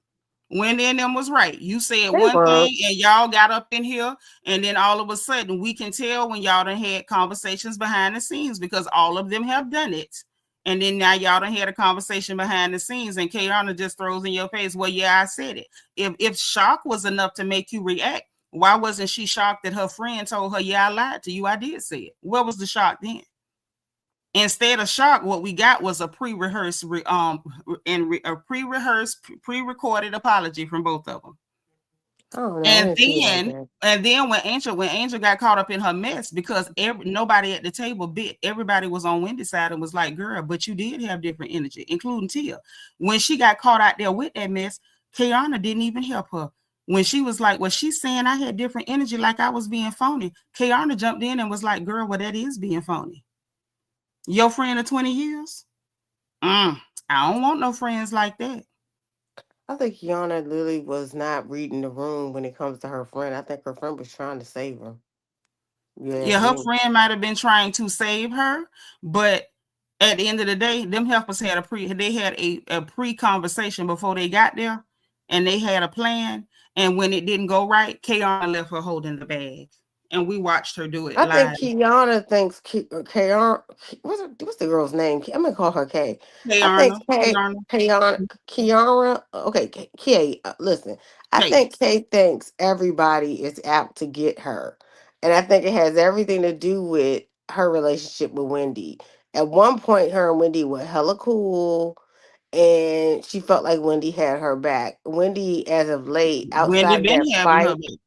Wendy and them was right. You said They one were. thing and y'all got up in here, and then all of a sudden we can tell when y'all done had conversations behind the scenes because all of them have done it. And then now y'all done had a conversation behind the scenes, and Kiearna just throws in your face, well, yeah, I said it. If shock was enough to make you react, why wasn't she shocked that her friend told her, yeah, I lied to you? I did say it. What was the shock then? Instead of shock, what we got was a pre-rehearsed, a pre-recorded apology from both of them. I don't know. I And didn't see it like then, that. when Angel got caught up in her mess because nobody at the table bit, everybody was on Wendy's side and was like, "Girl, but you did have different energy," including Tia. When she got caught out there with that mess, Kiearna didn't even help her. When she was like, "Well, she's saying I had different energy, like I was being phony," Kiearna jumped in and was like, "Girl, well, that is being phony. Your friend of 20 years? I don't want no friends like that." I think Kiana literally was not reading the room when it comes to her friend. I think her friend was trying to save her. You Yeah, ask her me. friend might have been trying to save her, but at the end of the day, them helpers had a pre-conversation before they got there, and they had a plan. And when it didn't go right, Kayana left her holding the bag, and we watched her do it I think live. Kiana thinks Kiana. What's the girl's name? I'm gonna call her Kay. I think Kayana, Kayana, Kiara. Okay, Kay. Listen, I Kate. think Kay thinks everybody is out to get her, and I think it has everything to do with her relationship with Wendy. At one point, her and Wendy were hella cool, and she felt like Wendy had her back. Wendy, as of late, Wendy outside of that been having her fight, back.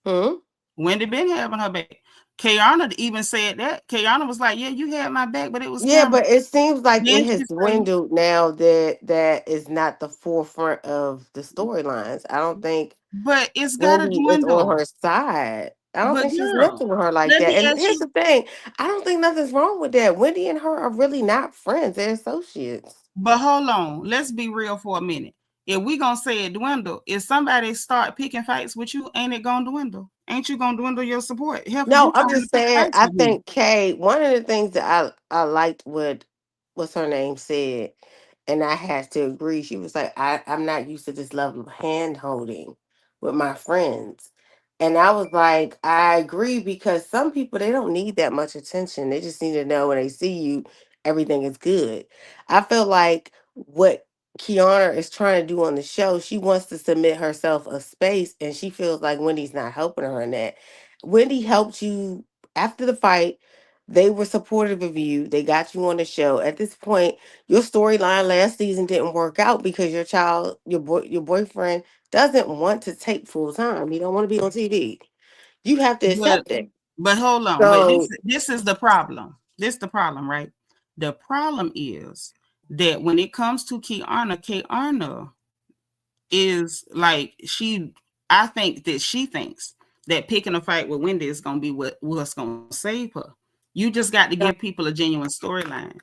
hmm? Wendy been having her back. Kayana even said that. Kayana was like, "Yeah, you had my back, but it was Yeah, camera." but it seems like Then it she has say, dwindled now that that is not the forefront of the storylines. I don't think "But it's gotta Wendy is on dwindle." her side. I don't But think she's girl, messing with her like let that. me And ask here's you. the thing, I don't think nothing's wrong with that. Wendy and her are really not friends. They're associates. But hold on, let's be real for a minute. If we gonna say it dwindle, if somebody start picking fights with you, ain't it gonna dwindle? Ain't you gonna dwindle your support? Hell, No, you I'm trying to just pick saying. fights I with me. think Kay. One of the things that I liked what what's her name said, and I had to agree. She was like, I'm not used to this level of hand holding with my friends, and I was like, I agree because some people they don't need that much attention. They just need to know when they see you, everything is good. I feel like what Kiana is trying to do on the show, she wants to submit herself a space, and she feels like Wendy's not helping her in that. Wendy helped you after the fight. They were supportive of you. They got you on the show. At this point, your storyline last season didn't work out because your child, your boyfriend doesn't want to take full time. He don't want to be on TV. You have to But accept it. but hold on. But So this is the problem. This the problem, right? The problem is that when it comes to Kiearna is like I think that she thinks that picking a fight with Wendy is gonna be what's gonna save her. You just got to give people a genuine storyline.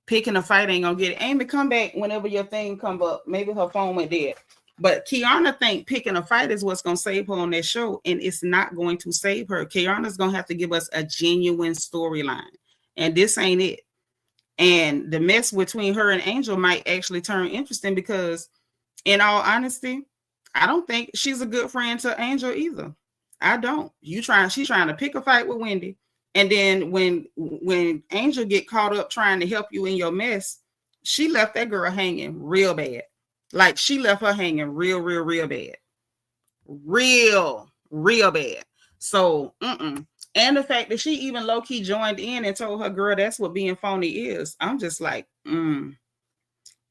Picking a fight ain't gonna get it. Amy, come back whenever your thing come up. Maybe her phone went dead. But Kiearna think picking a fight is what's gonna save her on that show, and it's not going to save her. Kiearna's gonna have to give us a genuine storyline. and this ain't it. And the mess between her and Angel might actually turn interesting because, in all honesty, I don't think she's a good friend to Angel either. I don't. She's trying to pick a fight with Wendy. And then when Angel get caught up trying to help you in your mess, she left that girl hanging real bad. Like she left her hanging real bad. Real bad. So, and the fact that she even low-key joined in and told her girl that's what being phony is. I'm just like, And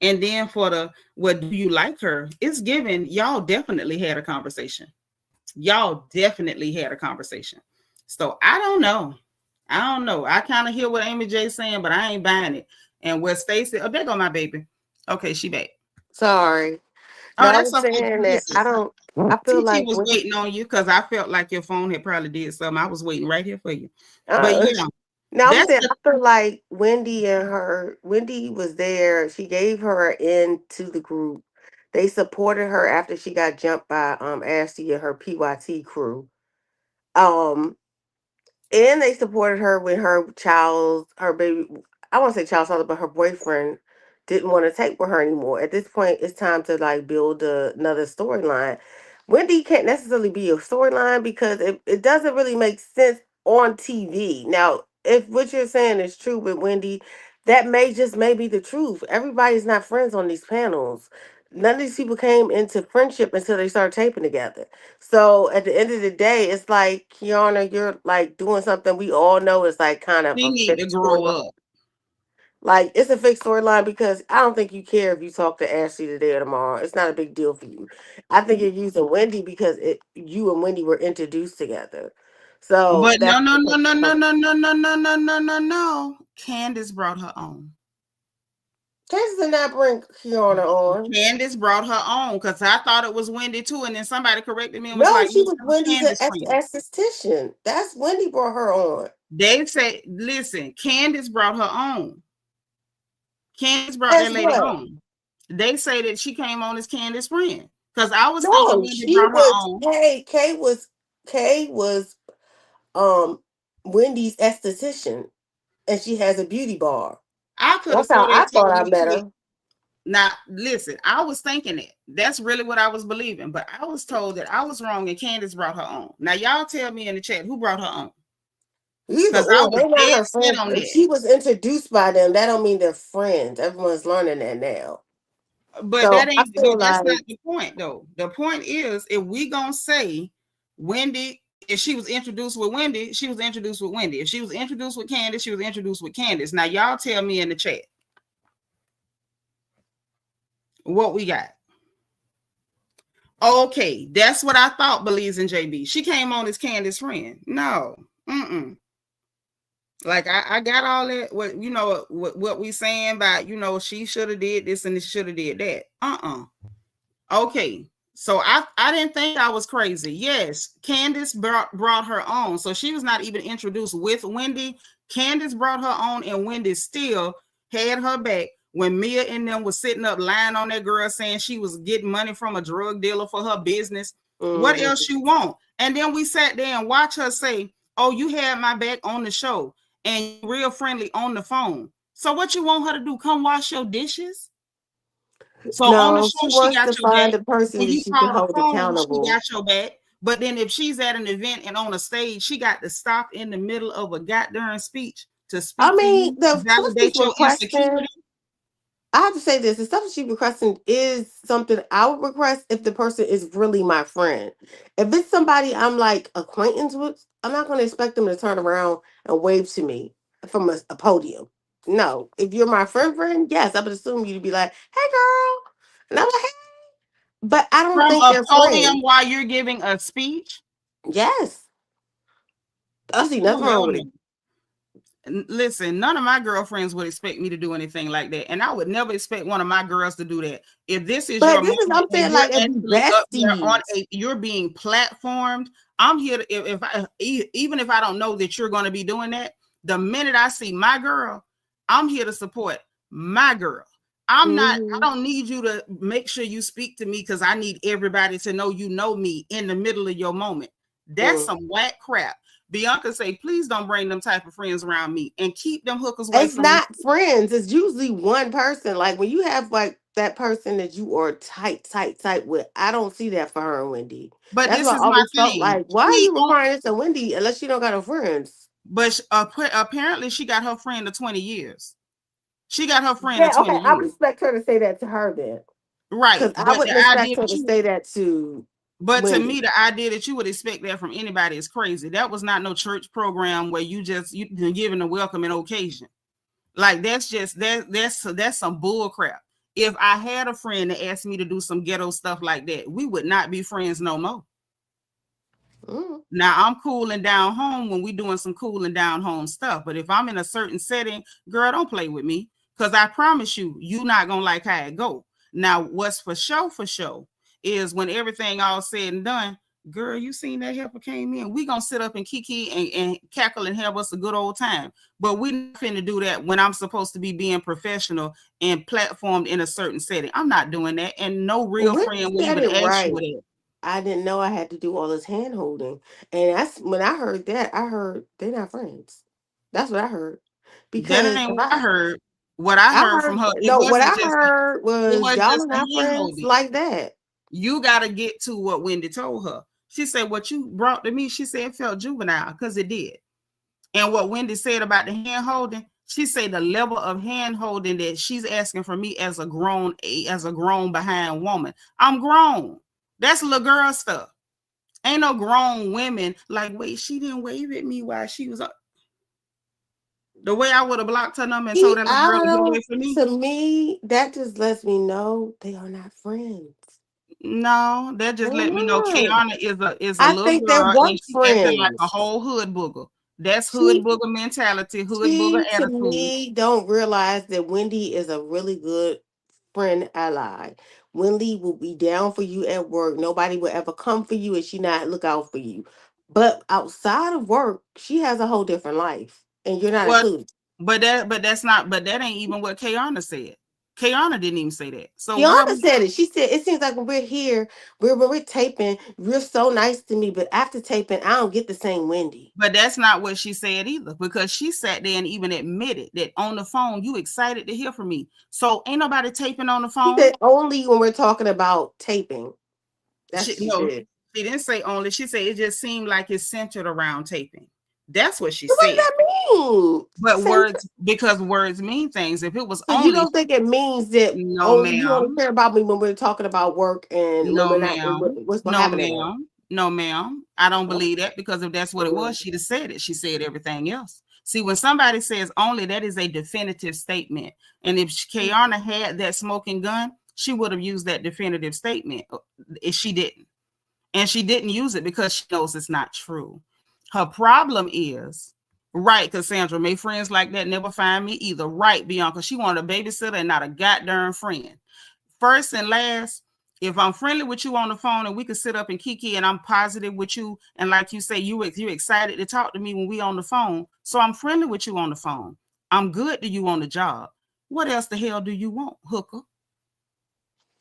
then for the what do you like her? It's given y'all definitely had a conversation. Y'all definitely had a conversation. So I don't know. I kind of hear what Amy J's saying, but I ain't buying it. And what Stacy, oh, there go my baby. Okay, she back. Sorry. Oh, Now I that's was okay. saying that Listen, I feel TT like was waiting on you because I felt like your phone had probably did something. I was waiting right here for you. But uh, yeah, now I'm that's saying the I feel like Wendy was there. She gave her into the group. They supported her after she got jumped by Ashley and her PYT crew. Um and they supported her when her baby, I won't say child's father, but her boyfriend didn't want to take with her anymore. At this point, it's time to like build another storyline. Wendy can't necessarily be a storyline because it doesn't really make sense on TV. Now, if what you're saying is true with Wendy, that may be the truth. Everybody's not friends on these panels. None of these people came into friendship until they started taping together. So at the end of the day, it's like, Kiearna, you're like doing something we all know is like kind of she a need to fixed grow storyline. up. Like it's a fixed storyline because I don't think you care if you talk to Ashley today or tomorrow. It's not a big deal for you. I think you're using Wendy because you and Wendy were introduced together. So But no, that's no, no, no, no, no, no, no, no, no, no, no, no. Candace brought her own. Candace did not bring Kiearna on. Candace brought her own because I thought it was Wendy too, and then somebody corrected me and was No, like, she "No, was that was Wendy's Candace's friend." esthetician. That's Wendy brought her on. They said, "Listen, Candace brought her own. Candace brought As that lady what? on." They say that she came on as Candace's friend because I was thinking No, Wendy she brought her was own. Kay was um Wendy's esthetician, and she has a beauty bar. I could have That's how swore they I thought told I me met she. her. Now, listen, I was thinking it. That's really what I was believing, but I was told that I was wrong and Candace brought her own. Now, y'all tell me in the chat who brought her on Either because I or, was they not dead her set friends. on If that. she was introduced by them, that don't mean they're friends. Everyone's learning that now. But So that I ain't. feel But that's like not the point, though. The point is, if we gonna say Wendy, if she was introduced with Wendy, she was introduced with Wendy. If she was introduced with Candace, she was introduced with Candace. Now, y'all tell me in the chat what we got. Okay, that's what I thought. Believes in JB. She came on as Candace's friend. No, like I got all that. What what we saying about she should have did this and should have did that. Okay, so I didn't think I was crazy. Yes, Candace brought her on, so she was not even introduced with Wendy. Candace brought her on, and Wendy still had her back when Mia and them was sitting up lying on that girl saying she was getting money from a drug dealer for her business. What else you want? And then we sat there and watched her say, "Oh, you had my back on the show and real friendly on the phone. So what you want her to do? Come wash your dishes?" So on the no, she show, she wants got to your back. find a person When that you she can call the hold phone, she accountable. got your back. But then if she's at an event and on a stage, she got to stop in the middle of a goddamn speech to I speak to mean, you, the to stuff she's validate your requesting, insecurity. I have to say this: the stuff she's requesting is something I would request if the person is really my friend. If it's somebody I'm like acquaintance with, I'm not going to expect them to turn around and wave to me from a podium. No, if you're my friend, yes, I would assume you to be like, "Hey, girl," and I'm like, "Hey," but I don't From think a they're friends. podium while you're giving a speech. Yes, I see Oh, nothing wrong hell with no. it. Listen, none of my girlfriends would expect me to do anything like that. And I would never expect one of my girls to do that. If this is But your this is moment I'm and saying you're like if we actually up there besties. you're being platformed, I'm here to, even if I don't know that you're going to be doing that, the minute I see my girl, I'm here to support my girl. I Mhm. don't need you to make sure you speak to me because I need everybody to know you know me in the middle of your moment. That's Mm. some whack crap. Bianca say, please don't bring them type of friends around me and keep them hookers away It's from me. not friends. It's usually one person. Like when you have like that person that you are tight with. I don't see that for her and Wendy. But That's this why I is my always felt thing. like, why are She you requiring this of Wendy unless you don't got no friends? But apparently she got her friend of 20 years. She got her friend of Yeah, 20 okay. I would years. expect her to say that to her then. Because Right. I But the wouldn't expect idea her that to you say that to but to Wendy. me, the idea that you would expect that from anybody is crazy. That was not no church program where you giving a welcome and occasion. Like that's just that's some bull crap. If I had a friend that asked me to do some ghetto stuff like that, we would not be friends no more. Mm. Now I'm cooling down home when we doing some cooling down home stuff. But if I'm in a certain setting, girl, don't play with me. Cause I promise you not gonna like how it go. Now, what's for sure is when everything all said and done, girl, you seen that helper came in. We gonna sit up and kiki and cackle and have us a good old time. But we not finna do that when I'm supposed to be being professional and platformed in a certain setting. I'm not doing that. And no Well, real Wendy friend will said even it ask you right. that. I didn't know I had to do all this hand holding. And that's when I heard that, I heard they're not friends. That's what I heard. That Because ain't if what I heard. What I I heard from heard her, it no, what wasn't I just heard it was wasn't y'all just are the not hand friends holding. like that. You got to get to what Wendy told her. She said, what you brought to me, she said it felt juvenile because it did. And what Wendy said about the hand holding, she said the level of hand holding that she's asking for me as a grown behind woman. I'm grown. That's little girl stuff. Ain't no grown women like, wait, she didn't wave at me while she was up. The way I would have blocked her number and told See, that little I girl don't to get know. away from me. To me, that just lets me know they are not friends. No, that just They're let me know not. Kiearna is a I little think they're girl work and she acting like a friends. whole hood booger. That's hood She booger mentality, hood booger She, to attitude. me, don't realize that Wendy is a really good friend ally. Wendy will be down for you at work. Nobody will ever come for you and she not look out for you. But outside of work, she has a whole different life, and you're not What included. but that ain't even what Kiearna said. Kiearna didn't even say that. So where Kiana we said it. She said it seems like when we're here, when we're taping, you're so nice to me, but after taping, I don't get the same Wendy. but that's not what she said either, because she sat there and even admitted that on the phone, you excited to hear from me. So ain't nobody taping on the She phone. said only when we're talking about taping. That's She what she no, said. she didn't say only. She said it just seemed like it's centered around taping. That's what she What does said. that mean? But words, because words mean things. If it was So you only, don't think it means that no, only you only ma'am, care about me when we're talking about work and when no, we're not ma'am, what's gonna no, happen at work? ma'am, no, ma'am. I don't Oh, believe that, because if that's what it mm. was, she'd have said it. She said everything else. See, when somebody says only, that is a definitive statement. And if Kiearna had that smoking gun, she would have used that definitive statement. If she didn't. And she didn't use it because she knows it's not true. Her problem is, right, Cassandra, may friends like that never find me either. Right, Bianca, she wanted a babysitter and not a goddamn friend. First and last, if I'm friendly with you on the phone and we can sit up and kiki and I'm positive with you, and like you say, you excited to talk to me when we on the phone, so I'm friendly with you on the phone. I'm good to you on the job. What else the hell do you want, hooker?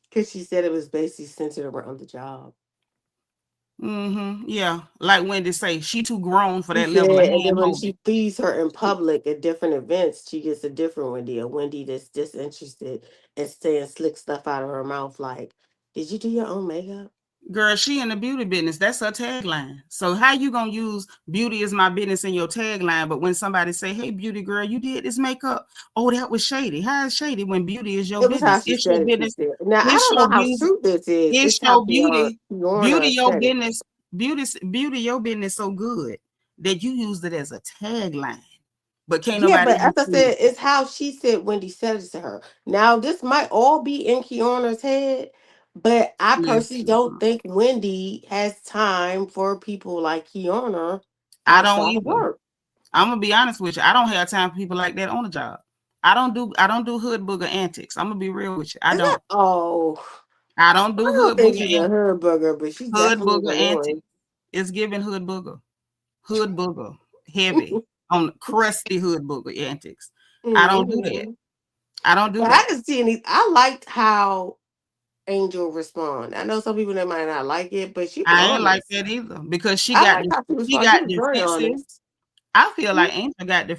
Because she said it was basically centered around the job. Yeah, like Wendy say, she too grown for She that level said, of and then hand when holding. she sees her in public at different events, she gets a different Wendy, a Wendy that's disinterested and saying slick stuff out of her mouth like, "Did you do your own makeup?" Girl, she in the beauty business. That's her tagline. So how you gonna use beauty is my business in your tagline? But when somebody say, "Hey, beauty girl, you did this makeup," oh, that was shady. How is shady when beauty is your It was how business? she It's your said it. She business. said, "Now I It's don't your know how beauty. true this is. It's It's how your beauty. Beauty Kiearna your said it." business. Beauty your business so good that you used it as a tagline. But can't Yeah, nobody but as else I use said, it's how she said Wendy said it to her. Now, this might all be in Kiearna's head, but I it. personally don't think Wendy has time for people like Kiearna I don't outside of either. work. I'm gonna be honest with you. I don't have time for people like that on the job. I don't do hood booger antics. I'm gonna be real with you. I Is that? don't. Oh, I don't I do don't hood think booger she's a her booger, but she's hood definitely booger antics. annoying. It's giving hood booger. Hood booger. Heavy. On crusty hood booger antics. I don't do that. Hmm. I don't do But I that. didn't see any. I liked how Angel respond? I know some people that might not like it, but she was I ain't like honest. that either because I like how she she responded. She got was very defensive. honest. I feel like Angel got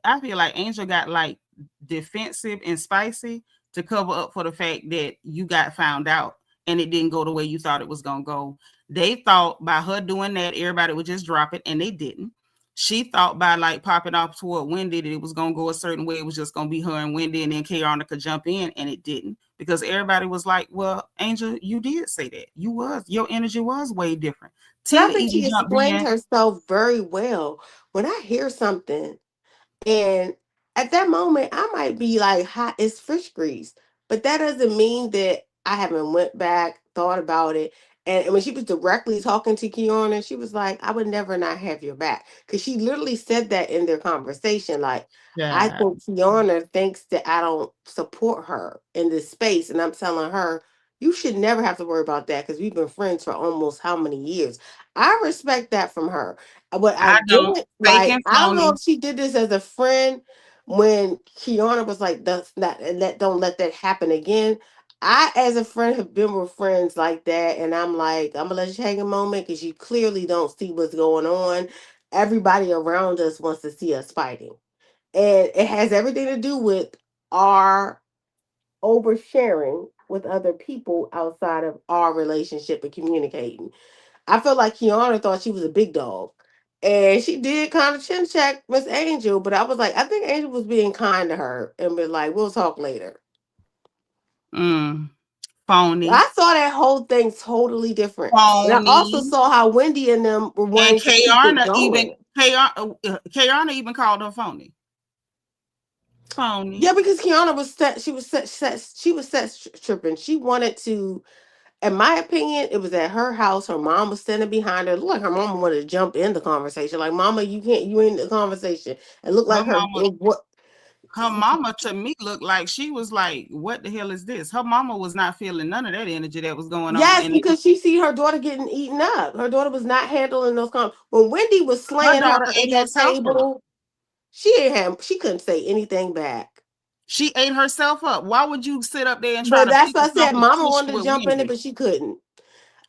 I feel like Angel got like defensive and spicy to cover up for the fact that you got found out and it didn't go the way you thought it was gonna go. They thought by her doing that, everybody would just drop it, and they didn't. She thought by like popping off toward Wendy that it was gonna go a certain way. It was just gonna be her and Wendy, and then Kiearna could jump in, and it didn't because everybody was like, "Well, Angel, you did say that. Your energy was way different." But I Tia think even she jumped explained in. herself very well. When I hear something, and at that moment, I might be like hot as fish grease. But that doesn't mean that I haven't went back, thought about it. And when she was directly talking to Kiearna, she was like, I would never not have your back. Because she literally said that in their conversation. Like, I Yeah, think Kiearna thinks that I don't support her in this space. And I'm telling her, you should never have to worry about that because we've been friends for almost how many years. I respect that from her. What I I don't. didn't Fake like, and I don't know phony. if she did this as a friend when Kiearna was like, "That's not, and that don't let that happen again." I, as a friend, have been with friends like that, and I'm like, I'm gonna let you hang a moment because you clearly don't see what's going on. Everybody around us wants to see us fighting, and it has everything to do with our oversharing with other people outside of our relationship and communicating. I feel like Kiearna thought she was a big dog. And she did kind of chin check Miss Angel, but I was like, I think Angel was being kind to her and be like, we'll talk later. Mm, phony, I saw that whole thing totally different. And I also phony. saw how Wendy and them were And wanting to keep it going. Kayana even called her phony. Phony. Yeah, because Kiearna was set, she was tripping. She wanted to, in my opinion, it was at her house. Her mom was standing behind her. It looked like her mama wanted to jump in the conversation. Like, Mama, you can't, you in the conversation. It looked Her like mama, what. her mama to me looked like she was like, "What the hell is this?" Her mama was not feeling none of that energy that was going on, Yes, and because she see her daughter getting eaten up. Her daughter was not handling those when Wendy was her slaying her daughter at ate that herself up. table, she didn't have, she couldn't say anything back. She ate herself up. Why would you sit up there and try But to that's pick a why I said Mama competition wanted to with jump in it, Wendy? but she couldn't.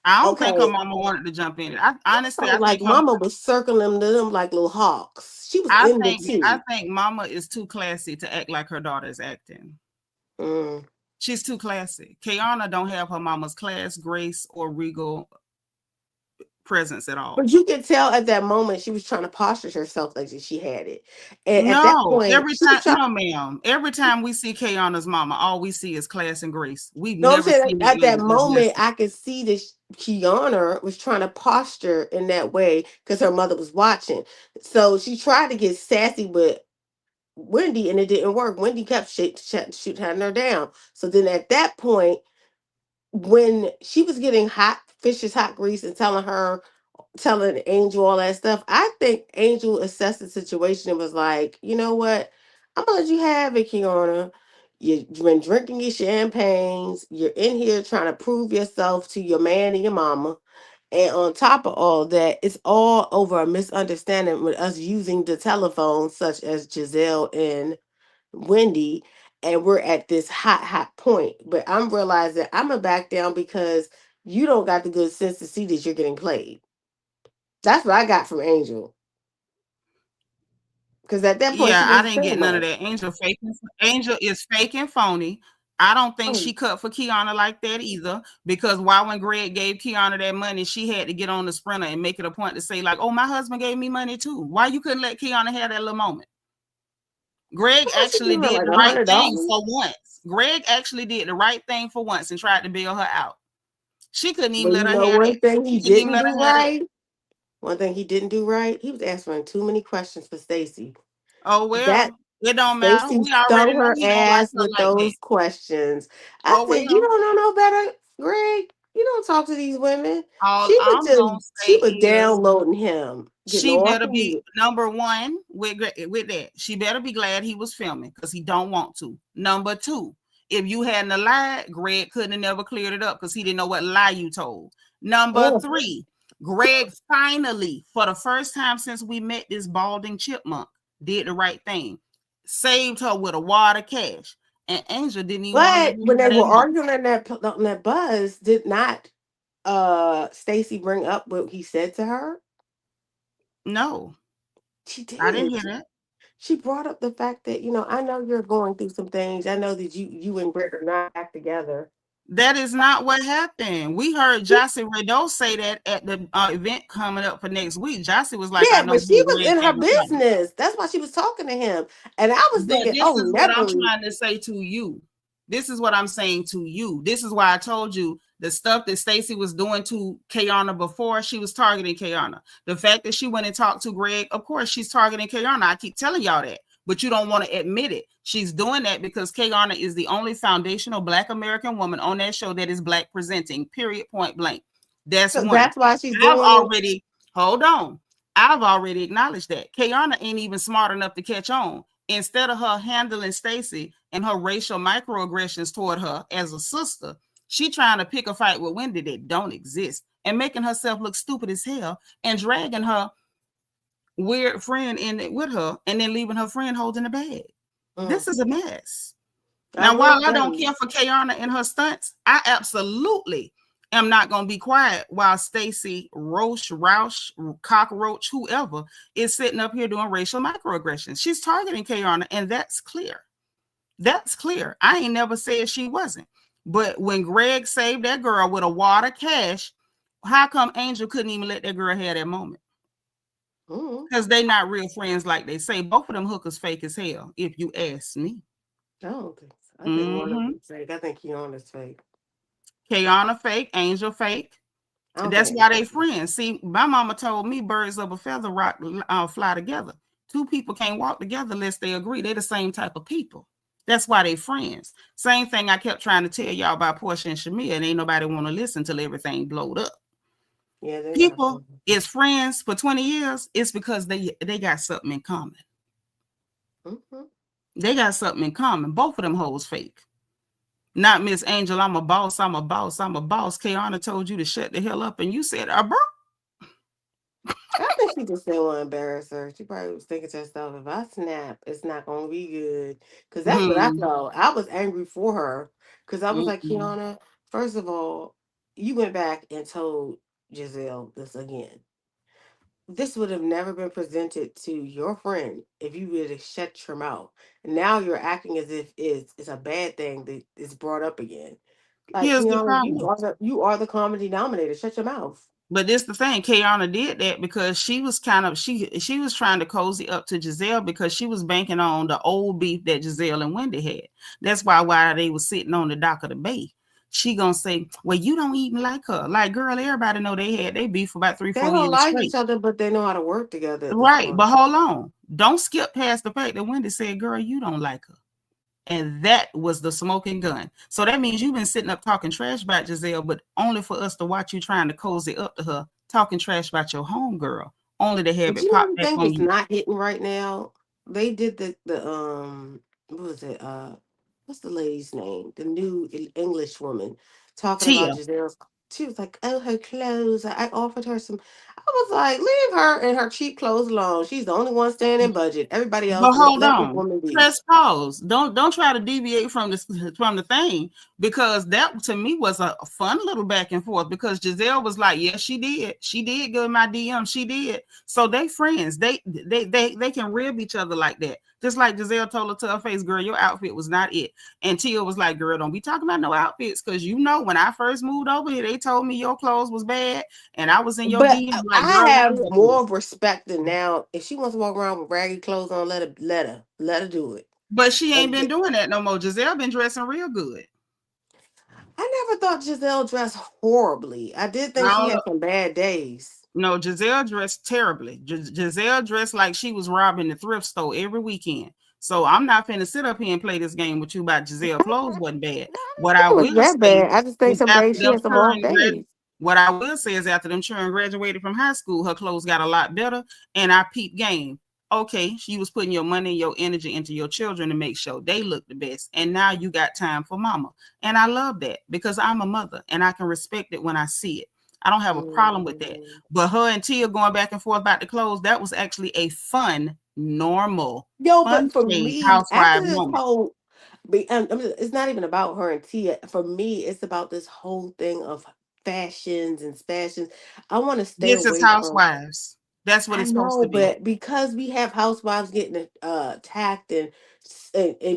I don't think her Okay. mama wanted to jump in it. I Honestly, felt like Mama was circling them like little hawks. She was in the I tea. think mama is too classy to act like her daughter is acting. Mm. She's too classy. Kayana don't have her mama's class, grace, or regal presence at But all. you could tell at that moment she was trying to posture herself like she had it. And at that No, point, every she was time, trying. no, ma'am. Every time we see Kayana's mama, all we see is class and grace. We've No, I'm never saying seen that at that lady just moment, messy. I could see that Kiearna was trying to posture in that way because her mother was watching. So she tried to get sassy with Wendy, and it didn't work. Wendy kept shutting her down. So then at that point, when she was getting hot, fish's hot grease, and telling Angel all that stuff, I think Angel assessed the situation and was like, you know what? I'm gonna let you have it, Kiearna. You've been drinking your champagnes. You're in here trying to prove yourself to your man and your mama. And on top of all that, it's all over a misunderstanding with us using the telephone, such as Giselle and Wendy. And we're at this hot, hot point. But I'm realizing I'm gonna back down because you don't got the good sense to see that you're getting played. That's what I got from Angel. Because at that point, Yeah, she I wasn't didn't saying get none of much. that. Angel is fake and phony. I don't think Oh, she cut for Kiearna like that either. Because why when Greg gave Kiearna that money, she had to get on the sprinter and make it a point to say, like, oh, my husband gave me money too. Why you couldn't let Kiearna have that little moment? Greg I thought she actually gave her did like the right thing $100. for once. Greg actually did the right thing for once and tried to bail her out. She couldn't even But let you her know have that. one thing She he couldn't even didn't let do her have that. right? One thing he didn't do right, he was answering too many questions for Stacy. Oh That well, it don't matter. Stacy We already stung know her he don't like ass her with like that. those questions. I Oh said, you well. don't know no better, Greg. You don't talk to these women. All I'm gonna say She was is downloading him, getting she all better be heated. number one with that. She better be glad he was filming because he don't want to. Number two, if you hadn't lied, Greg couldn't have never cleared it up because he didn't know what lie you told. Number Oh, three, Greg finally, for the first time since we met this balding chipmunk, did the right thing. Saved her with a wad of cash. and Angel didn't even want to But agree when they by that were money. arguing on that bus, did not Stacy bring up what he said to her? No, She I didn't did. hear that. She brought up the fact that, I know you're going through some things. I know that you and Greg are not back together. That is not what happened. We heard Jossie Rideau say that at the event coming up for next week. Jossie was like, I Yeah, know but you she and was Greg in her had a problem. business. That's why she was talking to him. And I was But thinking, this oh, is what I'm never. trying to say to you. This is what I'm saying to you. This is why I told you the stuff that Stacy was doing to Kiearna before, she was targeting Kiearna. The fact that she went and talked to Greg, of course, she's targeting Kiearna. I keep telling y'all that, but you don't want to admit it. She's doing that because Kiearna is the only foundational Black American woman on that show that is Black presenting, period, point blank. That's So one. that's why she's I've doing it. already, hold on. I've already acknowledged that. Kiearna ain't even smart enough to catch on. Instead of her handling Stacy and her racial microaggressions toward her as a sister, she trying to pick a fight with Wendy that don't exist and making herself look stupid as hell and dragging her weird friend in it with her and then leaving her friend holding the bag. This is a mess. I Now, will while I don't say, care for Kiearna and her stunts, I absolutely am not going to be quiet while Stacy, Roche, Roush, Cockroach, whoever is sitting up here doing racial microaggressions. She's targeting Kiearna, and that's clear. That's clear. I ain't never said she wasn't. But when Greg saved that girl with a wad of cash, how come Angel couldn't even let that girl have that moment? Because they not real friends like they say. Both of them hookers fake as hell, if you ask me. I don't think so. I think one of Mm-hmm. them's fake. I think Kiearna's fake. Kiearna fake, Angel fake. I don't That's think why they Angel's fake. friends. See, my mama told me birds of a feather rock fly together. Two people can't walk together unless they agree. They're the same type of people. That's why they friends. Same thing I kept trying to tell y'all about Portia and Shamia, and ain't nobody want to listen till everything blowed up. Yeah, they're not People friends. is friends for 20 years. It's because they got something in common. Mm-hmm. They got something in common. Both of them hoes fake. Not Miss Angel, I'm a boss, I'm a boss, I'm a boss. Kiearna told you to shut the hell up, and you said, bro. I think she just didn't want to embarrass her. She probably was thinking to herself, if I snap, it's not going to be good. Because that's what I Mm-hmm. felt. I was angry for her. Because I was like, Mm-hmm. Kiearna, first of all, you went back and told Giselle this again. This would have never been presented to your friend if you would have shut your mouth. And now you're acting as if it's a bad thing that is brought up again. Like, Here's the Kiearna, problem. you are the common denominator. Shut your mouth. But this the thing, Kiearna did that because she was kind of she was trying to cozy up to Giselle because she was banking on the old beef that Giselle and Wendy had. That's why while they was sitting on the dock of the bay, she gonna say, "Well, you don't even like her." Like, girl, everybody know they had they beef for about three, They four don't years like each straight. other, but they know how to work together at this Right, point. but hold on. Don't skip past the fact that Wendy said, "Girl, you don't like her." And that was the smoking gun. So that means you've been sitting up talking trash about Giselle, but only for us to watch you trying to cozy up to her, talking trash about your homegirl, only to have But it you know pop the back thing on that's you. not hitting right now? They did the what was it? What's the lady's name? The new English woman talking about Tia. Giselle's. She was like, "Oh, her clothes. I offered her some." I was like, "Leave her and her cheap clothes alone. She's the only one staying in budget. Everybody But else, hold let this on. woman be." Press pause. Don't try to deviate from the thing because that to me was a fun little back and forth because Giselle was like, "Yes, she did. She did go in my DM. She did." So they friends. They can rib each other like that. Just like Giselle told her to her face, "Girl, your outfit was not it." And Tia was like, "Girl, don't be talking about no outfits because you know when I first moved over here, they told me your clothes was bad, and I was in your But DM like, I girl, what have is more this?" respect than now. If she wants to walk around with raggy clothes on, let her do it. But she ain't And been doing that no more. Giselle been dressing real good. I never thought Giselle dressed horribly. I did think she All had some bad days. No, Giselle dressed terribly. Giselle dressed like she was robbing the thrift store every weekend. So I'm not finna sit up here and play this game with you about Giselle clothes wasn't bad. What I It was will that say bad. I just think is some after days she them had some off children days. what I will say is after them children graduated from high school, her clothes got a lot better. And I peep game. Okay, she was putting your money and your energy into your children to make sure they look the best. And now you got time for mama. And I love that because I'm a mother and I can respect it when I see it. I don't have a problem with that. Mm. But her and Tia going back and forth about the clothes, that was actually a fun, normal, Yo, fun but for shade me, after housewife this moment. whole, It's not even about her and Tia. For me, it's about this whole thing of fashions and fashions. I want to stay This is away from. Housewives. That's what I it's supposed know, to be. but because we have housewives getting attacked and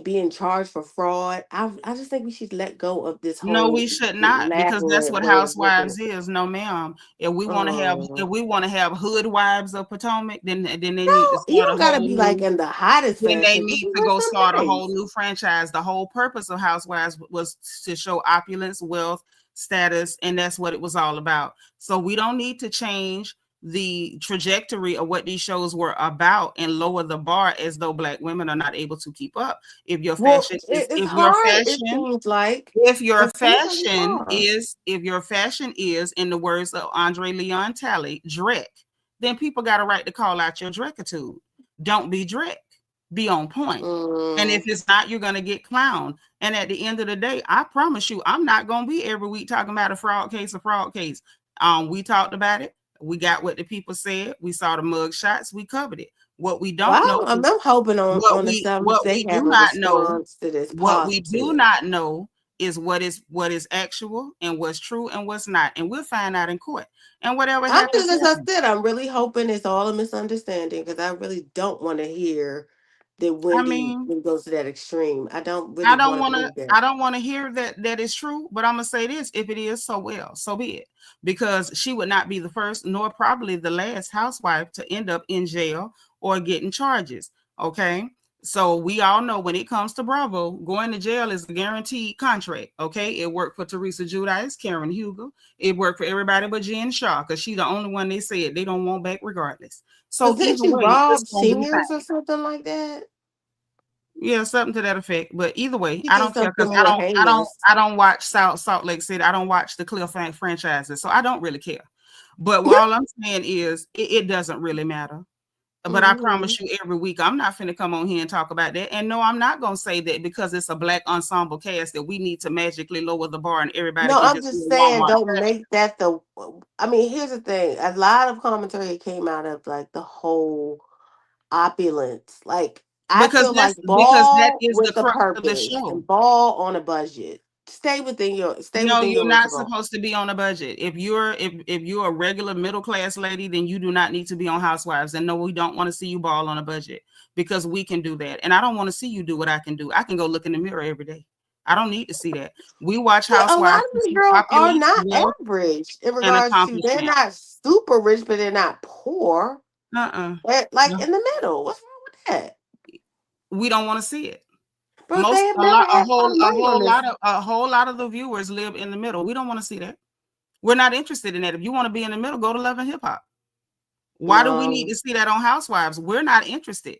being charged for fraud, I just think we should let go of this No, we whole should not, because that's labyrinth what way of looking. Housewives is. No, ma'am. If we want to have, if Um, we want to have Hood Wives of Potomac, then they need to no, you start a don't gotta whole be like new. in the hottest Then they fashion. Just need to wear go something start a whole nice. new franchise. The whole purpose of Housewives was to show opulence, wealth, status, and that's what it was all about. So we don't need to change the trajectory of what these shows were about and lower the bar as though Black women are not able to keep up. If your Well, fashion is, it's hard. It seems like, but sometimes it's hard. if your fashion is, in the words of Andre Leon Talley, Drek, then people got a right to call out your Drekitude. Don't be Drek. Be on point. And if Mm. it's not, you're gonna get clowned. And at the end of the day, I promise you, I'm not gonna be every week talking about a fraud case, a fraud case. We talked about it. We got what the people said. We saw the mug shots. We covered it. What we don't know Well, I'm, is I'm hoping on the seventh what they we have do a not know. response to this What we do positive. not know is what is actual and what's true and what's not, and we'll find out in court. And whatever I'm happens, just, as I happens. said, I'm really hoping it's all a misunderstanding because I really don't want to hear that I Wendy mean, goes to that extreme. I don't really want to believe that. I don't want to hear that is true, but I'm gonna say this: if it is, so well, so be it. Because she would not be the first, nor probably the last housewife to end up in jail or getting charges. Okay. So we all know when it comes to Bravo, going to jail is a guaranteed contract. Okay. It worked for Teresa Giudice, Karen Hugo. It worked for everybody but Jen Shaw, because she's the only one they said they don't want back regardless. So Because then either she way, it's robbed gonna be fine. seniors or something like that. Yeah, something to that effect. But either way, She I did don't care, because something more heinous. I don't watch Salt Lake City. I don't watch the Cliff franchises, so I don't really care. But all I'm saying is it doesn't really matter. But I Hmm. promise you, every week I'm not finna come on here and talk about that. And no, I'm not gonna say that because it's a Black ensemble cast that we need to magically lower the bar and everybody No, can I'm just just do a saying, Walmart don't fashion. make that the. I mean, here's the thing: a lot of commentary came out of like the whole opulence. Like, I feel like Because that ball is the with a crux of the purpose show. and ball on a budget. Stay No, within your you're not reservoir. supposed to be on a budget. If you're a regular middle class lady, then you do not need to be on Housewives. And no, we don't want to see you ball on a budget, because we can do that. And I don't want to see you do what I can do. I can go look in the mirror every day. I don't need to see that. We watch But a lot Housewives of to these see girls are opulence, not wealth, average in and regards to they're accomplishment. not super rich, but they're not poor. Uh-uh. They're like No, in the middle. What's wrong with that? we don't want to see it. Bro, they have never had a lot of money on this. A whole lot of the viewers live in the middle. We don't want to see that. We're not interested in that. If you want to be in the middle, go to Love and Hip Hop. Why do we need No, to see that on Housewives? We're not interested.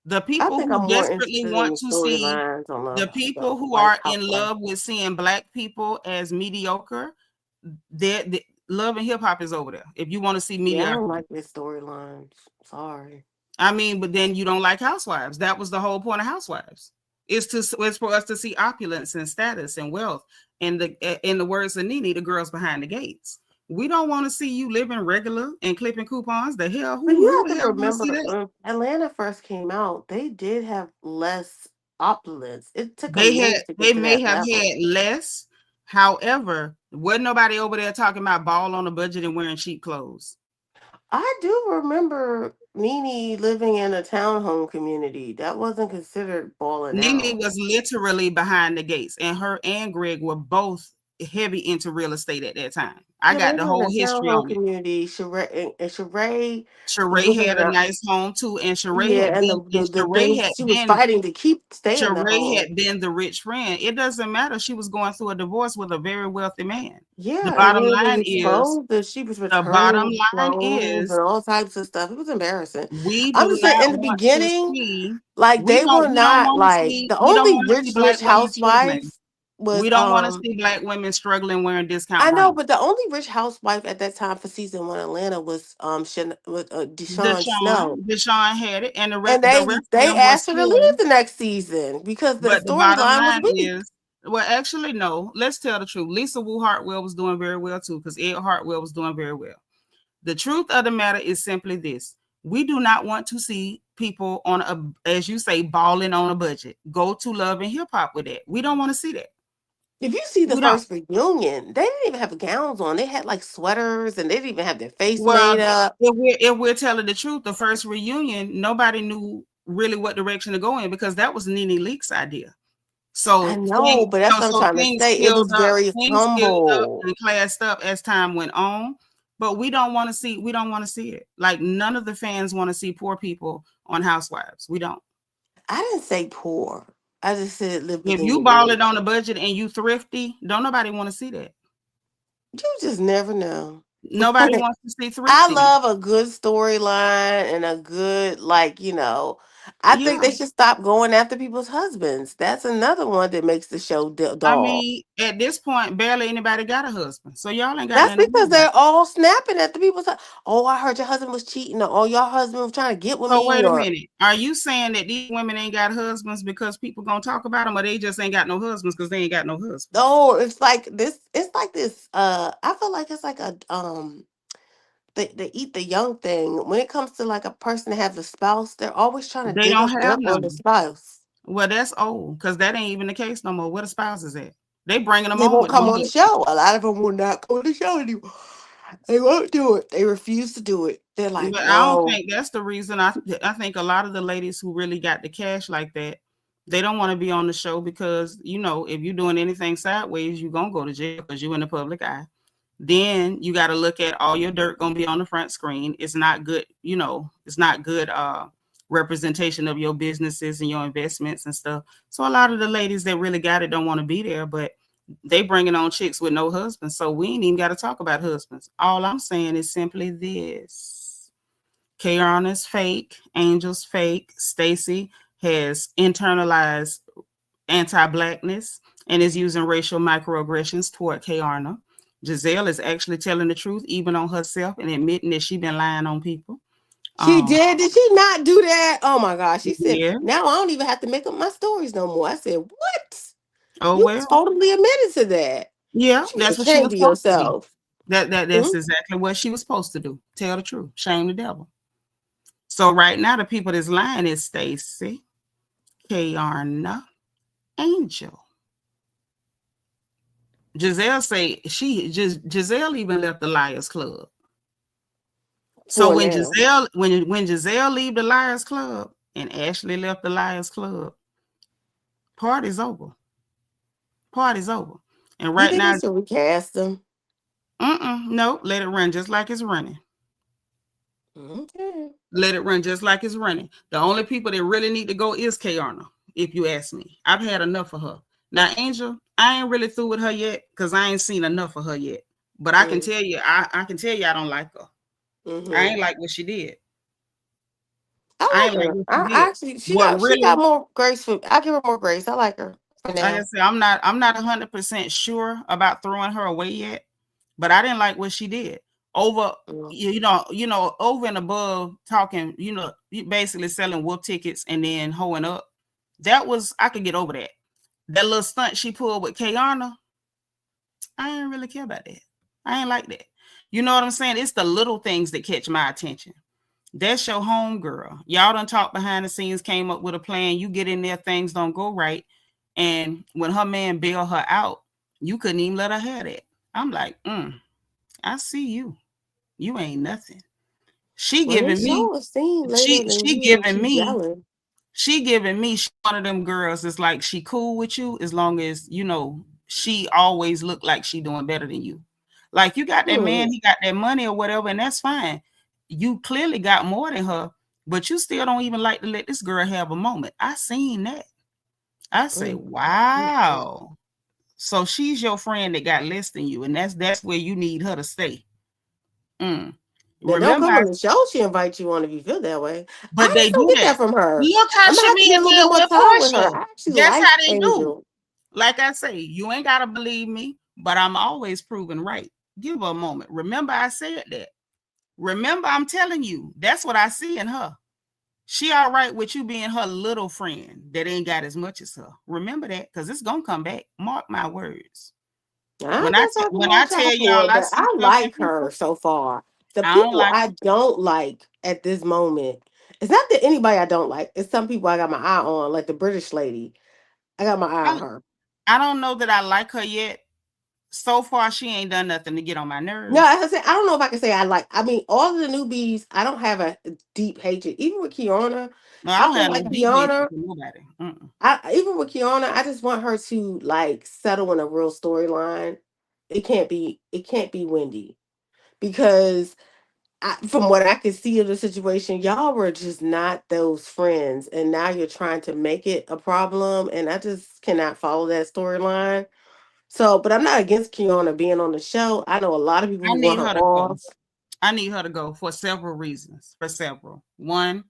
The I people think I'm who more desperately interested in want the to see, storylines on the the people who White are House. in love with seeing Black people as mediocre, they Love and Hip Hop is over there. If you want to see Yeah, I don't mediocrity, like their storylines. Sorry. I mean, but then you don't like Housewives. That was the whole point of Housewives. It's for us to see opulence and status and wealth. And in the words of Nene, the girls behind the gates. We don't want to see you living regular and clipping coupons. The hell, But you who have the to hell want to see remember that? when Atlanta first came out, they did have less opulence. It took a They minute to get they to may that have level. had less. However, wasn't nobody over there talking about ball on a budget and wearing cheap clothes. I do remember Nene living in a townhome community. That wasn't considered balling Nene out. was literally behind the gates, and her and Greg were both heavy into real estate at that time. I Yeah, they got the were in a whole history townhome on it. community. Sheree was Sheree living had in a a, nice home too, and yeah, and the thing she was fighting to keep stay in the Sheree home. had been the rich friend. It doesn't matter. She was going through a divorce with a very wealthy man. The Yeah, and bottom then it was line is, exposed that she was the bottom returning line clothes and is, all types of stuff. It was embarrassing. we I'm do just saying, not in the want to beginning, see, like they were not like the we don't only want to see rich Black women struggling. housewife was We don't want to see Black women struggling wearing discount I know, brands. but the only rich housewife at that time for season one Atlanta was Deshaun Snow. Deshaun had it, and And the rest of they them were asked her to leave spoiled. the next season because the But the bottom storyline was line weak. is, well, actually, no. Let's tell the truth. Lisa Wu Hartwell was doing very well too, because Ed Hartwell was doing very well. The truth of the matter is simply this: We do not want to see people on a, as you say, balling on a budget. Go to Love and Hip Hop with it. We don't want to see that. If you see the We don't. first reunion, they didn't even have gowns on. They had like sweaters and they didn't even have their face Well, made up. if we're telling the truth, the first reunion, nobody knew really what direction to go in because that was Nene Leak's idea. I So know, but that's what I'm trying to things say. It scaled was up, very humble. and classed up as time went on. But we don't want to see it. Like none of the fans want to see poor people on Housewives. We don't. I didn't say poor. I just said live If within you your ball it means. on a budget and you thrifty, don't nobody want to see that. You just never know. Nobody wants to see I thrifty. love a good storyline and a good, like, I think Yeah. they should stop going after people's husbands. That's another one that makes the show I dull. mean, at this point, barely anybody got a husband. So y'all ain't got That's nothing to do because with it. they're all snapping at the people's. Oh, I heard your husband was cheating. Or, oh, your husband was trying to get with So me. wait a Or minute. Are you saying that these women ain't got husbands because people gonna talk about them, or they just ain't got no husbands because they ain't got no husbands? oh, it's like this. It's like this. I feel like it's like a they eat the young thing. When it comes to like a person that has a spouse, they're always trying to They dig don't up have dirt on the none. spouse. Well, that's old because that ain't even the case no more. Where the spouses at? They bringing them They on won't with no come on the husband. show. A lot of them will not come on the show anymore. They won't do it. They refuse to do it. They're like, But I don't no. think that's the reason. I think a lot of the ladies who really got the cash like that, they don't want to be on the show because if you're doing anything sideways, you're gonna go to jail because you're in the public eye. Then you got to look at all your dirt gonna be on the front screen. It's not good. It's not good representation of your businesses and your investments and stuff. So a lot of the ladies that really got it don't want to be there, but they bringing on chicks with no husbands. So we ain't even got to talk about husbands. All I'm saying is simply this: Kiearna's fake, Angel's fake, Stacy has internalized anti-blackness and is using racial microaggressions toward Kiearna. Giselle is actually telling the truth, even on herself, and admitting that she been lying on people. She Um, did. Did she not do that? Oh my gosh. She said, yeah. now I don't even have to make up my stories no more. I said, what? Oh You well. totally admitted to that. Yeah, You should be that's what she was ashamed of supposed to be. yourself. That's Hmm? exactly what she was supposed to do. Tell the truth. Shame the devil. So right now, the people that's lying is Stacy, Kiearna, Angel. Giselle say Giselle even left the Liars Club. So For when now. Giselle leave the Liars Club and Ashley left the Liars Club, party's over. Party's over. And You right think they now, should recast them? no, let it run just like it's running. Okay. Let it run just like it's running. The only people that really need to go is Kiearna, if you ask me. I've had enough of her. Now, Angel, I ain't really through with her yet because I ain't seen enough of her yet. But I can Mm-hmm. tell you, I can tell you I don't like her. I Mm-hmm. ain't like what she did. I I ain't like like her. what she I did. actually What she got really, more grace for I give her more grace. I like her for like I now. said, I'm not 100% sure about throwing her away yet, but I didn't like what she did. Over Mm. over and above talking, basically selling whoop tickets and then hoeing up. That was I could get over that. That little stunt she pulled with Kiearna, I didn't really care about that. I ain't like that. You know what I'm saying? It's the little things that catch my attention. That's your home girl. Y'all done talk behind the scenes, came up with a plan. You get in there, things don't go right. And when her man bailed her out, you couldn't even let her have that. I'm like, I see you. You ain't nothing. She Well, they giving me, show a scene later she in the she year when giving she's me, yelling. she one of them girls that's like she cool with you as long as she always look like she doing better than you. Like you got that man, Hmm. he got that money or whatever, and that's fine. You clearly got more than her, but you still don't even like to let this girl have a moment. I seen that. I say, Mm. Mm. wow. So she's your friend that got less than you, and that's where you need her to stay. Mm. Now, don't Remember, come on the show. She invites you on if you feel that way. but I they just don't do get that. that from her. Look how I'm gonna have to get a Shamia little bit did more with time with her. Portia. I actually That's like how they do. Angel. Like I say, you ain't gotta believe me, but I'm always proven right. Give her a moment. Remember, I said that. Remember, I'm telling you, that's what I see in her. She all right with you being her little friend that ain't got as much as her. Remember that, because it's gonna come back. Mark my words. I When I guess I'll be when I watch tell out for y'all it, I but see I stuff in like her people, so far. The I don't people like I her. don't like at this moment. It's not that anybody I don't like. It's some people I got my eye on, like the British lady. I got my eye on her. I don't know that I like her yet. So far, she ain't done nothing to get on my No, nerves. as I said, I don't know if I can say I like. I mean, all of the newbies, I don't have a deep hatred. Even with Kiearna, No, I I don't feel have no like deep hatred Kiearna. for nobody. Even with Kiearna, I just want her to like settle in a real storyline. It can't be Wendy because from what I could see of the situation, y'all were just not those friends, and now you're trying to make it a problem, and I just cannot follow that storyline. So, but I'm not against Kiearna being on the show. I know a lot of people I who want need her her to go. off. I need her to go for several reasons. For several. One,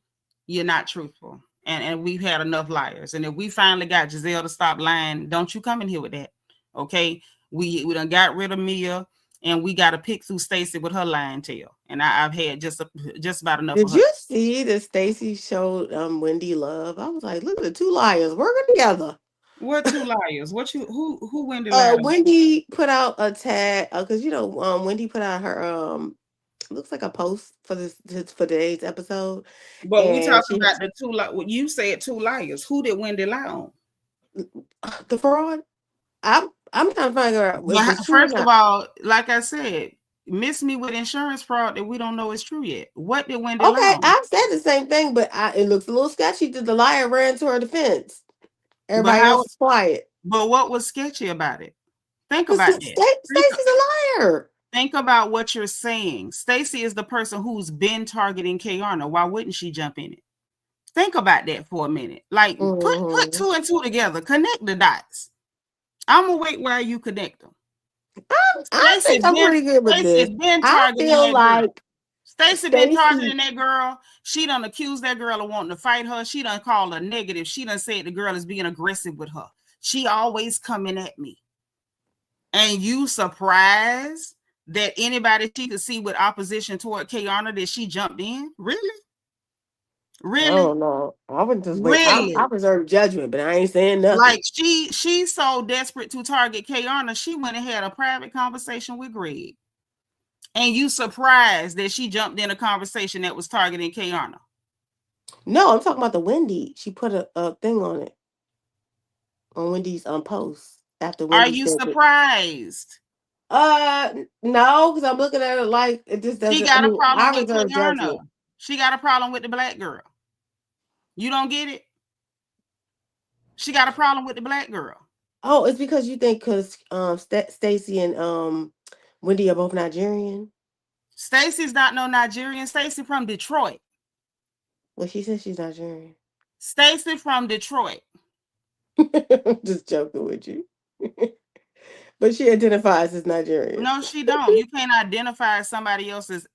you're not truthful. And we've had enough liars. And if we finally got Giselle to stop lying, don't you come in here with that. Okay. We done got rid of Mia, and we got to pick through Stacy with her lying tail. And I've had just about enough of Did her. you see that Stacy showed Wendy love? I was like, look at the two liars working together. What two liars? What you who Wendy lied about? Wendy put out a tag because Wendy put out her looks like a post for for today's episode, But we and talking she about the two you said two liars. Who did Wendy lie on? the fraud. I'm trying to figure out if But it's true or first of not. all, like I said, miss me with insurance fraud that we don't know is true yet. What did Wendy lie Okay, on? I said the same thing, but it looks a little sketchy that the liar ran to her defense. But Everybody how? else is quiet. But what was sketchy about it? Think Because about that. Stacy's a liar. Think about what you're saying. Stacy is the person who's been targeting Kiearna. Why wouldn't she jump in it? Think about that for a minute. Like put Mm-hmm. two and two together. Connect the dots. I'm gonna wait while you connect them. I think I'm pretty good with this. Stacy been I targeting feel that girl. like Stacy been Stacy. targeting that girl. She done accused that girl of wanting to fight her. She done called her negative. She done said the girl is being aggressive with her. She always coming at me. And you surprised that anybody she could see with opposition toward Kiearna that she jumped in? Really? I Really? don't know. I would just wait. I Really? reserve judgment, but I ain't saying nothing. Like she's so desperate to target Kiearna, she went and had a private conversation with Greg. And you surprised that she jumped in a conversation that was targeting Kiearna. No, I'm talking about the Wendy. She put a thing on it on Wendy's post after Are Wendy you said it. surprised? No, because I'm looking at it like it just She doesn't. I got a mean, problem I with reserve Kiearna. judgment. She got a problem with the black girl. You don't get it? She got a problem with the black girl. Oh, it's because you think because Stacy and Wendy are both Nigerian. Stacy's not no Nigerian. Stacy from Detroit. Well, she says she's Nigerian. Stacy from Detroit. I'm just joking with you. But she identifies as Nigerian. No, she don't. You can't identify somebody else's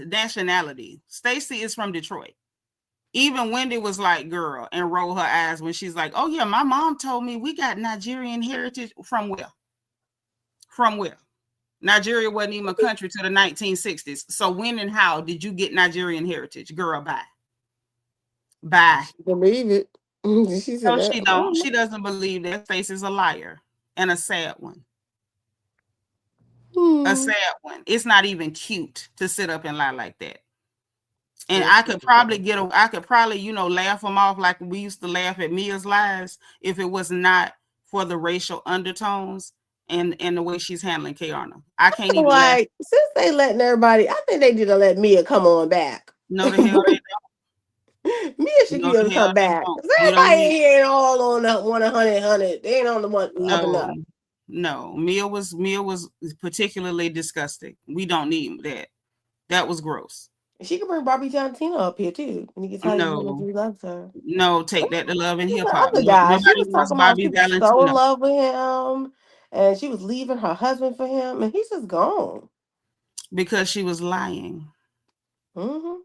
nationality. Stacy is from Detroit. Even Wendy was like, girl, and roll her eyes when she's like, oh, yeah, my mom told me we got Nigerian heritage. From where? From where? Nigeria wasn't even a country to the 1960s. So when and how did you get Nigerian heritage? Girl, bye. Bye. She believe it. She said No, that. she don't. She doesn't believe that. Stacey's a liar and a sad one. A sad one. It's not even cute to sit up and lie like that. And Yes, I could probably laugh them off like we used to laugh at Mia's lies if it was not for the racial undertones and the way she's handling Kiearna. I can't even laugh. like since they letting everybody, I think they need to let Mia come on back. No, the hell they Mia should No, be able to the hell come they back. don't. Because We don't everybody need. in here ain't all on the 100. They ain't on the one up and up. No. Mia was particularly disgusting. We don't need that. That was gross. She can bring Barbie Tina up here too, and he can tell you how much No, he loves her. no, take that to Love and The Hip Hop. other guy, she Nobody was wants talking about Bobby she was so in Valentino love with him, and she was leaving her husband for him, and he's just gone. because she was lying Mm-hmm.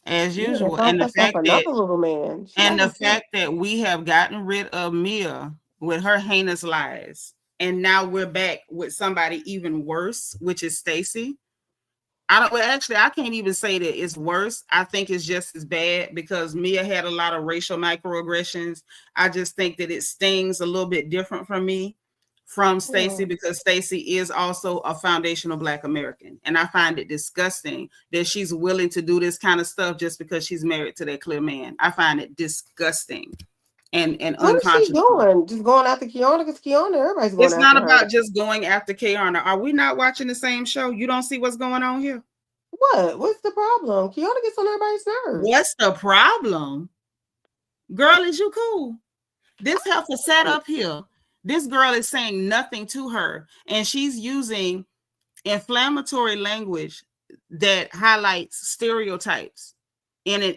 as Yeah, they usual. found herself another little man. She And got the him too. fact that we have gotten rid of Mia with her heinous lies, and now we're back with somebody even worse, which is Stacy. I can't even say that it's worse. I think it's just as bad because Mia had a lot of racial microaggressions. I just think that it stings a little bit different from me from Stacy because Stacy is also a foundational Black American. And I find it disgusting that she's willing to do this kind of stuff just because she's married to that clear man. I find it disgusting and What is she unconscionable. doing? Just going after Kiearna? Because Kiearna, everybody's going It's after not her. about just going after Kiearna. Are we not watching the same show? You don't see what's going on here? What? What's the problem? Kiearna gets on everybody's nerves. What's the problem? Girl, is you cool? This heifer sat up here. This girl is saying nothing to her, and she's using inflammatory language that highlights stereotypes in an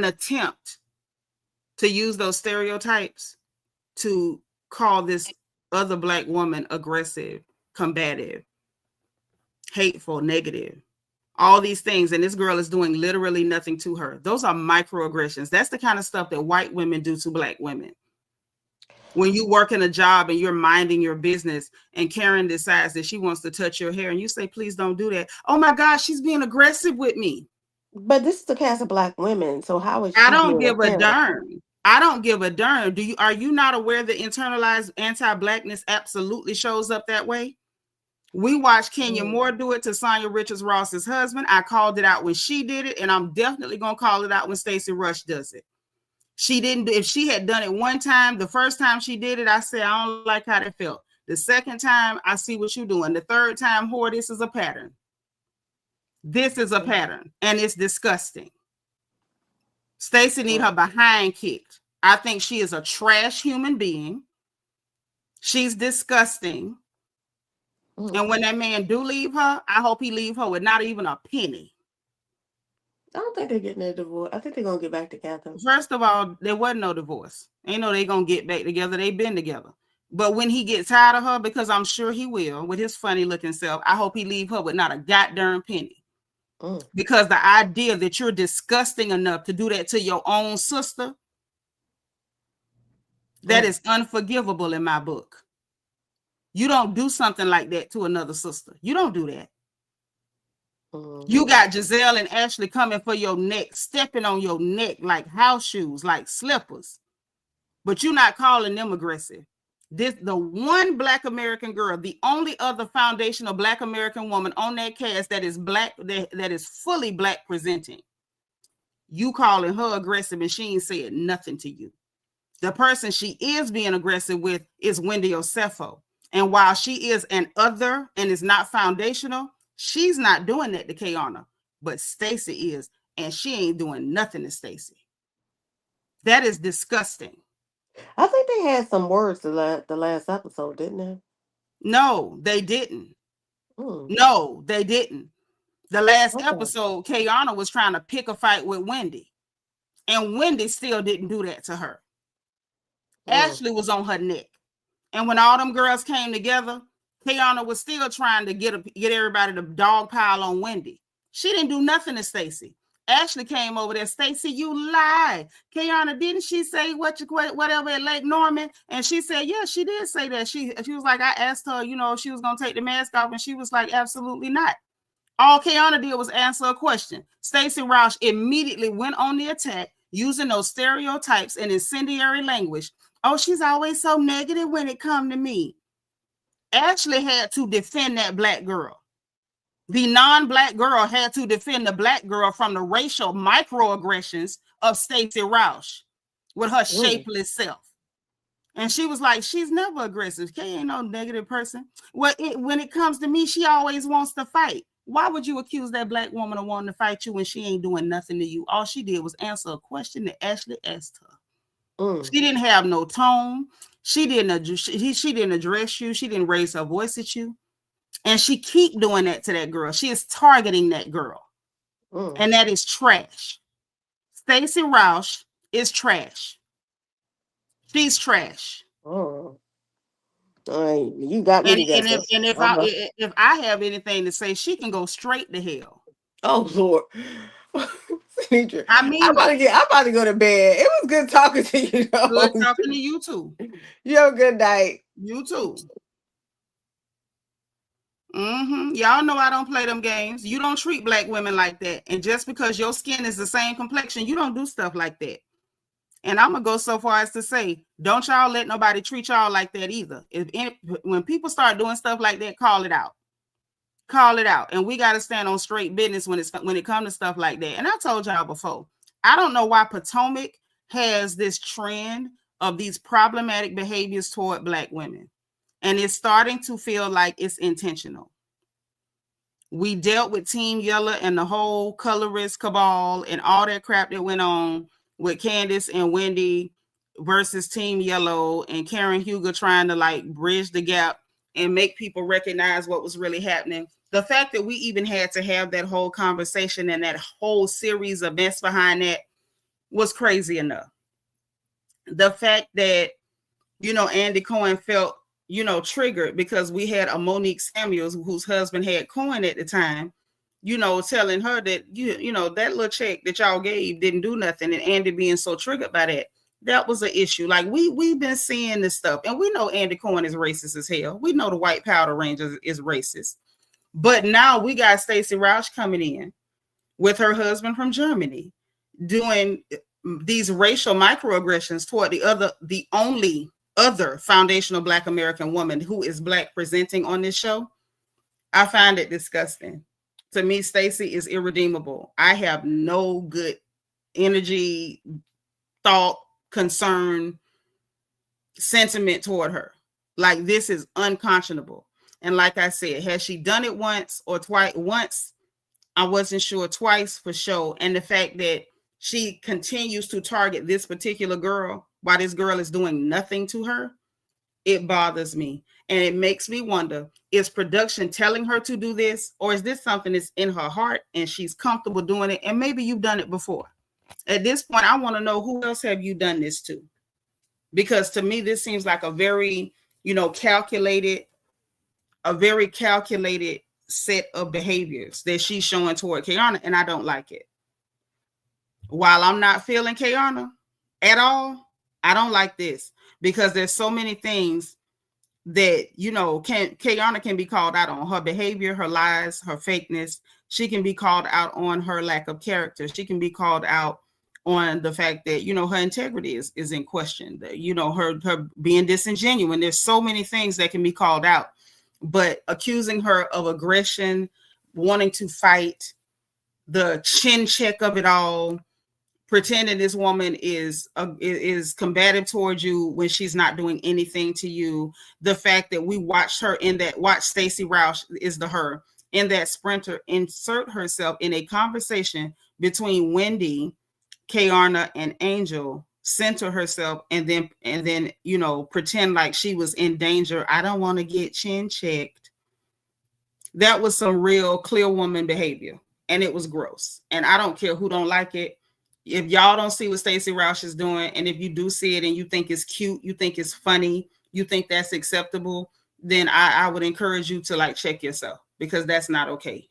attempt to use those stereotypes to call this other Black woman aggressive, combative, hateful, negative. All these things, and this girl is doing literally nothing to her. Those are microaggressions. That's the kind of stuff that white women do to Black women. When you work in a job and you're minding your business and Karen decides that she wants to touch your hair and you say, please don't do that. Oh my gosh, she's being aggressive with me. But this is the cast of Black women, so how is she? I don't give a darn. I don't give a darn. Are you not aware that internalized anti-Blackness absolutely shows up that way? We watched Kenya Moore do it to Sonia Richards Ross's husband. I called it out when she did it, and I'm definitely gonna call it out when Stacy Rush does it. She didn't. If she had done it one time, the first time she did it, I said I don't like how that felt. The second time, I see what you're doing. The third time, whore, this is a pattern. This is a pattern, and it's disgusting. Stacy need her behind kicked. I think she is a trash human being. She's disgusting. And when that man do leave her, I hope he leave her with not even a penny. I don't think they're getting a divorce. I think they're going to get back together. First of all, there wasn't no divorce. Ain't no they going to get back together. They've been together. But when he gets tired of her, because I'm sure he will, with his funny looking self, I hope he leave her with not a goddamn penny. Because the idea that you're disgusting enough to do that to your own sister, that is unforgivable in my book. You don't do something like that to another sister. You don't do that. You got Giselle and Ashley coming for your neck, stepping on your neck like house shoes, like slippers. But you're not calling them aggressive. The one Black American girl, the only other foundational Black American woman on that cast that is Black, that is fully Black presenting. You calling her aggressive and she ain't said nothing to you. The person she is being aggressive with is Wendy Osefo. And while she is an other and is not foundational, she's not doing that to Kiearna, but Stacy is, and she ain't doing nothing to Stacy. That is disgusting. I think they had some words the last episode, didn't they? No, they didn't. No, they didn't. The last episode, Kiearna was trying to pick a fight with Wendy, and Wendy still didn't do that to her. Ashley was on her neck. And when all them girls came together, Kiearna was still trying to get everybody to dog pile on Wendy. She didn't do nothing to Stacy. Ashley came over there. Stacy, you lied. Kiearna, didn't she say whatever at Lake Norman? And she said, yeah, she did say that. She was like, I asked her, if she was going to take the mask off, and she was like, absolutely not. All Kiearna did was answer a question. Stacy Roush immediately went on the attack using those stereotypes and incendiary language. Oh, she's always so negative when it comes to me. Ashley had to defend that Black girl. The non-Black girl had to defend the Black girl from the racial microaggressions of Stacy Roush with her shapeless self. And she was like, she's never aggressive. Kay ain't no negative person. Well, when it comes to me, she always wants to fight. Why would you accuse that Black woman of wanting to fight you when she ain't doing nothing to you? All she did was answer a question that Ashley asked her. She didn't have no tone. She didn't address you. She didn't raise her voice at you. And she keep doing that to that girl. She is targeting that girl. And that is trash. Stacy Roush is trash. She's trash. You got me together. And if I have anything to say, she can go straight to hell. Oh, Lord. Seanitra, I mean, I'm about to go to bed. It was good talking to you, though. Good talking to you too. You have a good night. You too. Y'all know I don't play them games. You don't treat Black women like that. And just because your skin is the same complexion, you don't do stuff like that. And I'm gonna go so far as to say, don't y'all let nobody treat y'all like that either. When people start doing stuff like that, call it out. Call it out. And we got to stand on straight business when it comes to stuff like that. And I told y'all before, I don't know why Potomac has this trend of these problematic behaviors toward Black women. And it's starting to feel like it's intentional. We dealt with Team Yellow and the whole colorist cabal and all that crap that went on with Candace and Wendy versus Team Yellow and Karen Huger trying to like bridge the gap and make people recognize what was really happening. The fact that we even had to have that whole conversation and that whole series of events behind that was crazy enough. The fact that, Andy Cohen felt, triggered because we had a Monique Samuels whose husband had Cohen at the time, telling her that, that little check that y'all gave didn't do nothing. And Andy being so triggered by that was an issue. Like we've been seeing this stuff, and we know Andy Cohen is racist as hell. We know the White Powder Ranger is racist. But now we got Stacy Roush coming in with her husband from Germany doing these racial microaggressions toward the only other foundational Black American woman who is Black presenting on this show. I find it disgusting. To me, Stacy is irredeemable. I have no good energy, thought, concern, sentiment toward her. Like, this is unconscionable. And like I said, has she done it once or twice? Once, I wasn't sure. Twice, for sure. And the fact that she continues to target this particular girl while this girl is doing nothing to her, it bothers me. And it makes me wonder, is production telling her to do this? Or is this something that's in her heart and she's comfortable doing it? And maybe you've done it before. At this point, I want to know, who else have you done this to? Because to me, this seems like a very, calculated set of behaviors that she's showing toward Kiearna, and I don't like it. While I'm not feeling Kiearna at all, I don't like this, because there's so many things that, Kiearna can be called out on: her behavior, her lies, her fakeness. She can be called out on her lack of character. She can be called out on the fact that, her integrity is in question, that, her being disingenuous. There's so many things that can be called out. But accusing her of aggression, wanting to fight, the Chin-Chek of it all, pretending this woman is combative towards you when she's not doing anything to you. The fact that we watched her watch Stacy Roush is her in that Sprinter insert herself in a conversation between Wendy, Kiearna, and Angel, center herself, and then pretend like she was in danger. I don't want to get chin-checked. That was some real clear woman behavior, and it was gross. And I don't care who don't like it. If y'all don't see what Stacy Roush is doing, and if you do see it and you think it's cute, you think it's funny, you think that's acceptable, then I would encourage you to check yourself, because that's not okay.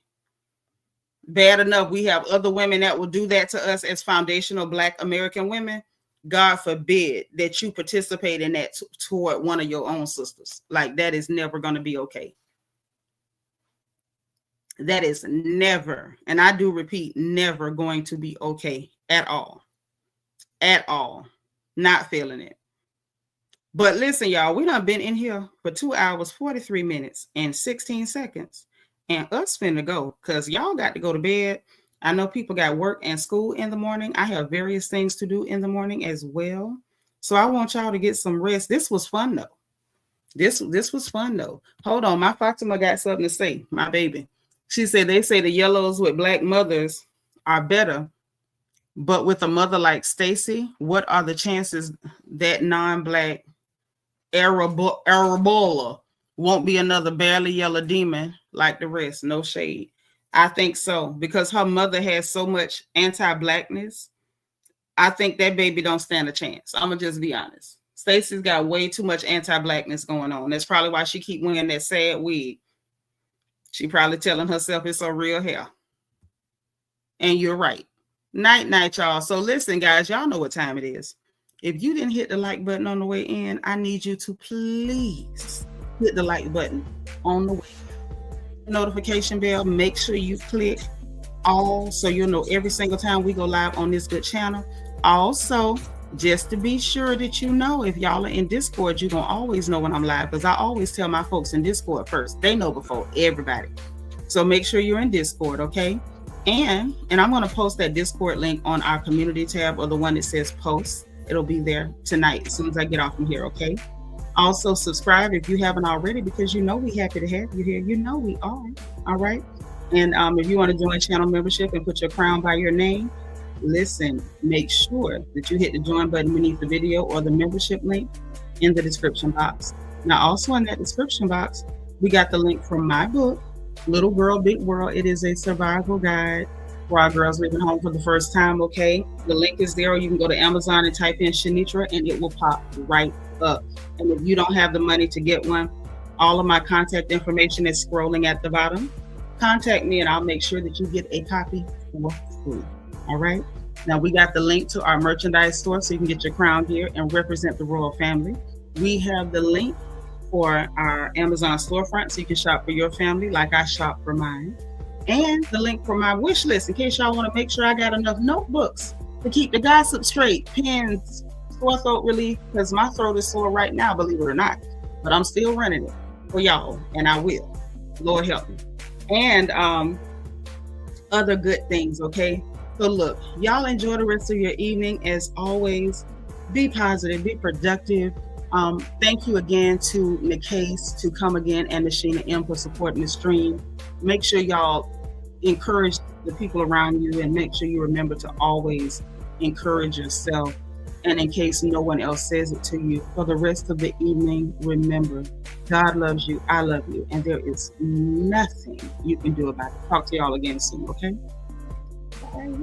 Bad enough we have other women that will do that to us as foundational Black American women. God forbid that you participate in that toward one of your own sisters. That is never going to be okay. That is never, and I do repeat, never going to be okay at all. At all. Not feeling it. But listen, y'all, we done been in here for 2 hours, 43 minutes, and 16 seconds. And us finna go, because y'all got to go to bed. I know people got work and school in the morning. I have various things to do in the morning as well. So I want y'all to get some rest. This was fun, though. This was fun, though. Hold on. My Fatima got something to say, my baby. She said they say the yellows with Black mothers are better. But with a mother like Stacy, what are the chances that non-Black Arabola won't be another barely yellow demon like the rest? No shade. I think so, because her mother has so much anti-Blackness. I think that baby don't stand a chance. I'm gonna just be honest. Stacy's got way too much anti-Blackness going on. That's probably why she keep wearing that sad wig. She probably telling herself it's her real hair. And you're right. Night, y'all. So listen, guys, y'all know what time it is. If you didn't hit the like button on the way in, I need you to please hit the like button on the way. Notification bell, make sure you click all so you'll know every single time we go live on this good channel. Also, just to be sure that you know, if y'all are in Discord, you're going to always know when I'm live, because I always tell my folks in Discord first. They know before everybody. So make sure you're in Discord, okay? And I'm going to post that Discord link on our community tab, or the one that says post. It'll be there tonight as soon as I get off from here, okay? Also, subscribe if you haven't already, because you know we're happy to have you here. You know we are, all right? And if you want to join channel membership and put your crown by your name, listen, make sure that you hit the join button beneath the video, or the membership link in the description box. Now, also in that description box, we got the link from my book, Little Girl, Big World. It is a survival guide for our girls leaving home for the first time, okay? The link is there, or you can go to Amazon and type in Seanitra, and it will pop right up. And if you don't have the money to get one, all of my contact information is scrolling at the bottom. Contact me and I'll make sure that you get a copy for free. All right. Now we got the link to our merchandise store, so you can get your crown gear and represent the royal family. We have the link for our Amazon storefront, so you can shop for your family like I shop for mine. And the link for my wish list, in case y'all want to make sure I got enough notebooks to keep the gossip straight, pens, sore throat relief, because my throat is sore right now, believe it or not. But I'm still running it for y'all, and I will. Lord help me. And other good things, okay? So look, y'all enjoy the rest of your evening. As always, be positive, be productive. Thank you again to Nikase to come again, and to Sheena M for supporting the stream. Make sure y'all encourage the people around you, and make sure you remember to always encourage yourself. And in case no one else says it to you, for the rest of the evening, remember, God loves you, I love you, and there is nothing you can do about it. Talk to y'all again soon, okay? Bye.